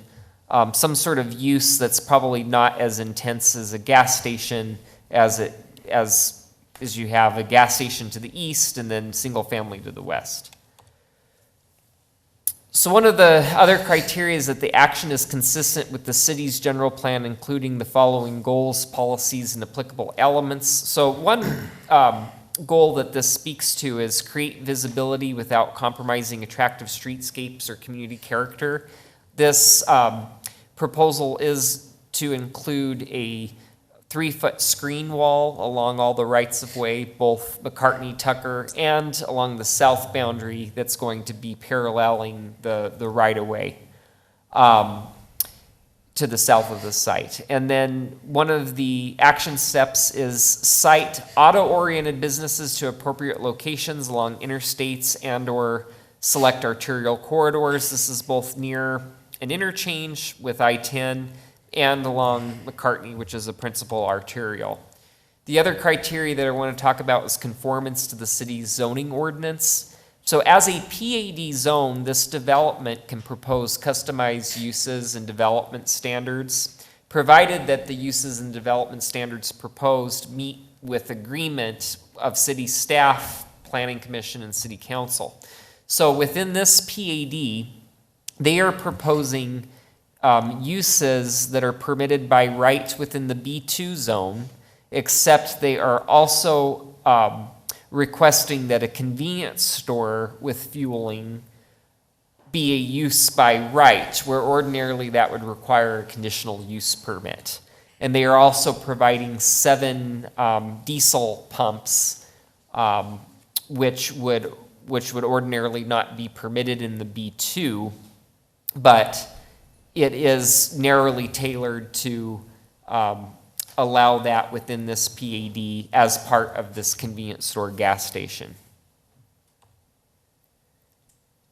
some sort of use that's probably not as intense as a gas station as you have a gas station to the east and then single family to the west. So one of the other criteria is that the action is consistent with the city's general plan, including the following goals, policies, and applicable elements. So one goal that this speaks to is create visibility without compromising attractive streetscapes or community character. This proposal is to include a 3-foot screen wall along all the rights-of-way, both McCartney, Tucker, and along the south boundary that's going to be paralleling the right-of-way to the south of the site. And then one of the action steps is site auto-oriented businesses to appropriate locations along interstates and/or select arterial corridors. This is both near an interchange with I-10 and along McCartney, which is a principal arterial. The other criteria that I want to talk about is conformance to the city's zoning ordinance. So as a PAD zone, this development can propose customized uses and development standards, provided that the uses and development standards proposed meet with agreement of city staff, planning commission, and city council. So within this PAD, they are proposing uses that are permitted by right within the B2 zone, except they are also requesting that a convenience store with fueling be a use by right, where ordinarily that would require a conditional use permit. And they are also providing 7 diesel pumps, which would ordinarily not be permitted in the B2, but it is narrowly tailored to allow that within this PAD as part of this convenience store gas station.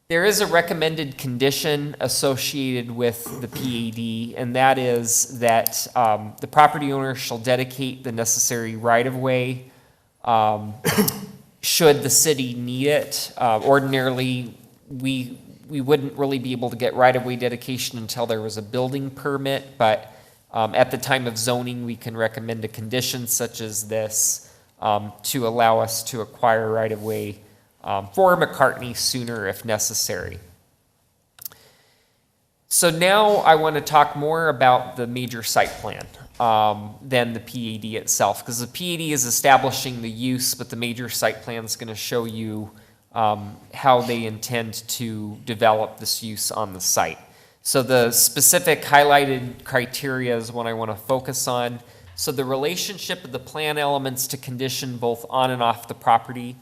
There is a recommended condition associated with the PAD, and that is that the property owner shall dedicate the necessary right-of-way should the city need it. Ordinarily, we wouldn't really be able to get right-of-way dedication until there was a building permit, but at the time of zoning, we can recommend a condition such as this to allow us to acquire right-of-way for McCartney sooner if necessary. So now I want to talk more about the major site plan than the PAD itself, because the PAD is establishing the use, but the major site plan is going to show you how they intend to develop this use on the site. So the specific highlighted criteria is what I want to focus on. So the relationship of the plan elements to condition both on and off the property.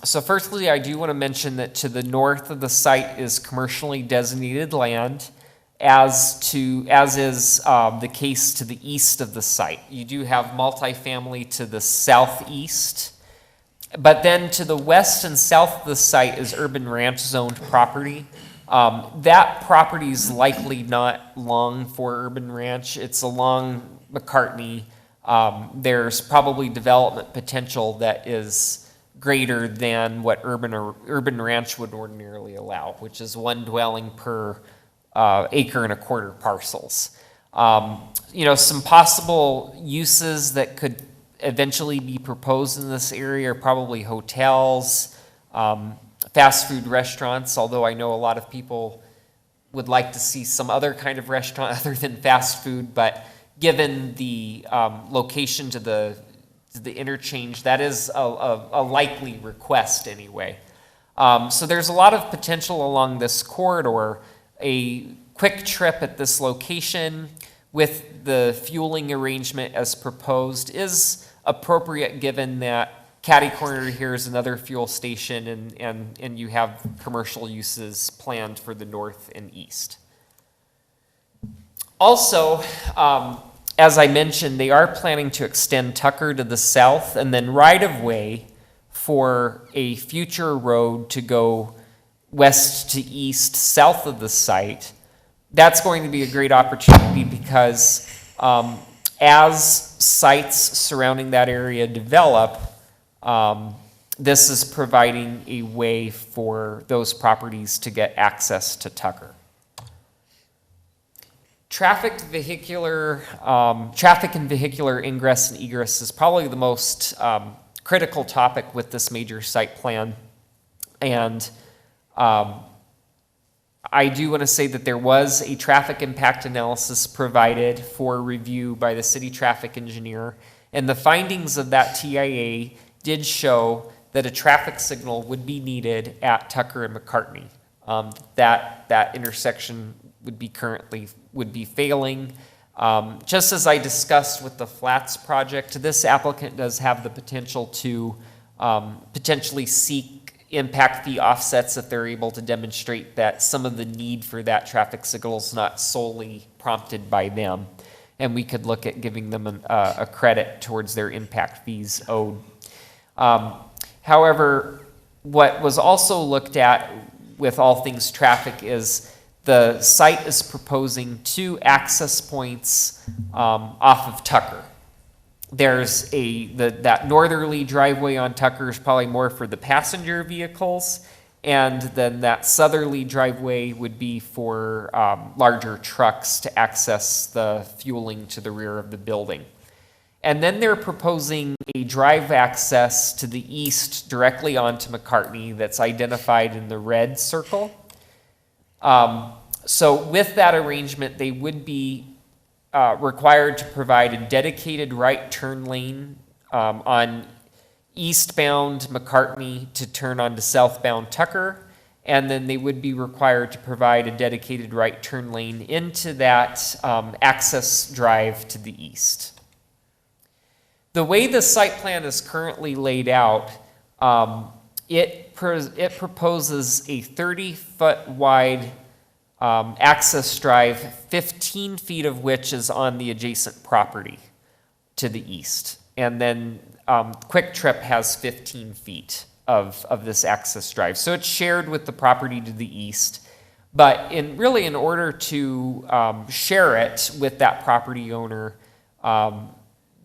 So firstly, I do want to mention that to the north of the site is commercially designated land, as is the case to the east of the site. You do have multifamily to the southeast. But then to the west and south of the site is urban ranch zoned property. That property is likely not long for urban ranch. It's along McCartney. There's probably development potential that is greater than what urban ranch would ordinarily allow, which is 1 dwelling per acre and a quarter parcels. Some possible uses that could eventually be proposed in this area are probably hotels, fast food restaurants, although I know a lot of people would like to see some other kind of restaurant other than fast food, but given the location to the interchange, that is a likely request anyway. So there's a lot of potential along this corridor. A quick trip at this location with the fueling arrangement as proposed is appropriate, given that catty corner here is another fuel station and you have commercial uses planned for the north and east. Also, as I mentioned, they are planning to extend Tucker to the south and then right-of-way for a future road to go west to east south of the site. That's going to be a great opportunity because as sites surrounding that area develop, this is providing a way for those properties to get access to Tucker. Traffic and vehicular ingress and egress is probably the most critical topic with this major site plan. And I do want to say that there was a traffic impact analysis provided for review by the city traffic engineer, and the findings of that TIA did show that a traffic signal would be needed at Tucker and McCartney. That intersection would be failing. Just as I discussed with the Flats project, this applicant does have the potential to potentially seek impact fee offsets if they're able to demonstrate that some of the need for that traffic signal is not solely prompted by them. And we could look at giving them a credit towards their impact fees owed. However, what was also looked at with all things traffic is the site is proposing 2 access points off of Tucker. There's that northerly driveway on Tucker is probably more for the passenger vehicles, and then that southerly driveway would be for larger trucks to access the fueling to the rear of the building. And then they're proposing a drive access to the east directly onto McCartney that's identified in the red circle. So with that arrangement, they would be required to provide a dedicated right turn lane on eastbound McCartney to turn onto southbound Tucker, and then they would be required to provide a dedicated right turn lane into that access drive to the east. The way the site plan is currently laid out, it proposes a 30-foot wide access drive, 15 feet of which is on the adjacent property to the east. And then Quick Trip has 15 feet of this access drive. So it's shared with the property to the east. But in order to share it with that property owner,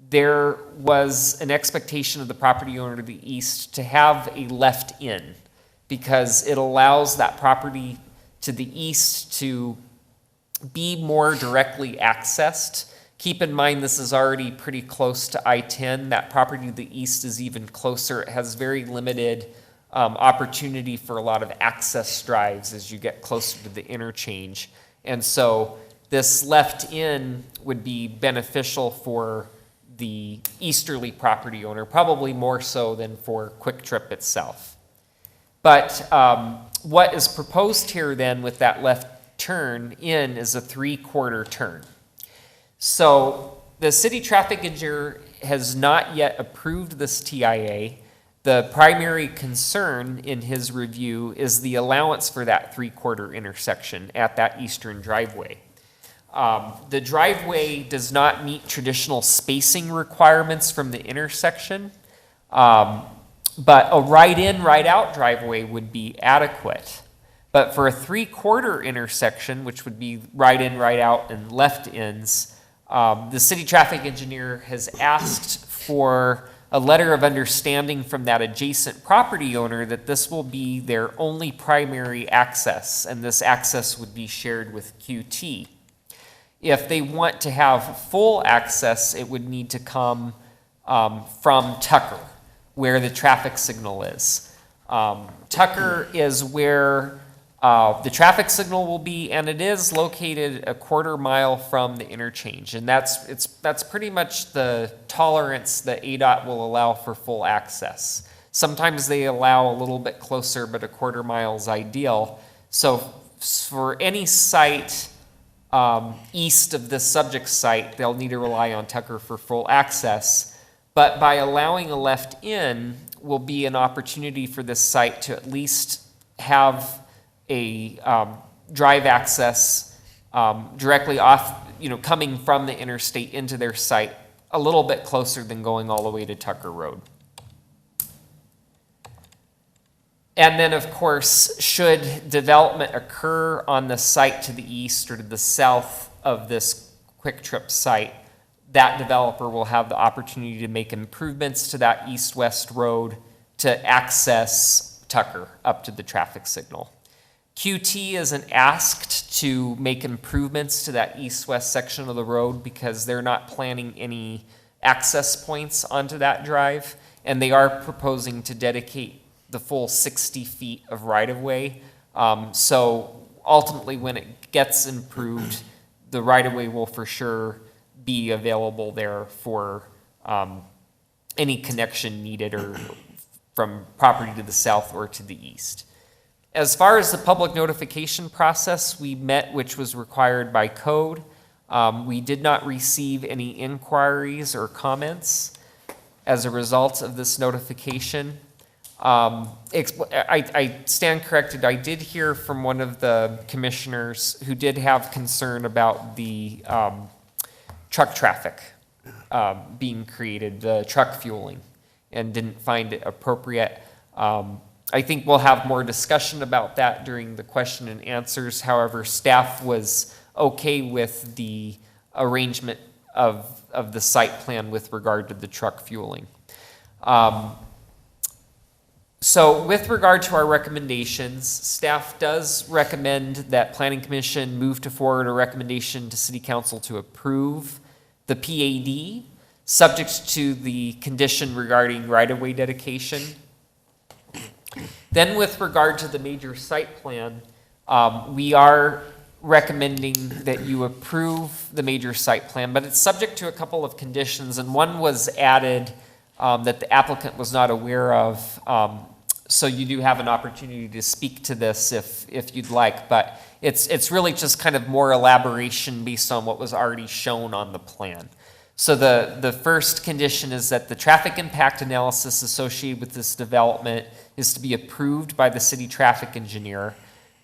there was an expectation of the property owner to the east to have a left in, because it allows that property to the east to be more directly accessed. Keep in mind, this is already pretty close to I-10. That property to the east is even closer. It has very limited opportunity for a lot of access drives as you get closer to the interchange. And so this left in would be beneficial for the easterly property owner, probably more so than for Quick Trip itself. But what is proposed here then with that left turn in is a 3/4 turn. So the city traffic engineer has not yet approved this TIA. The primary concern in his review is the allowance for that 3/4 intersection at that eastern driveway. The driveway does not meet traditional spacing requirements from the intersection, but a right-in, right-out driveway would be adequate. But for a 3/4 intersection, which would be right-in, right-out, and left-ins, the city traffic engineer has asked for a letter of understanding from that adjacent property owner that this will be their only primary access, and this access would be shared with QT. If they want to have full access, it would need to come from Tucker, where the traffic signal is. Tucker is where the traffic signal will be, and it is located a 1/4 mile from the interchange. And that's pretty much the tolerance that ADOT will allow for full access. Sometimes they allow a little bit closer, but a 1/4 mile is ideal. So for any site east of this subject site, they'll need to rely on Tucker for full access. But by allowing a left in will be an opportunity for this site to at least have a drive access directly off, coming from the interstate into their site a little bit closer than going all the way to Tucker Road. And then, of course, should development occur on the site to the east or to the south of this Quick Trip site, that developer will have the opportunity to make improvements to that east-west road to access Tucker up to the traffic signal. QT isn't asked to make improvements to that east-west section of the road because they're not planning any access points onto that drive, and they are proposing to dedicate the full 60 feet of right-of-way. So ultimately, when it gets improved, the right-of-way will for sure be available there for any connection needed or from property to the south or to the east. As far as the public notification process, we met, which was required by code. We did not receive any inquiries or comments as a result of this notification. I stand corrected. I did hear from one of the commissioners who did have concern about the truck traffic being created, the truck fueling, and didn't find it appropriate. I think we'll have more discussion about that during the question and answers. However, staff was okay with the arrangement of the site plan with regard to the truck fueling. So with regard to our recommendations, staff does recommend that Planning Commission move to forward a recommendation to City Council to approve the PAD, subject to the condition regarding right-of-way dedication. Then with regard to the major site plan, we are recommending that you approve the major site plan, but it's subject to a couple of conditions, and one was added that the applicant was not aware of. So you do have an opportunity to speak to this if you'd like, but it's really just kind of more elaboration based on what was already shown on the plan. So the first condition is that the traffic impact analysis associated with this development is to be approved by the city traffic engineer.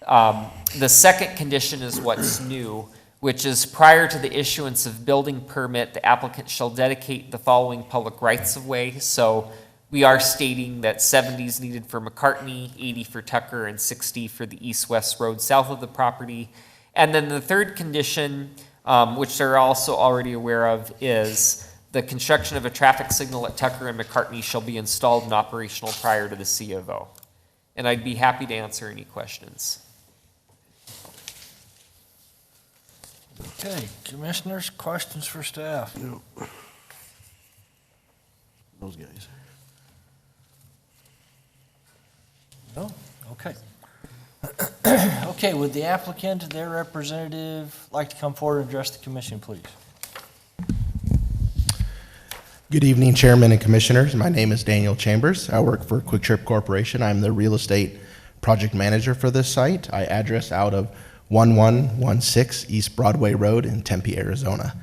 The second condition is what's new, which is prior to the issuance of building permit, the applicant shall dedicate the following public rights of way. So we are stating that 70 is needed for McCartney, 80 for Tucker, and 60 for the east-west road south of the property. And then the third condition, which they're also already aware of, is the construction of a traffic signal at Tucker and McCartney shall be installed and operational prior to the C of O. And I'd be happy to answer any questions. Okay, commissioners, questions for staff? No. Those guys. No? Okay. Okay, would the applicant and their representative like to come forward and address the commission, please? Good evening, Chairman and Commissioners. My name is Daniel Chambers. I work for Quick Trip Corporation. I'm the real estate project manager for this site. I address out of 1116 East Broadway Road in Tempe, Arizona.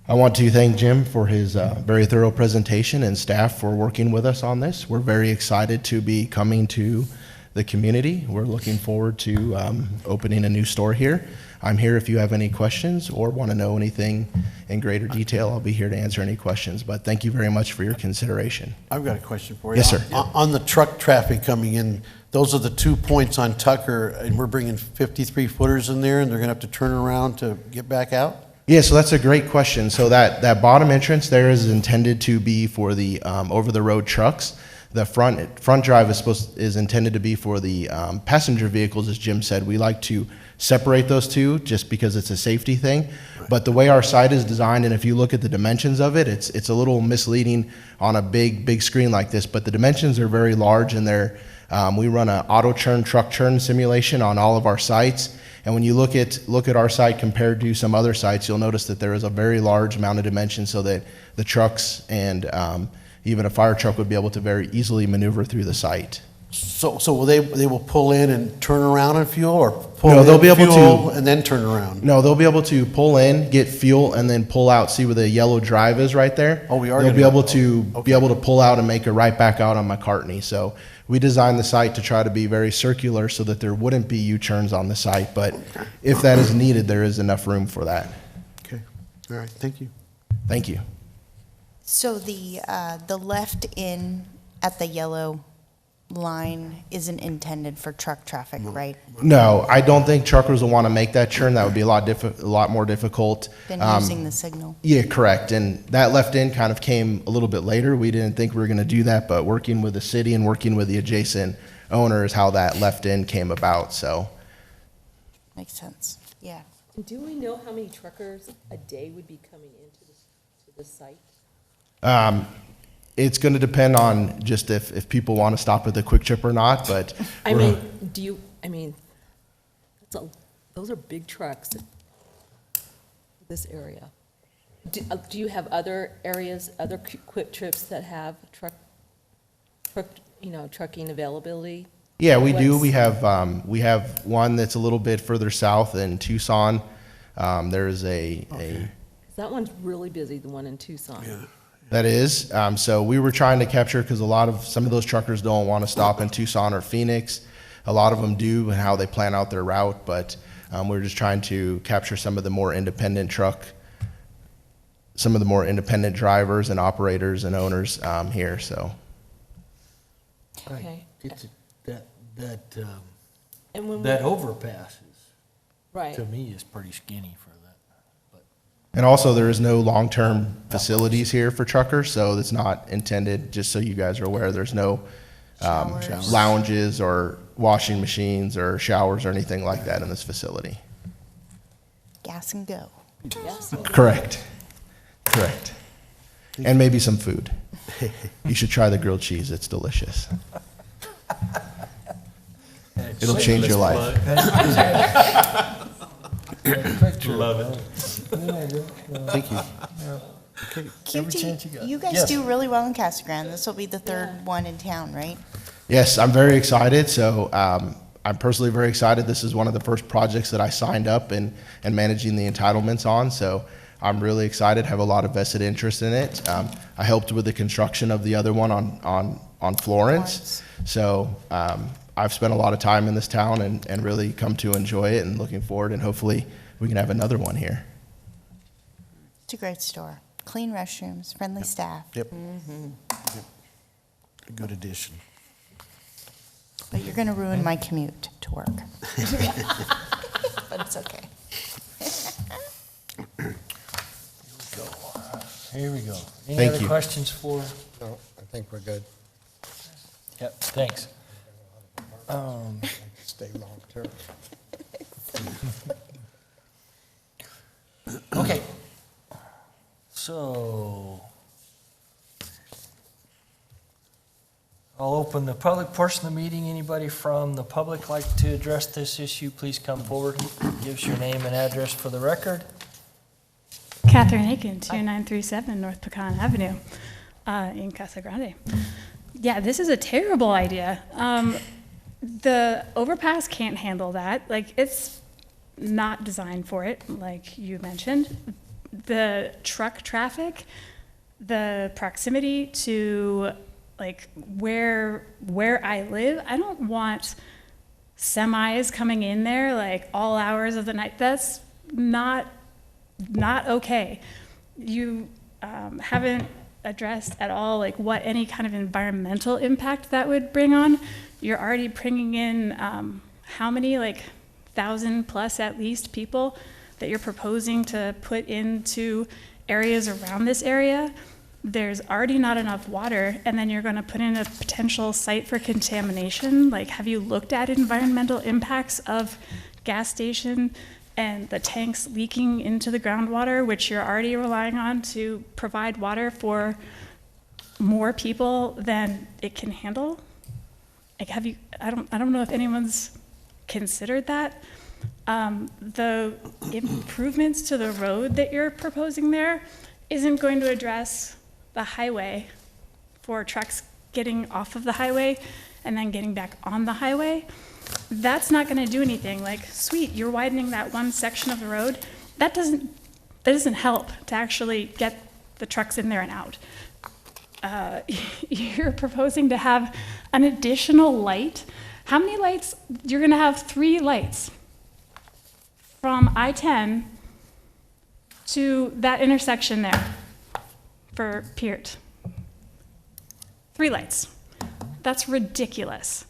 I want to thank Jim for his very thorough presentation and staff for working with us on this. We're very excited to be coming to the community. We're looking forward to opening a new store here. I'm here if you have any questions or want to know anything in greater detail. I'll be here to answer any questions, but thank you very much for your consideration. I've got a question for you. Yes, sir. On the truck traffic coming in, those are the 2 points on Tucker, and we're bringing 53 footers in there, and they're going to have to turn around to get back out? Yeah, so that's a great question. So that bottom entrance there is intended to be for the over-the-road trucks. The front drive is intended to be for the passenger vehicles, as Jim said. We like to separate those two just because it's a safety thing. But the way our site is designed, and if you look at the dimensions of it, it's a little misleading on a big screen like this. But the dimensions are very large, and we run an auto churn, truck churn simulation on all of our sites. And when you look at our site compared to some other sites, you'll notice that there is a very large amount of dimensions so that the trucks and even a fire truck would be able to very easily maneuver through the site. So will they will pull in and turn around and fuel, or pull No, in, they'll be able fuel, to- and then turn around? No, they'll be able to pull in, get fuel, and then pull out. See where the yellow drive is right there? Oh, we are They'll gonna be go- able to pull out and make it right back out on McCartney. So we designed the site to try to be very circular so that there wouldn't be U-turns on the site. But if that is needed, there is enough room for that. Okay, all right, thank you. Thank you. So the left in at the yellow line isn't intended for truck traffic, right? No, I don't think truckers will want to make that turn. That would be a lot more difficult. Than using the signal. Yeah, correct. And that left in kind of came a little bit later. We didn't think we were going to do that, but working with the city and working with the adjacent owners, how that left in came about, so. Makes sense, yeah. Do we know how many truckers a day would be coming into the site? It's going to depend on just if people want to stop at the Quick Trip or not, but. I mean, those are big trucks, this area. Do you have other areas, other Quick Trips that have trucking availability? Yeah, we do. We have one that's a little bit further south in Tucson. There's That one's really busy, the one in Tucson. Yeah. That is. So we were trying to capture, because some of those truckers don't want to stop in Tucson or Phoenix. A lot of them do, and how they plan out their route, but we're just trying to capture some of the more independent drivers and operators and owners here, so. Okay. It's And when that we- overpass is, Right. to me, is pretty skinny for that. And also, there is no long-term facilities here for truckers, so it's not intended, just so you guys are aware, there's no lounges or washing machines or showers or anything like that in this facility. Gas and go. Yes. Correct. And maybe some food. You should try the grilled cheese, it's delicious. It'll change your life. Love it. Thank you. Every chance you got. You guys Yes. do really well in Casa Grande. This will be the third one in town, right? Yes, I'm very excited. So I'm personally very excited. This is one of the first projects that I signed up and managing the entitlements on. So I'm really excited, have a lot of vested interest in it. I helped with the construction of the other one on Florence. So I've spent a lot of time in this town and really come to enjoy it, and looking forward, and hopefully we can have another one here. It's a great store. Clean restrooms, friendly staff. Yep. A good addition. But you're going to ruin my commute to work. But it's okay. Here we go. Any Thank other you. questions for? No, I think we're good. Yep, thanks. Stay long-term. Okay. So, I'll open the public portion of the meeting. Anybody from the public like to address this issue, please come forward. Give us your name and address for the record. Catherine Aiken, 2937 North Pecan Avenue, in Casa Grande. Yeah, this is a terrible idea. The overpass can't handle that. Like, it's not designed for it, like you mentioned. The truck traffic, the proximity to like where I live, I don't want semis coming in there like all hours of the night. That's not okay. You haven't addressed at all like what any kind of environmental impact that would bring on. You're already bringing in how many, like 1,000 plus at least people that you're proposing to put into areas around this area. There's already not enough water, and then you're going to put in a potential site for contamination. Like, have you looked at environmental impacts of gas station and the tanks leaking into the groundwater, which you're already relying on to provide water for more people than it can handle? Like, have you? I don't know if anyone's considered that. The improvements to the road that you're proposing there isn't going to address the highway for trucks getting off of the highway and then getting back on the highway. That's not going to do anything. Like, sweet, you're widening that one section of the road. That doesn't help to actually get the trucks in there and out. You're proposing to have an additional light. How many lights? You're going to have 3 lights from I-10 to that intersection there for Peart. 3 lights. That's ridiculous.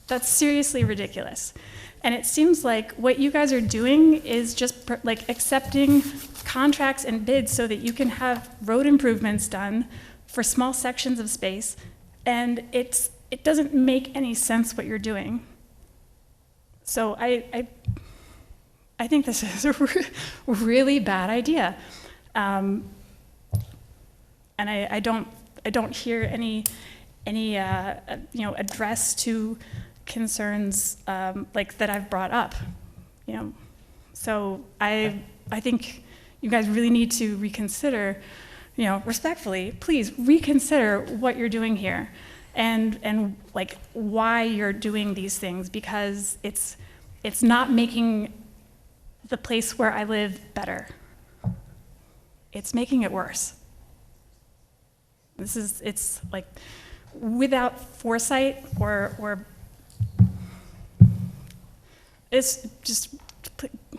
That's seriously ridiculous. And it seems like what you guys are doing is just like accepting contracts and bids so that you can have road improvements done for small sections of space, and it doesn't make any sense what you're doing. So I think this is a really bad idea, and I don't hear any address to concerns like that I've brought up, So I think you guys really need to reconsider, respectfully, please reconsider what you're doing here, and like why you're doing these things, because it's not making the place where I live better. It's making it worse. It's like without foresight or it's just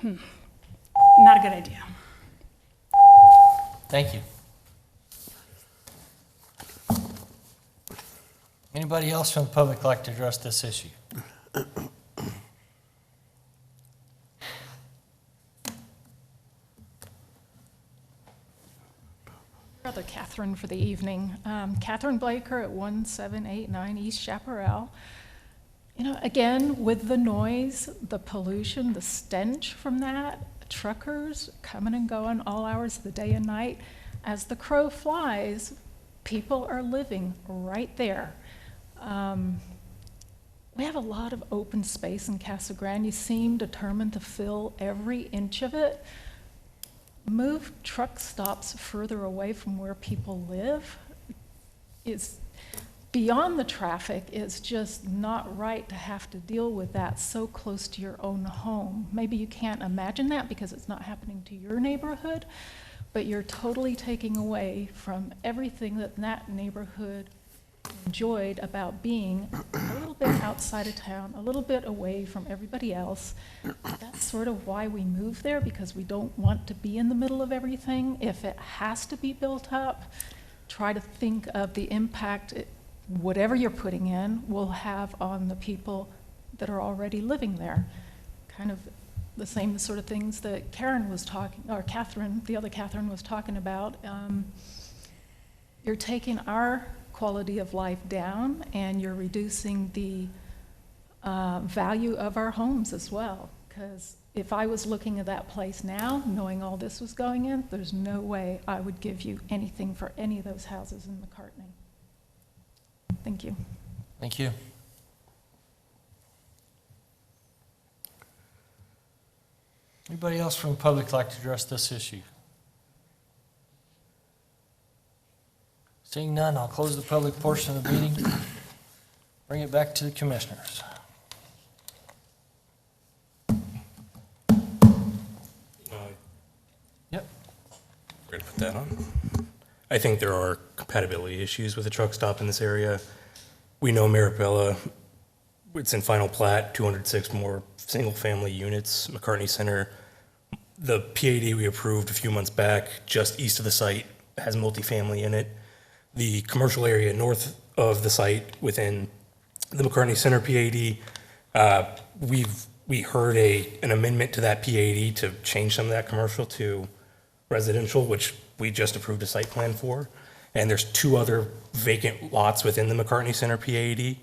not a good idea. Thank you. Anybody else from the public like to address this issue? Brother Catherine for the evening. Catherine Blaker at 1789 East Chaparral. Again, with the noise, the pollution, the stench from that, truckers coming and going all hours of the day and night. As the crow flies, people are living right there. We have a lot of open space in Casa Grande. You seem determined to fill every inch of it. Move truck stops further away from where people live. It's beyond the traffic. It's just not right to have to deal with that so close to your own home. Maybe you can't imagine that because it's not happening to your neighborhood, but you're totally taking away from everything that neighborhood enjoyed about being a little bit outside of town, a little bit away from everybody else. That's sort of why we moved there, because we don't want to be in the middle of everything. If it has to be built up, try to think of the impact whatever you're putting in will have on the people that are already living there. Kind of the same sort of things that Karen was talking, or Catherine, the other Catherine was talking about. You're taking our quality of life down, and you're reducing the value of our homes as well. Because if I was looking at that place now, knowing all this was going in, there's no way I would give you anything for any of those houses in McCartney. Thank you. Thank you. Anybody else from the public like to address this issue? Seeing none, I'll close the public portion of the meeting. Bring it back to the commissioners. Yep. We're gonna put that on. I think there are compatibility issues with the truck stop in this area. We know Marabella, it's in final plat, 206 more single-family units. McCartney Center, the PAD we approved a few months back, just east of the site, has multifamily in it. The commercial area north of the site within the McCartney Center PAD, we heard an amendment to that PAD to change some of that commercial to residential, which we just approved a site plan for. And there's 2 other vacant lots within the McCartney Center PAD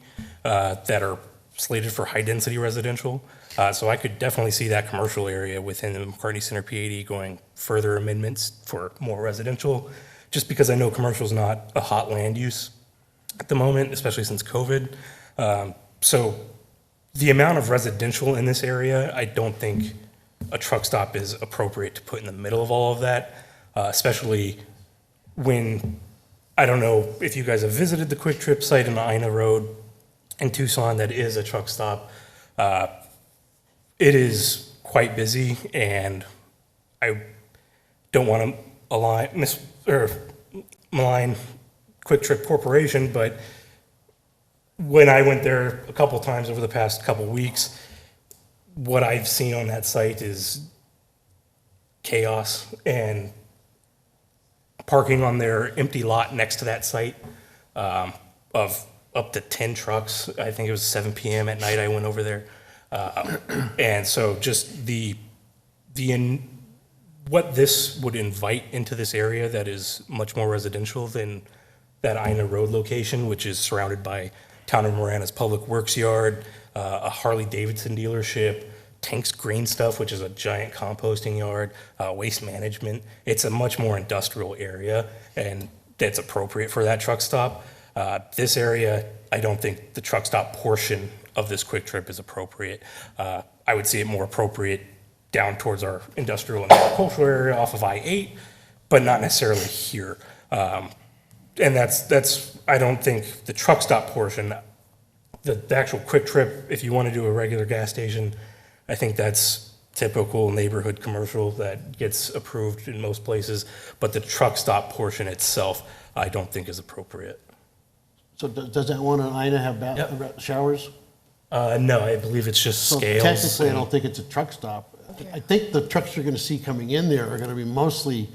that are slated for high-density residential. So I could definitely see that commercial area within the McCartney Center PAD going further amendments for more residential, just because I know commercial is not a hot land use at the moment, especially since COVID. So the amount of residential in this area, I don't think a truck stop is appropriate to put in the middle of all of that, especially when, I don't know if you guys have visited the Quick Trip site on Ina Road in Tucson that is a truck stop. It is quite busy, and I don't want to malign Quick Trip Corporation, but when I went there a couple times over the past couple weeks, what I've seen on that site is chaos, and parking on their empty lot next to that site of up to 10 trucks. I think it was 7 p.m. at night I went over there. And so just what this would invite into this area that is much more residential than that Ina Road location, which is surrounded by Town of Marana's Public Works Yard, a Harley-Davidson dealership, Tank's Green Stuff, which is a giant composting yard, waste management. It's a much more industrial area, and that's appropriate for that truck stop. This area, I don't think the truck stop portion of this quick trip is appropriate. I would see it more appropriate down towards our industrial and agricultural area off of I-8, but not necessarily here. And that's I don't think the truck stop portion, the actual quick trip, if you want to do a regular gas station, I think that's typical neighborhood commercial that gets approved in most places, but the truck stop portion itself, I don't think is appropriate. So does that one on Ina have showers? No, I believe it's just So scales. technically, I don't think it's a truck stop. I think the trucks you're gonna see coming in there are gonna be mostly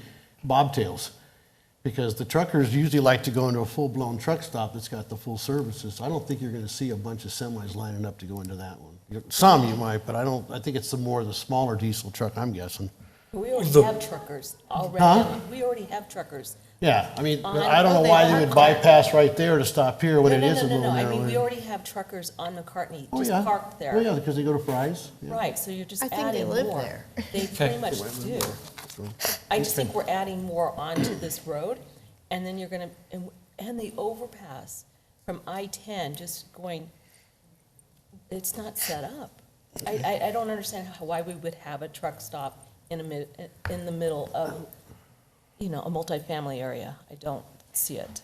bobtails, because the truckers usually like to go into a full-blown truck stop that's got the full services. So I don't think you're gonna see a bunch of semis lining up to go into that one. Some you might, but I think it's the smaller diesel truck, I'm guessing. We already have truckers already. Huh? We already have truckers. Yeah, I mean, On- I don't know they why are they would parked. bypass right there to stop here when No, it no, is a no, little no, no. I narrow. mean, we area. already have truckers on McCartney, Oh, just yeah. parked there. Oh, yeah, because they go to Fry's. Yeah. Right, so you're just I think they adding live more. there. They pretty much do. I just think we're adding more onto this road, and then you're gonna, and the overpass from I-10 just going, it's not set up. I don't understand why we would have a truck stop in the middle of, a multifamily area. I don't see it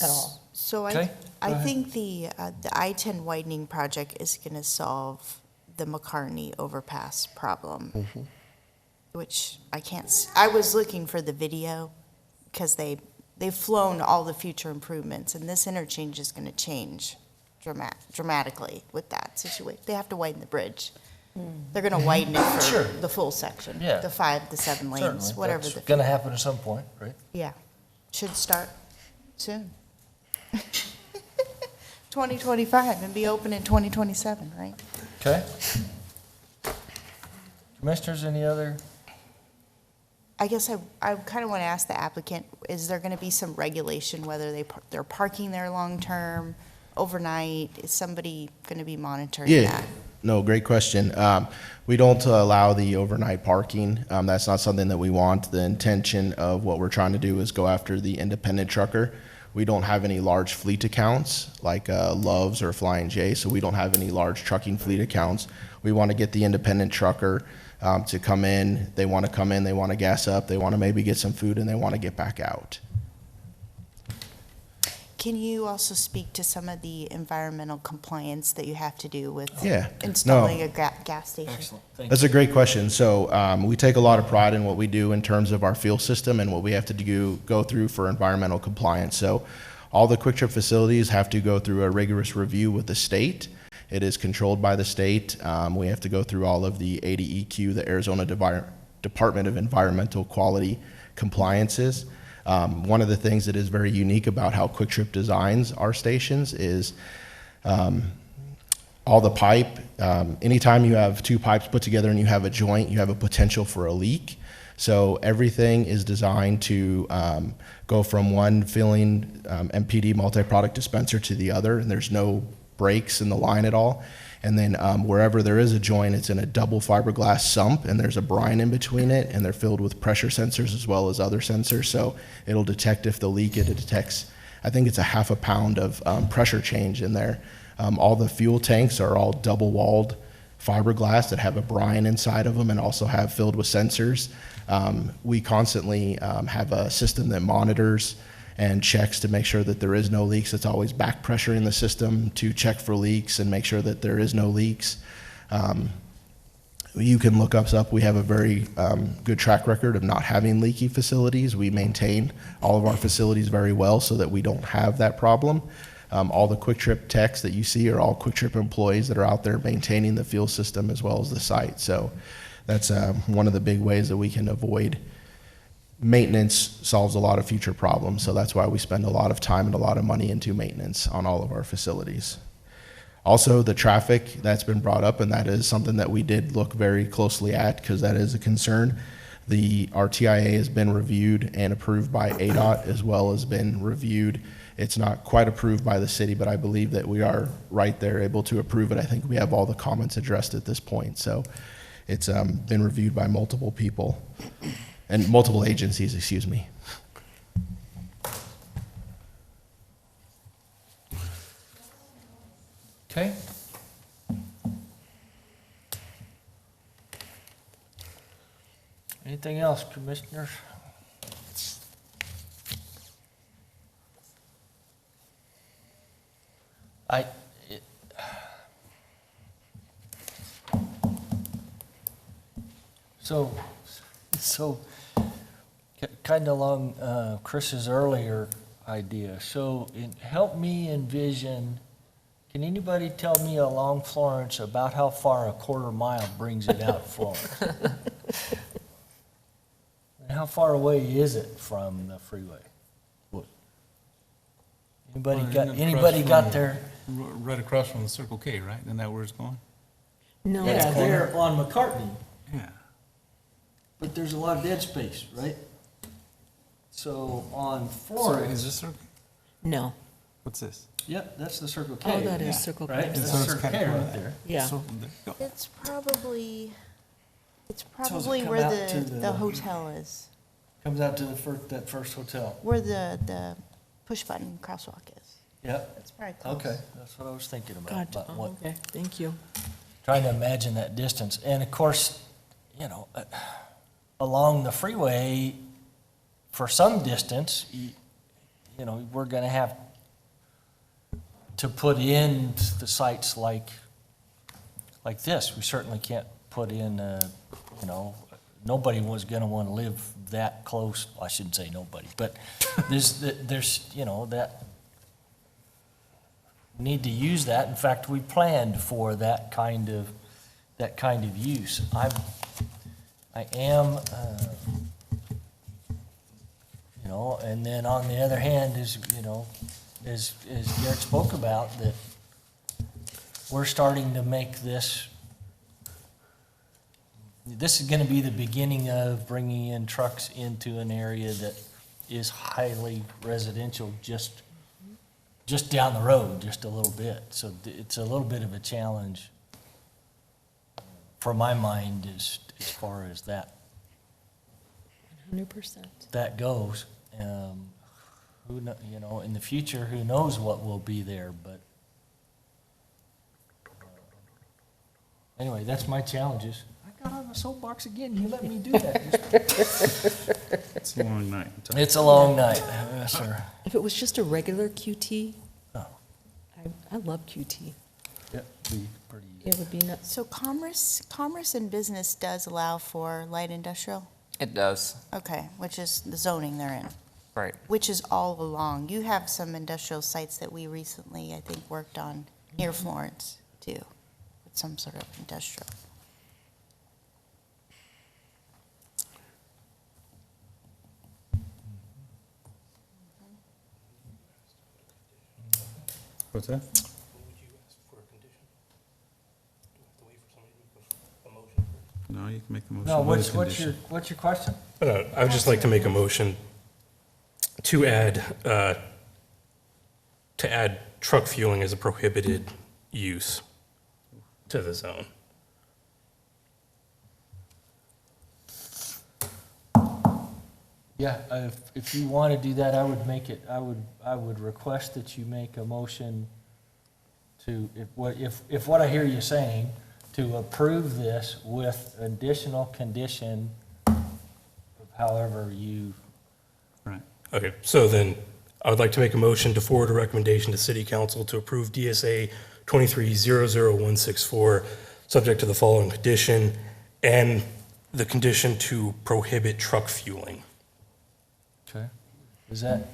at all. So Okay, I go ahead. think the I-10 widening project is going to solve the McCartney overpass problem, which I can't, I was looking for the video because they've flown all the future improvements, and this interchange is going to change dramatically with that situation. They have to widen the bridge. They're going to widen it for Sure. the full section, Yeah. the 5 to 7 lanes, Certainly, whatever that's the. gonna happen at some point, right? Yeah, should start soon. 2025 and be open in 2027, right? Okay. Commissioners, any other? I guess I kind of want to ask the applicant, is there going to be some regulation whether they're parking there long-term, overnight? Is somebody going to be monitoring that? No, great question. We don't allow the overnight parking. That's not something that we want. The intention of what we're trying to do is go after the independent trucker. We don't have any large fleet accounts like Love's or Flying J, so we don't have any large trucking fleet accounts. We want to get the independent trucker to come in. They want to come in, they want to gas up, they want to maybe get some food, and they want to get back out. Can you also speak to some of the environmental compliance that you have to do with Yeah. installing No. a gas station? Excellent, thank you. That's a great question. So we take a lot of pride in what we do in terms of our fuel system and what we have to go through for environmental compliance. So all the Quick Trip facilities have to go through a rigorous review with the state. It is controlled by the state. We have to go through all of the ADEQ, the Arizona Department of Environmental Quality compliances. One of the things that is very unique about how Quick Trip designs our stations is all the pipe. Anytime you have two pipes put together and you have a joint, you have a potential for a leak. So everything is designed to go from one filling MPD multi-product dispenser to the other, and there's no breaks in the line at all. And then wherever there is a joint, it's in a double fiberglass sump, and there's a brine in between it, and they're filled with pressure sensors as well as other sensors. So it'll detect if the leak, it detects, I think it's a half a pound of pressure change in there. All the fuel tanks are all double-walled fiberglass that have a brine inside of them and also have filled with sensors. We constantly have a system that monitors and checks to make sure that there is no leaks. It's always back pressuring the system to check for leaks and make sure that there is no leaks. You can look us up. We have a very good track record of not having leaky facilities. We maintain all of our facilities very well so that we don't have that problem. All the Quick Trip techs that you see are all Quick Trip employees that are out there maintaining the fuel system as well as the site. So that's one of the big ways that we can avoid maintenance solves a lot of future problems. So that's why we spend a lot of time and a lot of money into maintenance on all of our facilities. Also, the traffic that's been brought up, and that is something that we did look very closely at because that is a concern. The RTIA has been reviewed and approved by ADOT as well as been reviewed. It's not quite approved by the city, but I believe that we are right there able to approve it. I think we have all the comments addressed at this point. So it's been reviewed by multiple people and multiple agencies, excuse me. Okay. Anything else, commissioners? So, kind of along Chris's earlier idea. So, help me envision. Can anybody tell me along Florence about how far a quarter mile brings it out Florence? And how far away is it from the freeway? Anybody got there? Right across from the Circle K, right? Isn't that where it's going? No, Yeah, it's there on McCartney. Yeah. But there's a lot of dead space, right? So on So Florence. is this Circle? No. What's this? Yep, that's the Circle K. Oh, that is Circle K. Right? And That's so it's Circle K California. right there. Yeah. So, there you go. It's probably come where out to the hotel is, Comes out to that first hotel. where the push button crosswalk is. Yep. It's probably close. Okay, that's what I was thinking about. God, about what- okay, thank you. Trying to imagine that distance. And of course, along the freeway, for some distance, we're going to have to put in the sites like this. We certainly can't put in, nobody was going to want to live that close. I shouldn't say nobody, but there's that need to use that. In fact, we planned for that kind of use. I am, and then on the other hand, as Garrett spoke about, that we're starting to make this is going to be the beginning of bringing in trucks into an area that is highly residential, just down the road, just a little bit. So it's a little bit of a challenge for my mind as far as that 100%. that goes. In the future, who knows what will be there, but anyway, that's my challenges. I got on the soapbox again. You let me do that. It's a long night. It's a long night, yes, sir. If it was just a regular QT, Oh. I love QT. Yep, be pretty easy. It would be nuts. So commerce and business does allow for light industrial? It does, Okay, which is the zoning they're in, right. which is all along. You have some industrial sites that we recently, I think, worked on near Florence, too, with some sort of industrial. What's that? No, you can make the motion. No, with a what's condition. your question? I would just like to make a motion to add truck fueling as a prohibited use to the zone. Yeah, if you want to do that, I would make it, I would request that you make a motion to, if what I hear you saying, to approve this with additional condition, however you. Right. Okay, so then I would like to make a motion to forward a recommendation to City Council to approve DSA 2300164, subject to the following condition, and the condition to prohibit truck fueling. Okay. Is that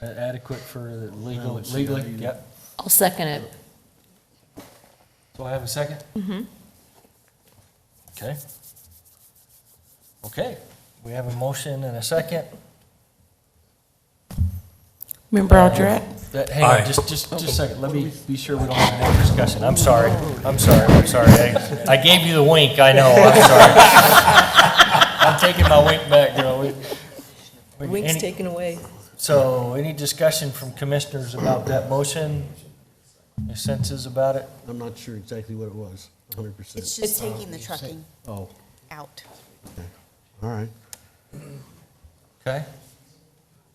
adequate for the legally? Yep. I'll second it. Do I have a second? Mm-hmm. Okay. Okay, We have a motion and a second. Member Aldred? Hang on, just a second. Let me be sure we don't have any discussion. I'm sorry. I gave you the wink, I know, I'm sorry. I'm taking my wink back, girl. Wink's taken away. So, any discussion from commissioners about that motion? Any senses about it? I'm not sure exactly what it was, 100%. It's just taking the trucking Oh, out. all right. Okay.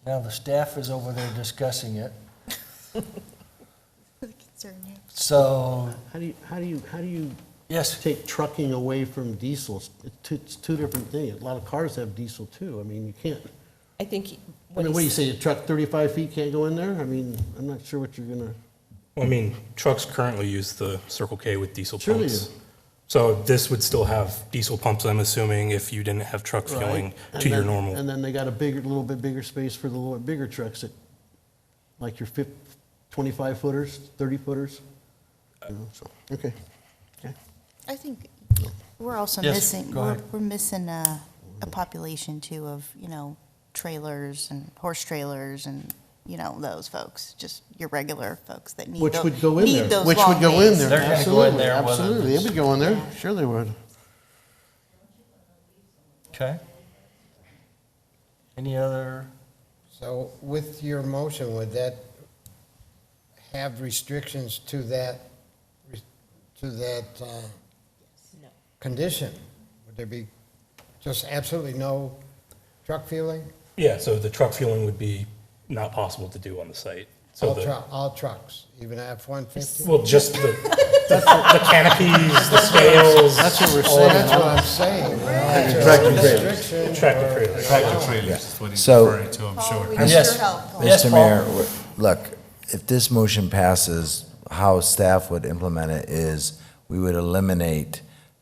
Now the staff is over there discussing it. So, How do you yes, take trucking away from diesel? It's two different things. A lot of cars have diesel too. I mean, you can't, I think what do you say, a truck 35 feet can't go in there? I mean, I'm not sure what you're gonna. Well, I mean, trucks currently use the Circle K with diesel Sure they pumps. do. So this would still have diesel pumps, I'm assuming, if you didn't have truck fueling Right. to your normal. And then they got a little bit bigger space for the little bigger trucks that, like your 25 footers, 30 footers. Okay. I think we're also Yes, missing, go ahead. we're missing a population too of, trailers and horse trailers and, those folks, just your regular folks that need Which those, would go in need there. those Which long would go in days. there. They're gonna go in Absolutely, there whether absolutely. They it's- would go in there. Sure they would. okay. Any other, So with your motion, would that have restrictions to that condition? Would there be just absolutely no truck fueling? Yeah, so the truck fueling would be not possible to do on the site. So All trucks, even F-150? well, just the canopies, the scales. That's what we're all of saying. That's it. what I'm saying. Tractor trailers. Restriction. Tractor trailers. Tractor trailers is what he's So- referring to, I'm sure. yes, yes, Mr. Paul? Mayor, look, if this motion passes, how staff would implement it is we would eliminate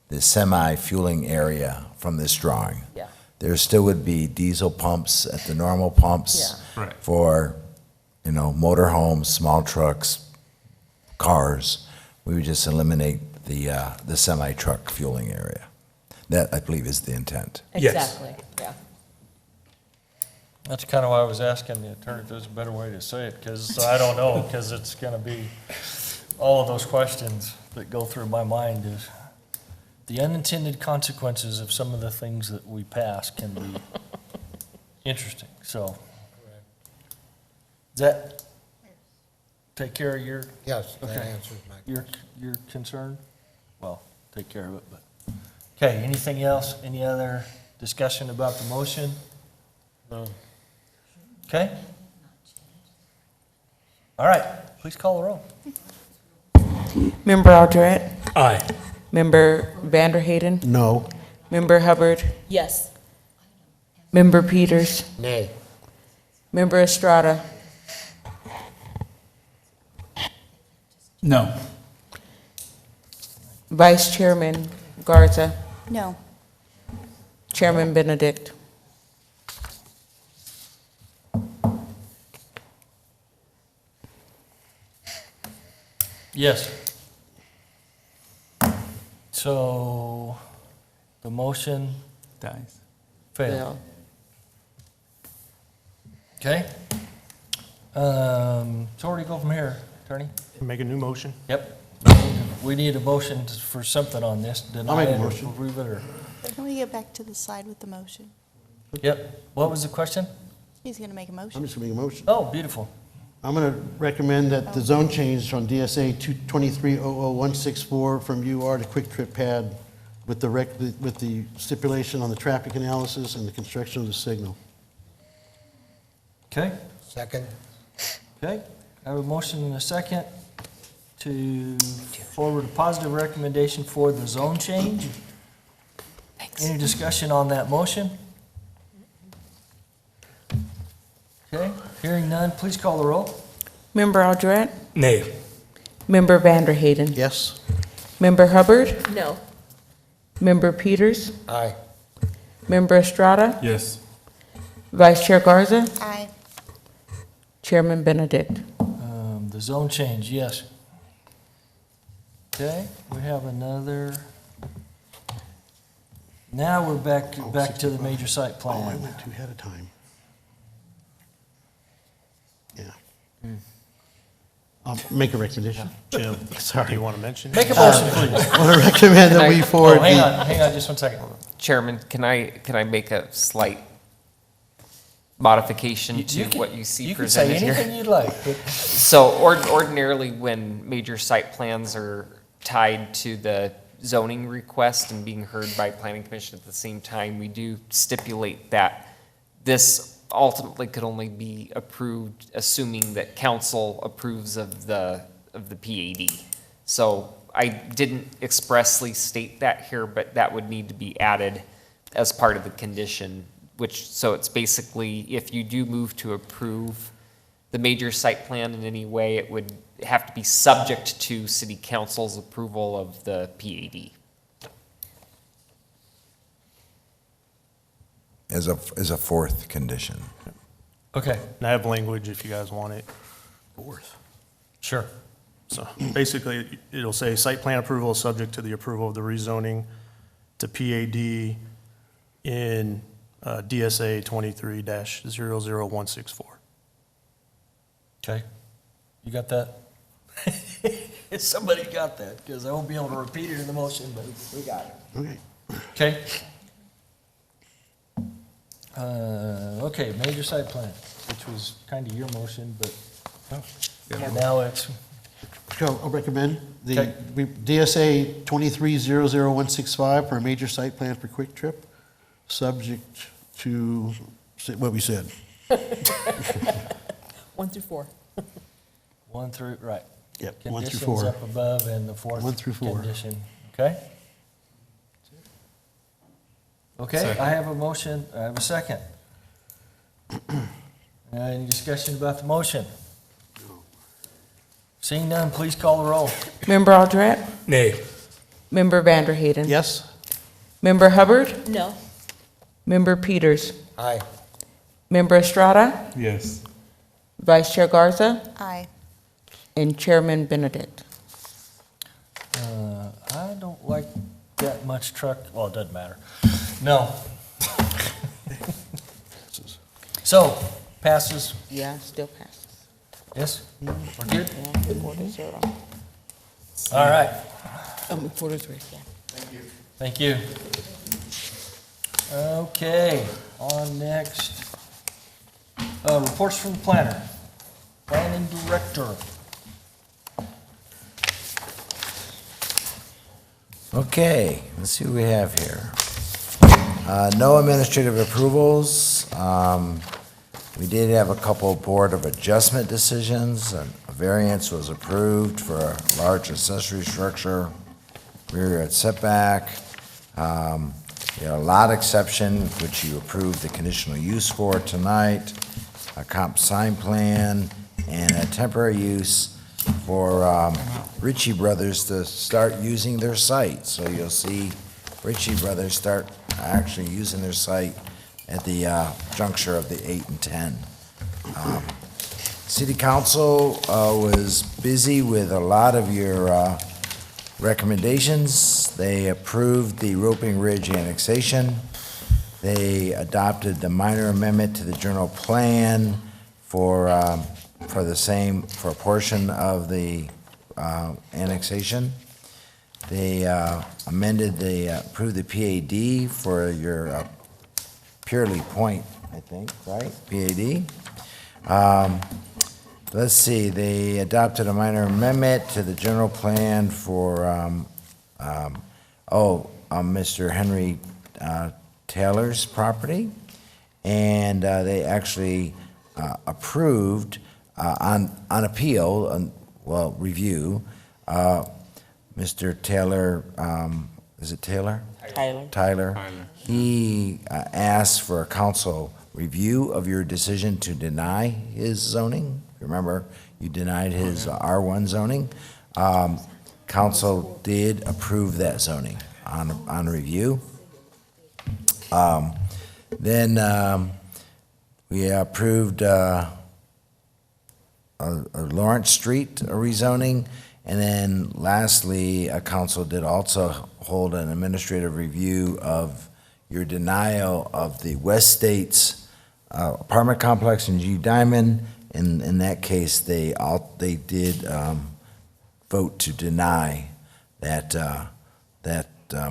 the semi-fueling area from this drawing. Yeah. There still would be diesel pumps at the normal pumps Right. for, motor homes, small trucks, cars. We would just eliminate the semi-truck fueling area. That, I believe, is the intent. Yes. Exactly, yeah. That's kind of why I was asking the attorney if there's a better way to say it, because I don't know, because it's going to be, all of those questions that go through my mind is, the unintended consequences of some of the things that we pass can be interesting, so. Does that take care of your, Yes, that Okay. answers my. your concern? Well, take care of it, but. Okay, anything else? Any other discussion about the motion? No. Okay? All right, please call the roll. Member Aldred? Aye. Member Vanderhayden? No. Member Hubbard? Yes. Member Peters? Nay. Member Estrada? No. Vice Chairman Garza? No. Chairman Benedict? Yes. So, the motion Dies. failed. Okay? So where do you go from here, attorney? Make a new motion? Yep. We need a motion for something on this. I'll make a Deny it or motion. approve it, or? Can we get back to the slide with the motion? Yep. What was the question? He's going to make a motion. I'm just gonna make a motion. Oh, beautiful. I'm gonna recommend that the zone change on DSA 223-00164 from UR to Quick Trip Pad with the stipulation on the traffic analysis and the construction of the signal. Okay? Second? Okay. I have a motion and a second to forward a positive recommendation for the zone change. Any discussion on that motion? Okay, hearing none, please call the roll. Member Aldred? Nay. Member Vanderhayden? Yes? Member Hubbard? No. Member Peters? Aye. Member Estrada? Yes. Vice Chair Garza? Aye. Chairman Benedict? The zone change, yes. Okay, we have another Now we're back to the major site Oh, I plan. went too ahead of time. Yeah. I'll make a recommendation. Jim, Sorry. do you want to mention? Make a motion, please. I want to recommend that we forward. Hang on just 1 second. Chairman, can I make a slight modification to can- what you see You can say presented here? anything you'd like, but So ordinarily, when major site plans are tied to the zoning request and being heard by planning commission at the same time, we do stipulate that this ultimately could only be approved assuming that council approves of the PAD. So I didn't expressly state that here, but that would need to be added as part of the condition, so it's basically, if you do move to approve the major site plan in any way, it would have to be subject to city council's approval of the PAD. As a fourth condition. okay, And I have language if you guys want it. sure. So basically, it'll say site plan approval is subject to the approval of the rezoning to PAD in DSA 23-00164. Okay. You got that? Somebody got that, because I won't be able to repeat it in the motion, but we got it. Okay. Okay. Okay, major site plan, which was kind of your motion, but now it's, So I'll recommend Okay. DSA 23-00165 for a major site plan for Quick Trip, subject to what we said. 1 through 4. 1 through, right. Yep, 1 through Conditions 4. up above and the fourth 1 through 4. condition, okay? Okay, Second. I have a motion, I have a second. Any discussion about the motion? Seeing none, please call the roll. Member Aldrat? Nay. Member Vanderhayden? Yes? Member Hubbard? No. Member Peters? Aye. Member Estrada? Yes. Vice Chair Garza? Aye. And Chairman Benedict. I don't like that much truck, well, it doesn't matter. No. So, passes, Yeah, still passes. yes? We're good? Yeah, 4-0. All right, 4-3, yeah. thank you. Okay, on next, reports from the planner, planning director. Okay, let's see what we have here. No administrative approvals. We did have a couple Board of Adjustment decisions. A variance was approved for a large accessory structure, rear yard setback. We had a lot exception, which you approved the conditional use for tonight, a comp sign plan, and a temporary use for Ritchie Brothers to start using their site. So you'll see Ritchie Brothers start actually using their site at the juncture of the 8 and 10. City Council was busy with a lot of your recommendations. They approved the Roping Ridge annexation. They adopted the minor amendment to the general plan for a portion of the annexation. They approved the PAD for your Purely Point, I think, right? PAD. Let's see, they adopted a minor amendment to the general plan for, Mr. Henry Taylor's property. And they actually approved on appeal, review, Mr. Taylor, is it Taylor? Tyler. He asked for a council review of your decision to deny his zoning. Remember, you denied his R1 zoning. Council did approve that zoning on review. Then we approved Lawrence Street rezoning. And then lastly, council did also hold an administrative review of your denial of the West States apartment complex in G Diamond. In that case, they did vote to deny that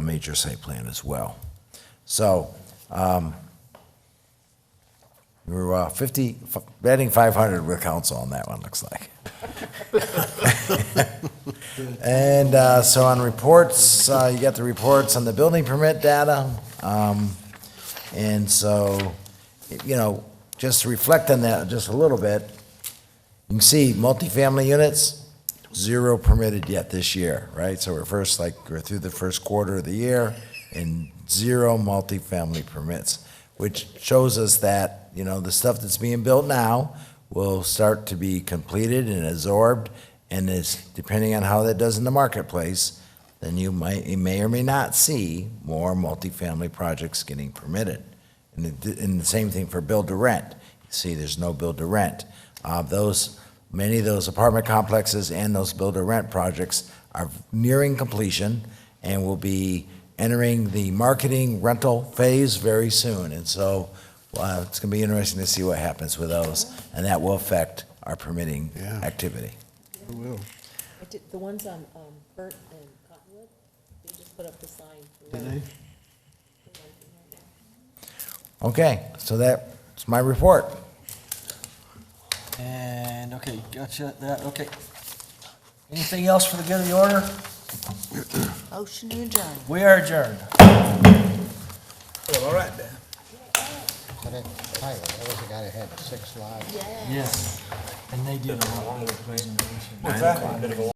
major site plan as well. So, we're betting 500 with council on that one, looks like. And so on reports, you got the reports on the building permit data. And so, just to reflect on that just a little bit, you can see multifamily units, 0 permitted yet this year, right? So we're through the first quarter of the year and 0 multifamily permits, which shows us that, the stuff that's being built now will start to be completed and absorbed, and depending on how that does in the marketplace, then you may or may not see more multifamily projects getting permitted. And the same thing for build-to-rent. You see, there's no build-to-rent. Many of those apartment complexes and those build-to-rent projects are nearing completion and will be entering the marketing rental phase very soon. And so it's going to be interesting to see what happens with those, and that will affect our permitting activity. It will. The ones on Burnt and Cottonwood, they just put up the sign. Did they? Okay, so that's my report. And, okay, gotcha, okay. Anything else for the good of the order? Motion to adjourn. We are adjourned. Well, all right then. Tyler, that was the guy that had 6 lives. Yes. And they did a long presentation. What's that?